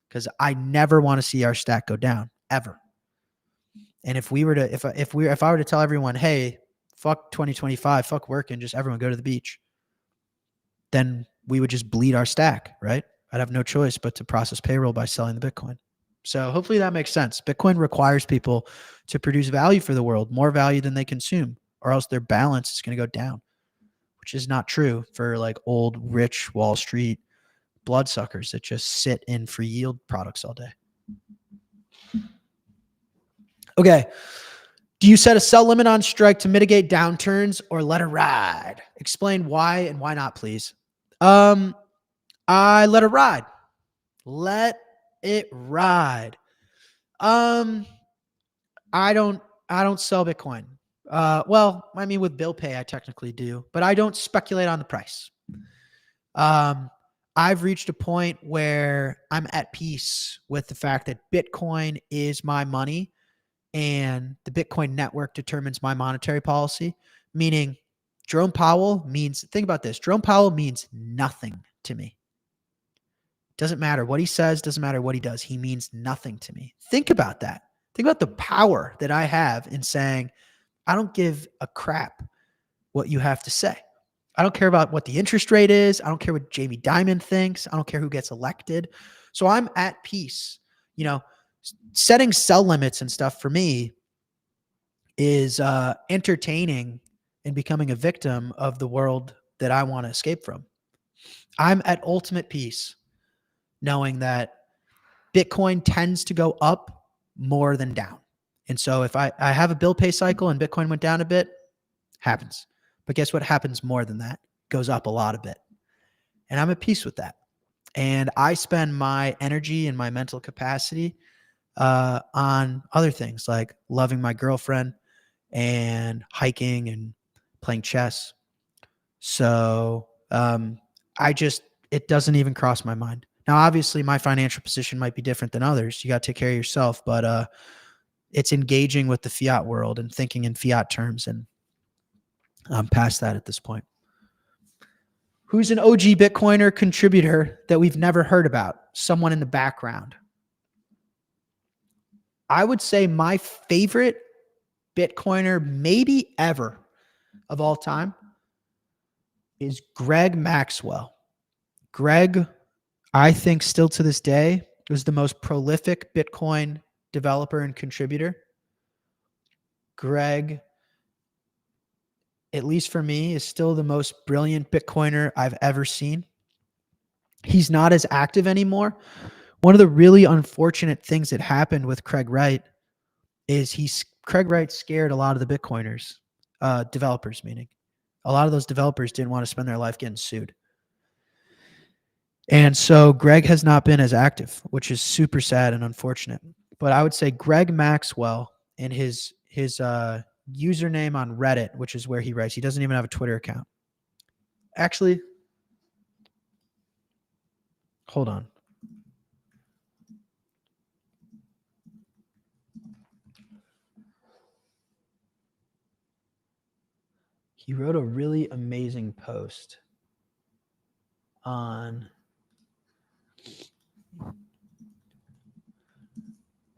Because I never want to see our stack go down, ever. And if I were to tell everyone, hey, fuck 2025, fuck working, just everyone go to the beach, then we would just bleed our stack, right? I'd have no choice but to process payroll by selling the Bitcoin. So hopefully that makes sense. Bitcoin requires people to produce value for the world, more value than they consume, or else their balance is going to go down, which is not true for like old, rich Wall Street bloodsuckers that just sit in free yield products all day. Okay. Do you set a sell limit on Strike to mitigate downturns or let it ride? Explain why and why not, please. I let it ride. Let it ride. I don't sell Bitcoin. Well, I mean, with bill pay, I technically do, but I don't speculate on the price. I've reached a point where I'm at peace with the fact that Bitcoin is my money and the Bitcoin network determines my monetary policy, meaning Jerome Powell means, think about this, Jerome Powell means nothing to me. Doesn't matter what he says, doesn't matter what he does. He means nothing to me. Think about that. Think about the power that I have in saying, I don't give a crap what you have to say. I don't care about what the interest rate is. I don't care what Jamie Dimon thinks. I don't care who gets elected. So I'm at peace. You know, setting sell limits and stuff for me is entertaining and becoming a victim of the world that I want to escape from. I'm at ultimate peace knowing that Bitcoin tends to go up more than down. And so if I have a bill pay cycle and Bitcoin went down a bit, happens. But guess what happens more than that? Goes up a lot a bit. And I'm at peace with that. And I spend my energy and my mental capacity on other things like loving my girlfriend and hiking and playing chess. So it doesn't even cross my mind. Now, obviously, my financial position might be different than others. You got to take care of yourself, but it's engaging with the fiat world and thinking in fiat terms. And I'm past that at this point. Who's an OG Bitcoiner contributor that we've never heard about? Someone in the background. I would say my favorite Bitcoiner, maybe ever of all time, is Greg Maxwell. Greg, I think still to this day, was the most prolific Bitcoin developer and contributor. Greg, at least for me, is still the most brilliant Bitcoiner I've ever seen. He's not as active anymore. One of the really unfortunate things that happened with Craig Wright is Craig Wright scared a lot of the Bitcoiners, developers meaning. A lot of those developers didn't want to spend their life getting sued. And so Greg has not been as active, which is super sad and unfortunate. But I would say Greg Maxwell and his username on Reddit, which is where he writes. He doesn't even have a Twitter account. Actually, hold on. He wrote a really amazing post on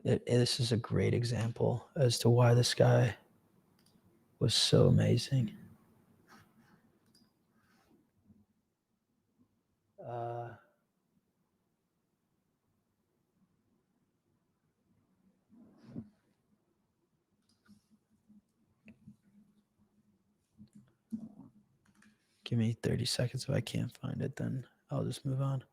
it. This is a great example as to why this guy was so amazing. Give me 30 seconds. If I can't find it, then I'll just move on.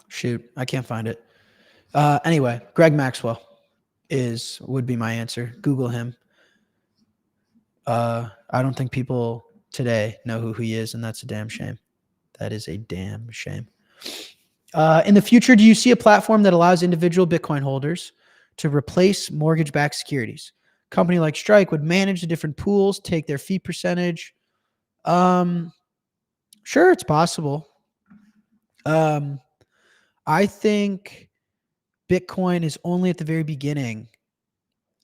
Shoot, I can't find it. Anyway, Greg Maxwell would be my answer. Google him. I don't think people today know who he is, and that's a damn shame. That is a damn shame. In the future, do you see a platform that allows individual Bitcoin holders to replace mortgage-backed securities? A company like Strike would manage the different pools, take their fee percentage. Sure, it's possible. I think Bitcoin is only at the very beginning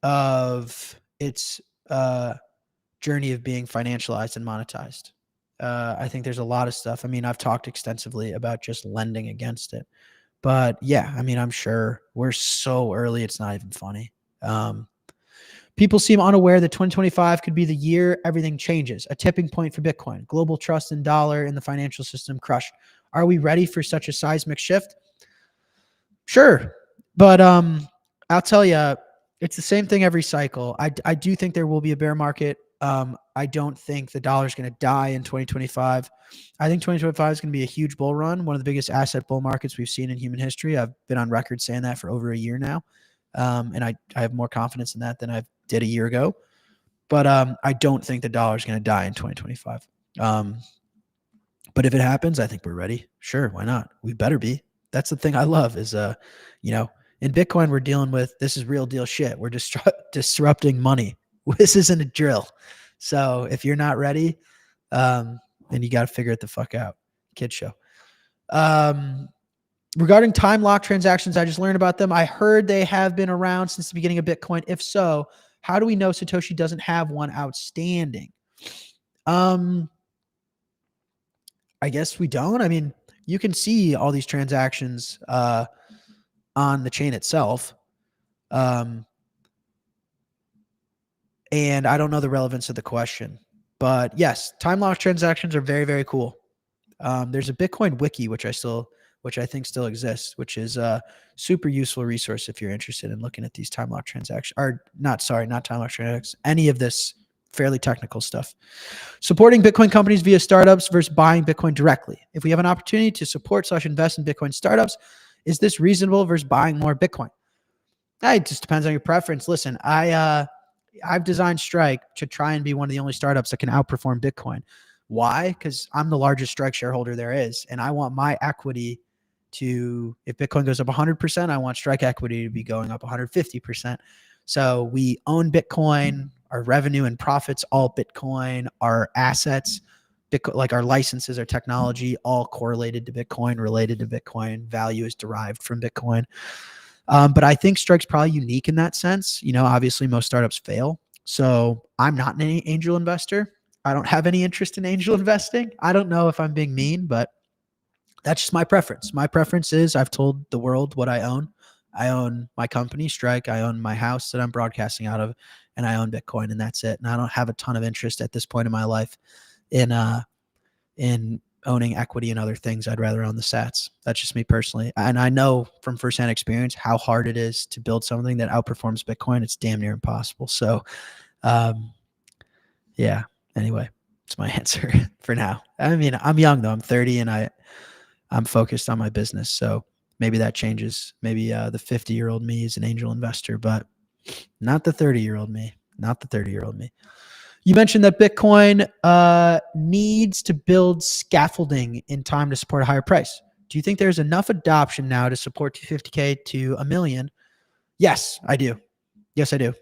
of its journey of being financialized and monetized. I think there's a lot of stuff. I mean, I've talked extensively about just lending against it. But yeah, I mean, I'm sure we're so early, it's not even funny. People seem unaware that 2025 could be the year everything changes. A tipping point for Bitcoin. Global trust in dollar in the financial system crushed. Are we ready for such a seismic shift? Sure. But I'll tell you, it's the same thing every cycle. I do think there will be a bear market. I don't think the dollar is going to die in 2025. I think 2025 is going to be a huge bull run, one of the biggest asset bull markets we've seen in human history. I've been on record saying that for over a year now. And I have more confidence in that than I did a year ago. But I don't think the dollar is going to die in 2025. But if it happens, I think we're ready. Sure, why not? We better be. That's the thing I love is, in Bitcoin, we're dealing with, this is real deal shit. We're disrupting money. This isn't a drill. So if you're not ready, then you got to figure it the fuck out. Kid show. Regarding time lock transactions, I just learned about them. I heard they have been around since the beginning of Bitcoin. If so, how do we know Satoshi doesn't have one outstanding? I guess we don't. I mean, you can see all these transactions on the chain itself. And I don't know the relevance of the question. But yes, time lock transactions are very, very cool. There's a Bitcoin wiki, which I think still exists, which is a super useful resource if you're interested in looking at these time lock transactions. Or not time lock transactions, any of this fairly technical stuff. Supporting Bitcoin companies via startups versus buying Bitcoin directly. If we have an opportunity to support/invest in Bitcoin startups, is this reasonable versus buying more Bitcoin? It just depends on your preference. Listen, I've designed Strike to try and be one of the only startups that can outperform Bitcoin. Why? Because I'm the largest Strike shareholder there is, and I want my equity to, if Bitcoin goes up 100%, I want Strike equity to be going up 150%. So we own Bitcoin, our revenue and profits, all Bitcoin, our assets, Bitcoin, like our licenses, our technology, all correlated to Bitcoin, related to Bitcoin, value is derived from Bitcoin. But I think Strike's probably unique in that sense. Obviously most startups fail. So I'm not an angel investor. I don't have any interest in angel investing. I don't know if I'm being mean, but that's just my preference. My preference is I've told the world what I own. I own my company, Strike. I own my house that I'm broadcasting out of, and I own Bitcoin, and that's it. And I don't have a ton of interest at this point in my life in owning equity and other things. I'd rather own the sats. That's just me personally. And I know from firsthand experience how hard it is to build something that outperforms Bitcoin. It's damn near impossible. So, yeah. Anyway, it's my answer for now. I mean, I'm young though. I'm 30 and I'm focused on my business. So maybe that changes. Maybe the 50-year-old me is an angel investor, but not the 30-year-old me. Not the 30-year-old me. You mentioned that Bitcoin needs to build scaffolding in time to support a higher price. Do you think there's enough adoption now to support 250K to $1 million? Yes, I do. Yes, I do.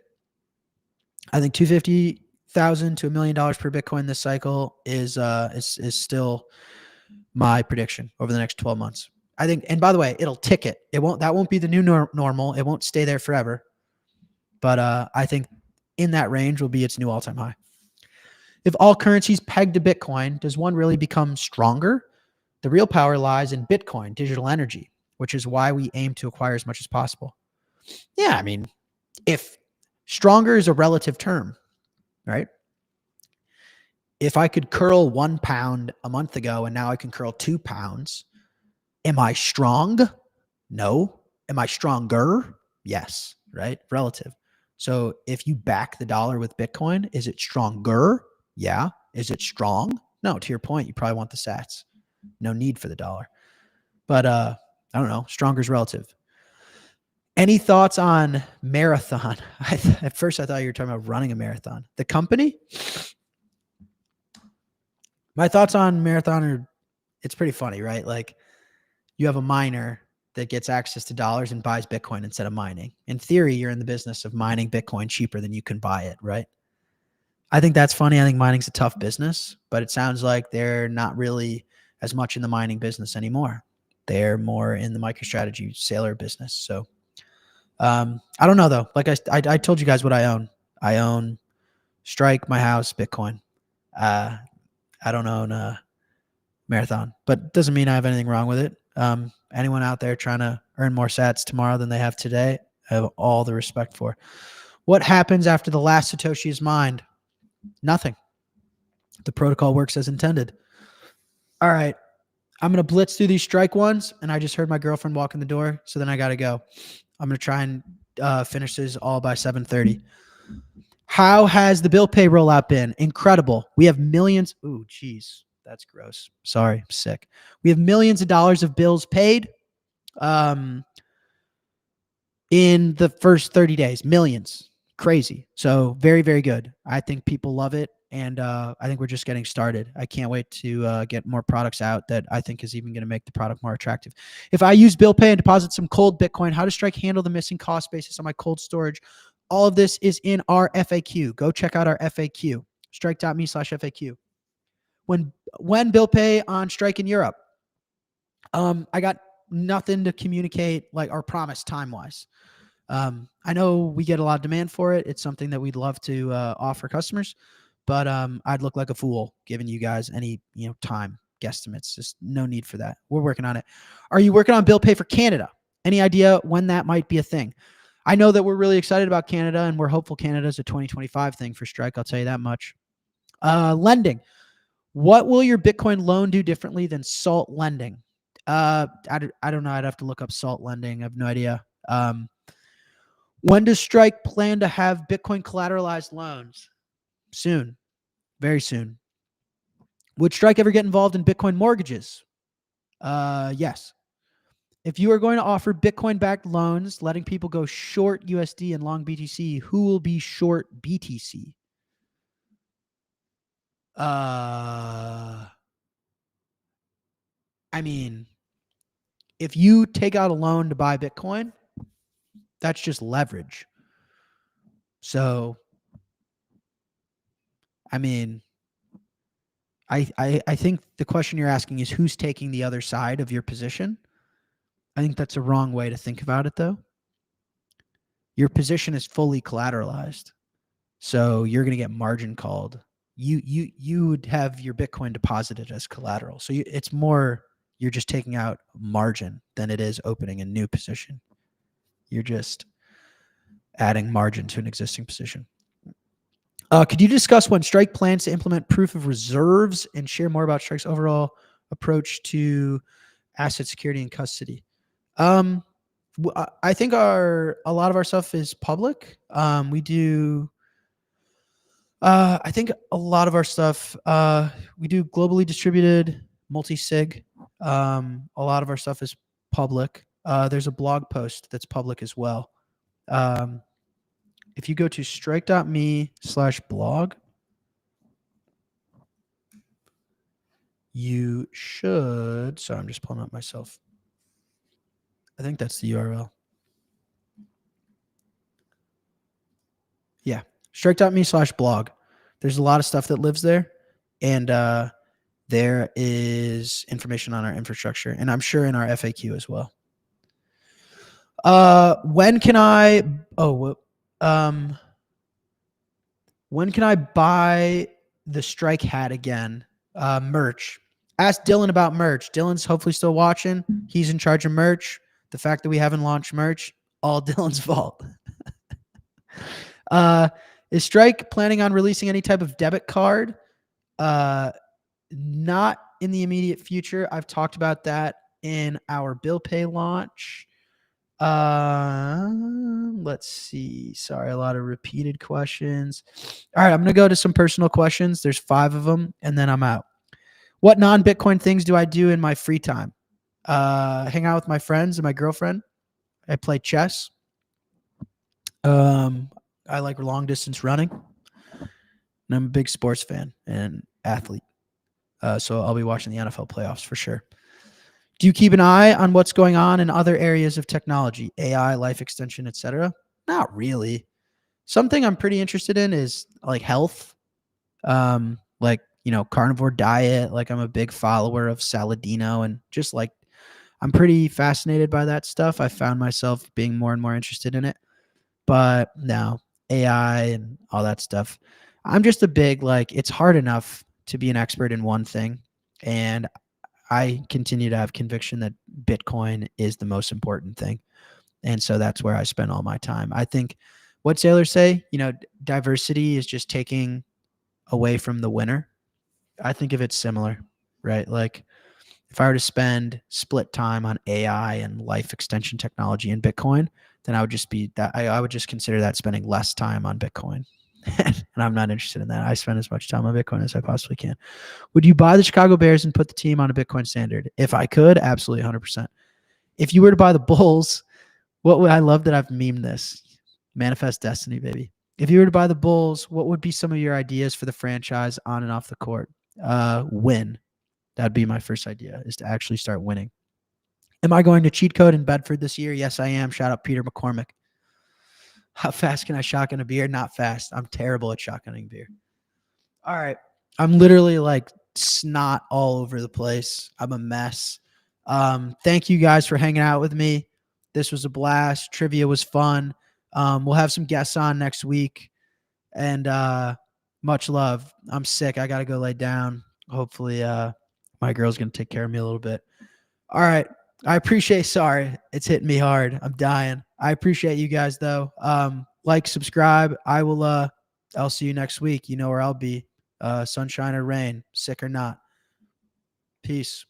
I think $250,000 to $1 million per Bitcoin this cycle is still my prediction over the next 12 months. I think, and by the way, it'll tick it. That won't be the new normal. It won't stay there forever. But I think in that range will be its new all-time high. If all currencies pegged to Bitcoin, does one really become stronger? The real power lies in Bitcoin, digital energy, which is why we aim to acquire as much as possible. Yeah, I mean, if stronger is a relative term, right? If I could curl 1 pound a month ago and now I can curl 2 pounds, am I strong? No. Am I stronger? Yes, right? Relative. So if you back the dollar with Bitcoin, is it stronger? Yeah. Is it strong? No. To your point, you probably want the sats. No need for the dollar. But I don't know. Stronger is relative. Any thoughts on Marathon? At first, I thought you were talking about running a marathon. The company? My thoughts on Marathon are, it's pretty funny, right? Like you have a miner that gets access to dollars and buys Bitcoin instead of mining. In theory, you're in the business of mining Bitcoin cheaper than you can buy it, right? I think that's funny. I think mining's a tough business, but it sounds like they're not really as much in the mining business anymore. They're more in the MicroStrategy Saylor business. So I don't know though. Like I told you guys what I own. I own Strike, my house, Bitcoin. I don't own Marathon, but doesn't mean I have anything wrong with it. Anyone out there trying to earn more sats tomorrow than they have today, I have all the respect for. What happens after the last Satoshi is mined? Nothing. The protocol works as intended. All right. I'm going to blitz through these Strike ones, and I just heard my girlfriend walk in the door, so then I got to go. I'm going to try and finish this all by 7:30. How has the bill pay rollout been? Incredible. We have millions. Ooh, geez. That's gross. Sorry, I'm sick. We have millions of dollars of bills paid in the first 30 days. Millions. crazy. So very, very good. I think people love it. And I think we're just getting started. I can't wait to get more products out that I think is even going to make the product more attractive. If I use bill pay and deposit some cold Bitcoin, how does Strike handle the missing cost basis on my cold storage? All of this is in our FAQ. Go check out our FAQ, strike.me/FAQ. When bill pay on Strike in Europe, I got nothing to communicate like our promise time-wise. I know we get a lot of demand for it. It's something that we'd love to offer customers, but I'd look like a fool giving you guys any time guesstimates. Just no need for that. We're working on it. Are you working on bill pay for Canada? Any idea when that might be a thing? I know that we're really excited about Canada, and we're hopeful Canada is a 2025 thing for Strike. I'll tell you that much. Lending. What will your Bitcoin loan do differently than Salt lending? I don't know. I'd have to look up Salt lending. I have no idea. When does Strike plan to have Bitcoin collateralized loans? Soon. Very soon. Would Strike ever get involved in Bitcoin mortgages? Yes. If you are going to offer Bitcoin-backed loans, letting people go short USD and long BTC, who will be short BTC? I mean, if you take out a loan to buy Bitcoin, that's just leverage. So, I mean, I think the question you're asking is who's taking the other side of your position. I think that's a wrong way to think about it, though. Your position is fully collateralized, so you're going to get margin called. You would have your Bitcoin deposited as collateral, so it's more you're just taking out margin than it is opening a new position. You're just adding margin to an existing position. Could you discuss when Strike plans to implement proof of reserves and share more about Strike's overall approach to asset security and custody? I think a lot of our stuff is public. We do. I think a lot of our stuff we do globally distributed multi-sig. A lot of our stuff is public. There's a blog post that's public as well. If you go to strike.me/blog, you should. Sorry, I'm just pulling up myself. I think that's the URL. Yeah, strike.me/blog. There's a lot of stuff that lives there, and there is information on our infrastructure, and I'm sure in our FAQ as well. When can I? When can I buy the Strike hat again? Merch. Ask Dylan about merch. Dylan's hopefully still watching. He's in charge of merch. The fact that we haven't launched merch, all Dylan's fault. Is Strike planning on releasing any type of debit card? Not in the immediate future. I've talked about that in our bill pay launch. Let's see. Sorry, a lot of repeated questions. All right, I'm going to go to some personal questions. There's 5 of them, and then I'm out. What non-Bitcoin things do I do in my free time? Hang out with my friends and my girlfriend. I play chess. I like long distance running. And I'm a big sports fan and athlete. So I'll be watching the NFL playoffs for sure. Do you keep an eye on what's going on in other areas of technology, AI, life extension, etc.? Not really. Something I'm pretty interested in is like health, like, carnivore diet. Like I'm a big follower of Saladino, and just like I'm pretty fascinated by that stuff. I found myself being more and more interested in it. But no, AI and all that stuff. I'm just a big, it's hard enough to be an expert in one thing. And I continue to have conviction that Bitcoin is the most important thing. And so that's where I spend all my time. I think what Saylor say, diversity is just taking away from the winner. I think of it similar, right? Like if I were to split time on AI and life extension technology and Bitcoin, then I would just I would just consider that spending less time on Bitcoin. And I'm not interested in that. I spend as much time on Bitcoin as I possibly can. Would you buy the Chicago Bears and put the team on a Bitcoin standard? If I could, absolutely 100%. If you were to buy the Bulls, I love that I've memed this. Manifest destiny, baby. if you were to buy the Bulls, what would be some of your ideas for the franchise on and off the court? Win. That'd be my first idea, is to actually start winning. Am I going to cheat code in Bedford this year? Yes, I am. Shout out Peter McCormick. How fast can I shotgun a beer? Not fast. I'm terrible at shotgunning beer. All right. I'm literally like snot all over the place. I'm a mess. Thank you guys for hanging out with me. This was a blast. Trivia was fun. We'll have some guests on next week. And much love. I'm sick. I got to go lay down. Hopefully my girl's going to take care of me a little bit. All right. I appreciate, sorry, it's hitting me hard. I'm dying. I appreciate you guys though. Like, subscribe. I'll see you next week. You know where I'll be. Sunshine or rain, sick or not. Peace.